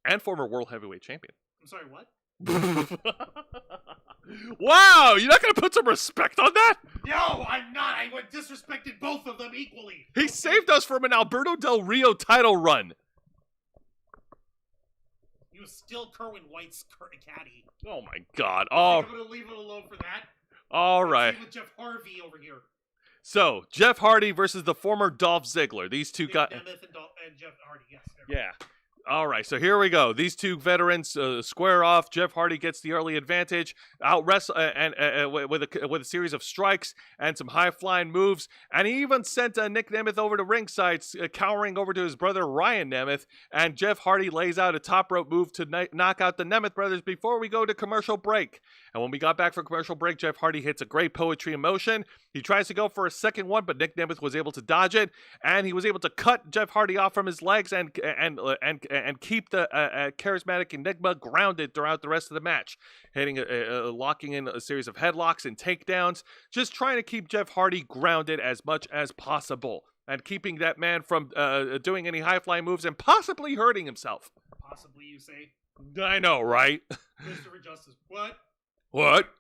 And former World Heavyweight Champion. I'm sorry, what? Wow, you're not going to put some respect on that? No, I'm not. I disrespected both of them equally. He saved us from an Alberto Del Rio title run. He was still Kerwin White's caddy. Oh my God. Oh, I'm going to leave it alone for that. all right. Same with Jeff Harvey over here. So, Jeff Hardy versus the former Dolph Ziggler. These two guys. Nemeth and Jeff Hardy, yes. Yeah. All right, so here we go. These two veterans square off. Jeff Hardy gets the early advantage, out wrestle with a series of strikes and some high flying moves, and he even sent Nick Nemeth over to ringside, cowering over to his brother Ryan Nemeth. And Jeff Hardy lays out a top rope move to knock out the Nemeth brothers before we go to commercial break. And when we got back from commercial break, Jeff Hardy hits a great poetry in motion. He tries to go for a second one, but Nick Nemeth was able to dodge it, and he was able to cut Jeff Hardy off from his legs and keep the charismatic Enigma grounded throughout the rest of the match, locking in a series of headlocks and takedowns, just trying to keep Jeff Hardy grounded as much as possible, and keeping that man from doing any high-flying moves and possibly hurting himself. Possibly, you say? I know, right? Christopher Justice. What? What?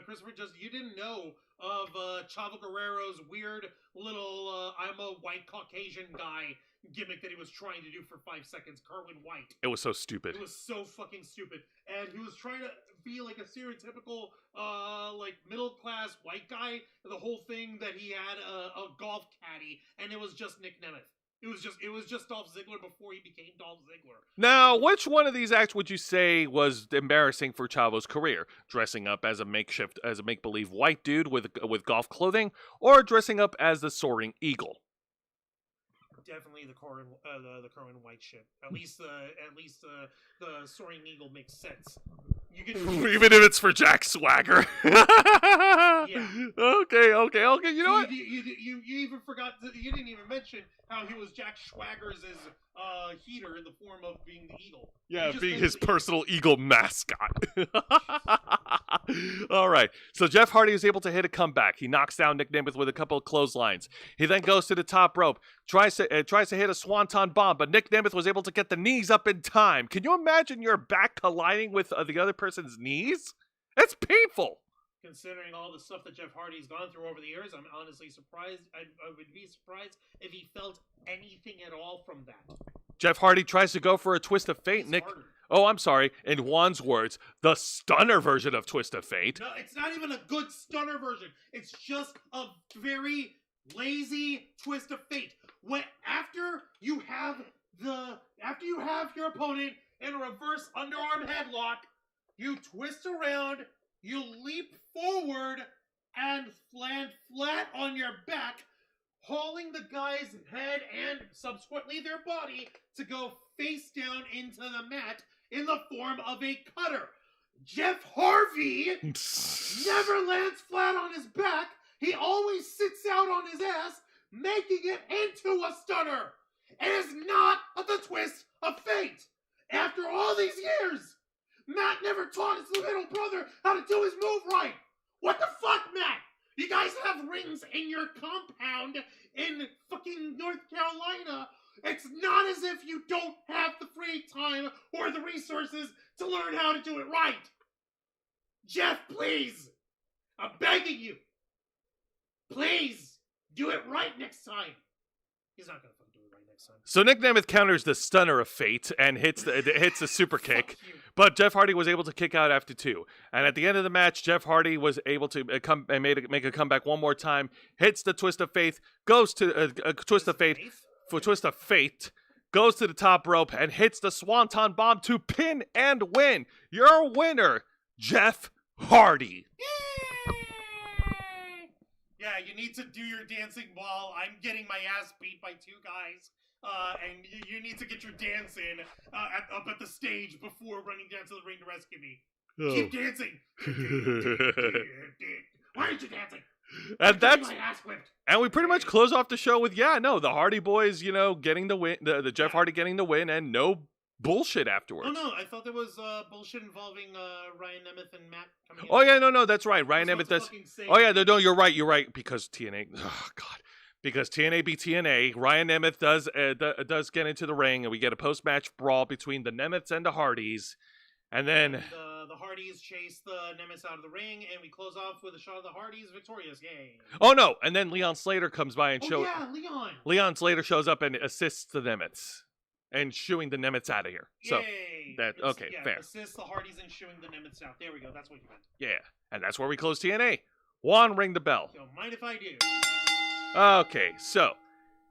Christopher Justice, you didn't know of Chavo Guerrero's weird little I'm a white Caucasian guy gimmick that he was trying to do for 5 seconds, Kerwin White. It was so stupid. It was so fucking stupid. And he was trying to be like a stereotypical, like middle-class white guy. The whole thing that he had a golf caddy, and it was just Nick Nemeth. It was just Dolph Ziggler before he became Dolph Ziggler. Now, which one of these acts would you say was embarrassing for Chavo's career? Dressing up as a make-believe white dude with golf clothing, or dressing up as the soaring eagle? Definitely the Kerwin White shit. At least the soaring eagle makes sense. Even if it's for Jack Swagger. Yeah. Okay. You know what? You even forgot. You didn't even mention how he was Jack Swagger's heater in the form of being the eagle. Yeah, being his personal eagle mascot. All right. So Jeff Hardy is able to hit a comeback. He knocks down Nick Nemeth with a couple of clotheslines. He then goes to the top rope, tries to hit a swanton bomb, but Nick Nemeth was able to get the knees up in time. Can you imagine your back colliding with the other person's knees? That's painful. Considering all the stuff that Jeff Hardy's gone through over the years, I'm honestly surprised. I would be surprised if he felt anything at all from that. Jeff Hardy tries to go for a twist of fate. I'm sorry. In Juan's words, the stunner version of Twist of Fate. No, it's not even a good stunner version. It's just a very lazy Twist of Fate. After you have your opponent in a reverse underarm headlock, you twist around, you leap forward, and land flat on your back, hauling the guy's head and subsequently their body to go face down into the mat in the form of a cutter. Jeff Harvey never lands flat on his back. He always sits out on his ass, making it into a stunner. It is not the Twist of Fate. After all these years, Matt never taught his little brother how to do his move right. What the fuck, Matt? You guys have rings in your compound in fucking North Carolina. It's not as if you don't have the free time or the resources to learn how to do it right. Jeff, please. I'm begging you. Please do it right next time. He's not going to do it right next time. So Nick Nemeth counters the stunner of fate and hits the super kick. But Jeff Hardy was able to kick out after 2. And at the end of the match, Jeff Hardy was able to make a comeback one more time, hits the Twist of Fate, goes to Twist of Fate, goes to the top rope and hits the Swanton Bomb to pin and win. Your winner, Jeff Hardy. Yeah, you need to do your dancing while I'm getting my ass beat by 2 guys. And you need to get your dance in up at the stage before running down to the ring to rescue me. Oh. Keep dancing. Why aren't you dancing? And that's my ass whipped. And we pretty much close off the show with the Hardy Boys, getting the win, the Jeff Hardy getting the win, and no bullshit afterwards. Oh no, I thought there was bullshit involving Ryan Nemeth and Matt coming in. Oh yeah, no, that's right. Ryan Nemeth does. Oh yeah, no, you're right. Because TNA, oh god, because TNA beat TNA. Ryan Nemeth does get into the ring, and we get a post-match brawl between the Nemeths and the Hardys, and then the Hardys chase the Nemeths out of the ring, and we close off with a shot of the Hardys victorious. Yay! Oh no, and then Leon Slater comes by and shows. Yeah, Leon. Leon Slater shows up and assists the Nemeths, and shooing the Nemeths out of here. So Yay. Fair. Assists the Hardys and shooing the Nemeths out. There we go. That's what you meant. Yeah, and that's where we close TNA. Juan, ring the bell. Don't mind if I do. Okay, so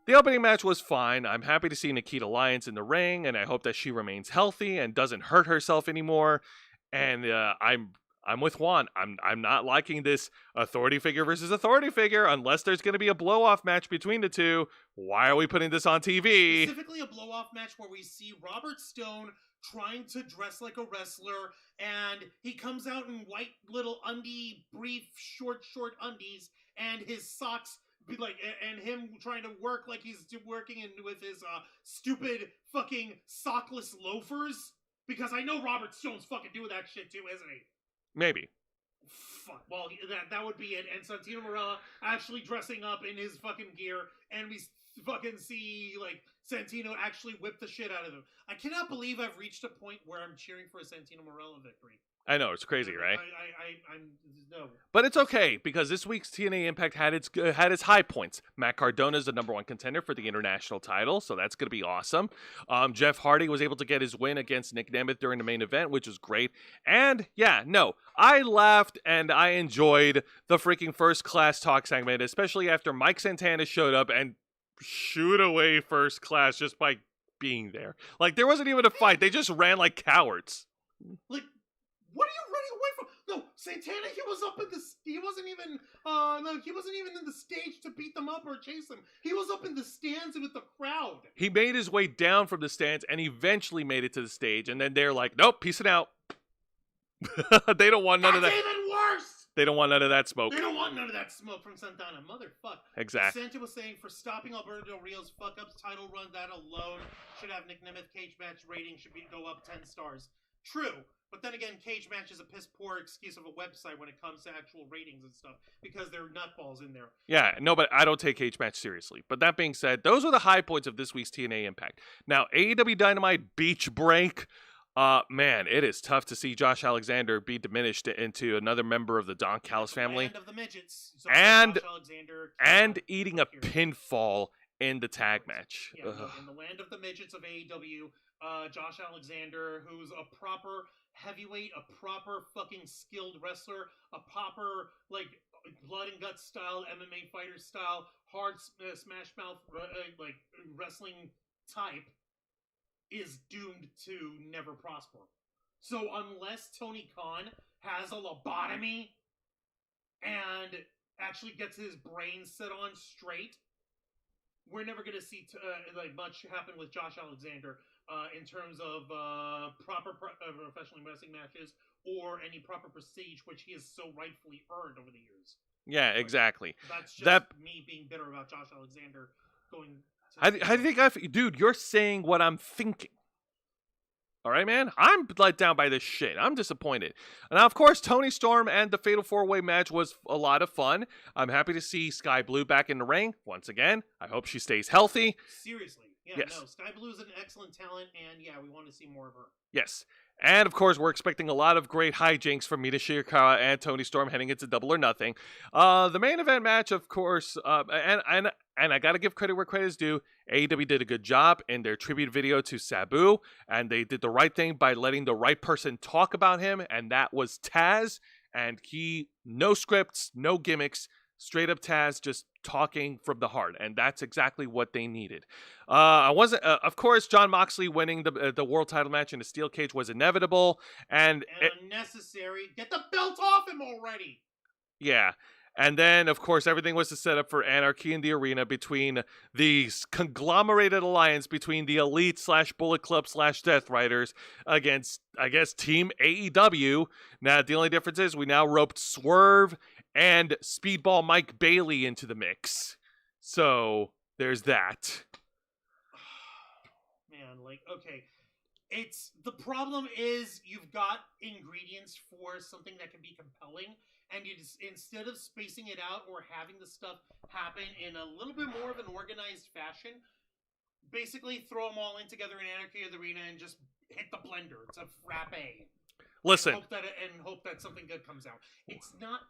the opening match was fine. I'm happy to see Nikita Lyons in the ring, and I hope that she remains healthy and doesn't hurt herself anymore. And I'm with Juan. I'm not liking this authority figure versus authority figure unless there's going to be a blow-off match between the two. Why are we putting this on TV? Specifically a blow-off match where we see Robert Stone trying to dress like a wrestler, and he comes out in white little brief, short undies, and his socks be like, and him trying to work like he's working with his stupid fucking sockless loafers. Because I know Robert Stone's fucking doing that shit too, isn't he? Maybe. Fuck. Well, that would be it. And Santino Marella actually dressing up in his fucking gear, and we fucking see like Santino actually whip the shit out of him. I cannot believe I've reached a point where I'm cheering for a Santino Marella victory. I know, it's crazy, right? I'm no. But it's okay, because this week's TNA Impact had its high points. Matt Cardona is the #1 contender for the international title, so that's going to be awesome. Jeff Hardy was able to get his win against Nick Nemeth during the main event, which was great. And yeah, no, I laughed and I enjoyed the freaking First Class talk segment, especially after Mike Santana showed up and shoot away First Class just by being there. Like, there wasn't even a fight. They just ran like cowards. Like, what are you running away from? No, Santana, he wasn't even in the stage to beat them up or chase them. He was up in the stands with the crowd. He made his way down from the stands and eventually made it to the stage, and then they're like, nope, peacing out. They don't want none of that. That's even worse! They don't want none of that smoke. They don't want none of that smoke from Santana. Motherfuck. Exactly. Santa was saying, for stopping Alberto Del Rio's fuck-ups title run, that alone should have Nick Nemeth cage match rating go up 10 stars. True. But then again, Cage Match is a piss-poor excuse of a website when it comes to actual ratings and stuff, because there are nutballs in there. Yeah, no, but I don't take Cage Match seriously. But that being said, those are the high points of this week's TNA Impact. Now, AEW Dynamite Beach Break. Man, it is tough to see Josh Alexander be diminished into another member of the Don Callis family. Land of the midgets. So and eating a pinfall in the tag match. Yeah, in the land of the midgets of AEW, Josh Alexander, who's a proper heavyweight, a proper fucking skilled wrestler, a proper like blood and guts style MMA fighter style, hard smash mouth like wrestling type, is doomed to never prosper. So unless Tony Khan has a lobotomy and actually gets his brain set on straight, we're never going to see much happen with Josh Alexander in terms of proper professional wrestling matches or any proper prestige, which he has so rightfully earned over the years. Yeah, exactly. That's just me being bitter about Josh Alexander going. Dude, you're saying what I'm thinking. All right, man? I'm let down by this shit. I'm disappointed. Now, of course, Tony Storm and the Fatal 4-Way match was a lot of fun. I'm happy to see Sky Blue back in the ring once again. I hope she stays healthy. Seriously. Yeah, yes. No, Sky Blue is an excellent talent, and yeah, we want to see more of her. Yes. And, of course, we're expecting a lot of great hijinks from Mina Shirakawa and Tony Storm heading into Double or Nothing. The main event match, of course, and I got to give credit where credit is due, AEW did a good job in their tribute video to Sabu, and they did the right thing by letting the right person talk about him, and that was Taz, and no scripts, no gimmicks, straight up Taz just talking from the heart, and that's exactly what they needed. Of course, Jon Moxley winning the world title match in a steel cage was inevitable, and unnecessary. Get the belt off him already. Yeah. And then, of course, everything was to set up for anarchy in the arena between the conglomerated alliance between the Elite / Bullet Club / Death Riders against, I guess, Team AEW. Now, the only difference is we now roped Swerve and Speedball Mike Bailey into the mix. So, there's that. Man, like, okay. The problem is you've got ingredients for something that can be compelling, and you just, instead of spacing it out or having the stuff happen in a little bit more of an organized fashion, basically throw them all in together in Anarchy of the Arena and just hit the blender. It's a frappe. Listen. And hope that something good comes out. It's not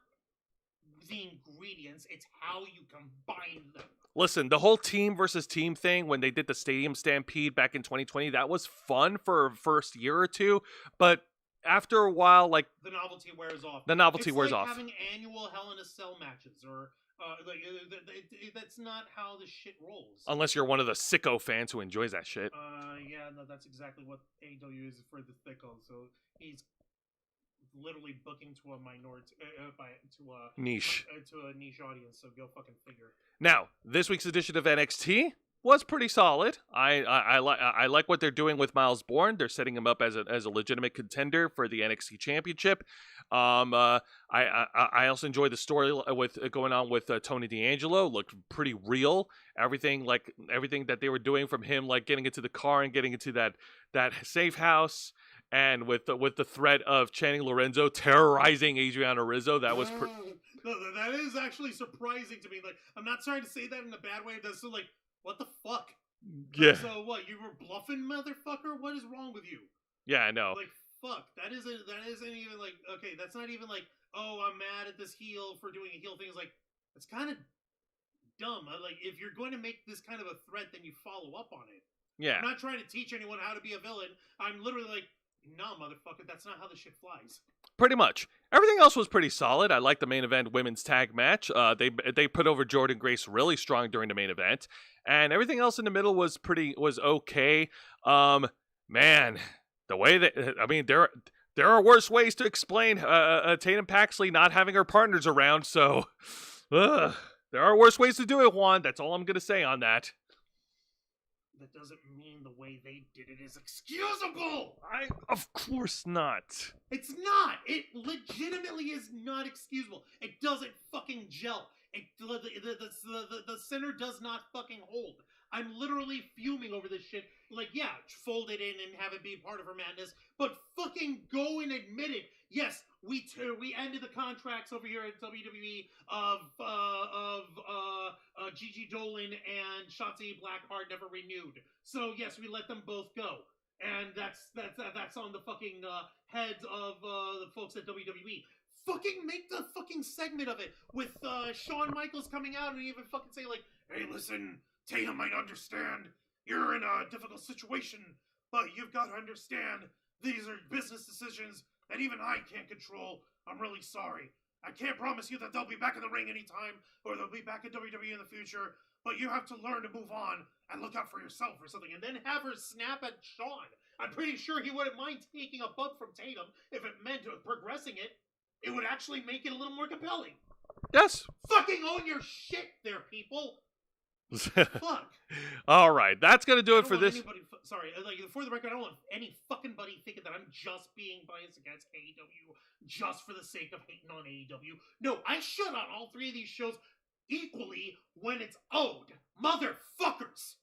the ingredients, it's how you combine them. Listen, the whole team versus team thing when they did the Stadium Stampede back in 2020, that was fun for a first year or two, but after a while, like, the novelty wears off. It's like having annual Hell in a Cell matches, or that's not how the shit rolls. Unless you're one of the sicko fans who enjoys that shit. Yeah, no, that's exactly what AEW is for the thicko. So he's literally booking to a minority, niche, to a niche audience. So go fucking figure. Now, this week's edition of NXT was pretty solid. I like what they're doing with Miles Bourne. They're setting him up as a legitimate contender for the NXT Championship. I also enjoyed the story with going on with Tony D'Angelo. Looked pretty real. Everything that they were doing, from him like getting into the car and getting into that safe house, and with the threat of Channing Lorenzo terrorizing Adriana Rizzo. That was that is actually surprising to me. Like, I'm not trying to say that in a bad way. That's so like, what the fuck? Yeah. So what? You were bluffing, motherfucker? What is wrong with you? Yeah, I know. Like, fuck. That isn't even like, okay, that's not even like, oh, I'm mad at this heel for doing a heel thing. It's like, it's kind of dumb. Like, if you're going to make this kind of a threat, then you follow up on it. Yeah. I'm not trying to teach anyone how to be a villain. I'm literally like, no, motherfucker, that's not how this shit flies. Pretty much. Everything else was pretty solid. I like the main event women's tag match. They put over Jordan Grace really strong during the main event, and everything else in the middle was okay. Man, the way that, I mean, there are worse ways to explain Tatum Paxley not having her partners around. So there are worse ways to do it, Juan. That's all I'm gonna say on that. That doesn't mean the way they did it is excusable! Of course not. It's not! It legitimately is not excusable. It doesn't fucking gel. The center does not fucking hold. I'm literally fuming over this shit. Like, yeah, fold it in and have it be part of her madness, but fucking go and admit it. Yes, we ended the contracts over here at WWE of Gigi Dolan and Shotzi Blackheart never renewed. So yes, we let them both go, and that's on the fucking heads of the folks at WWE. Fucking make the fucking segment of it with Shawn Michaels coming out and even fucking say like, "Hey, listen, Tatum might understand you're in a difficult situation, but you've got to understand these are business decisions that even I can't control. I'm really sorry. I can't promise you that they'll be back in the ring anytime or they'll be back at WWE in the future, but you have to learn to move on and look out for yourself or something," and then have her snap at Shawn. I'm pretty sure he wouldn't mind taking a bump from Tatum if it meant progressing it. It would actually make it a little more compelling. Yes. Fucking own your shit there, people. Fuck. All right, that's gonna do it for this. Sorry, like, for the record, I don't want any fucking buddy thinking that I'm just being biased against AEW just for the sake of hating on AEW. No, I shut on all three of these shows equally when it's owed, motherfuckers.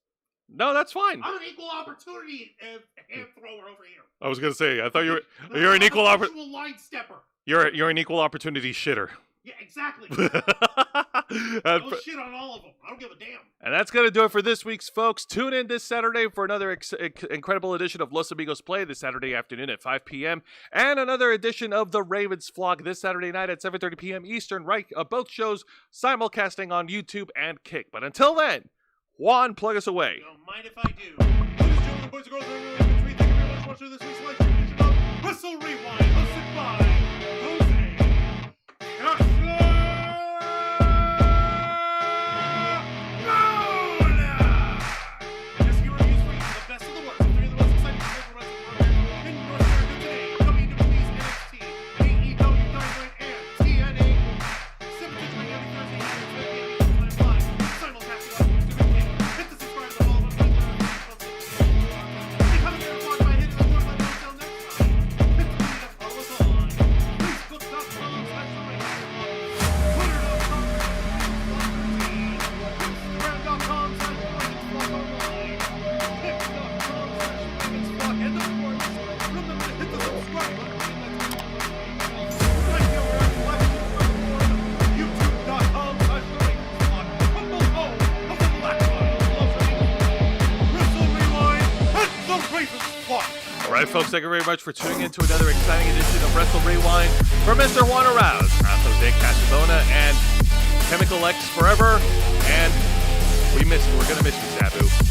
No, that's fine. I'm an equal opportunity hand thrower over here. I was gonna say, I thought you're an equal opportunity line stepper. You're an equal opportunity shitter. Yeah, exactly. I'll shit on all of them. I don't give a damn. And that's going to do it for this week's folks. Tune in this Saturday for another incredible edition of Los Amigos Play this Saturday afternoon at 5 p.m. And another edition of The Ravens Vlog this Saturday night at 7:30 p.m. Eastern, right? Both shows simulcasting on YouTube and Kick. But until then, Juan, plug us away. Don't mind if I do. Ladies and gentlemen, boys and girls, thank you very much for watching this week's live edition of Wrestle Rewind, hosted by right, folks, thank you very much for tuning in to another exciting edition of Wrestle Rewind. For Mr. Juan Arouse, I'm Jose Casabona, and Chemical X forever. And we miss you. We're going to miss you, Sabu.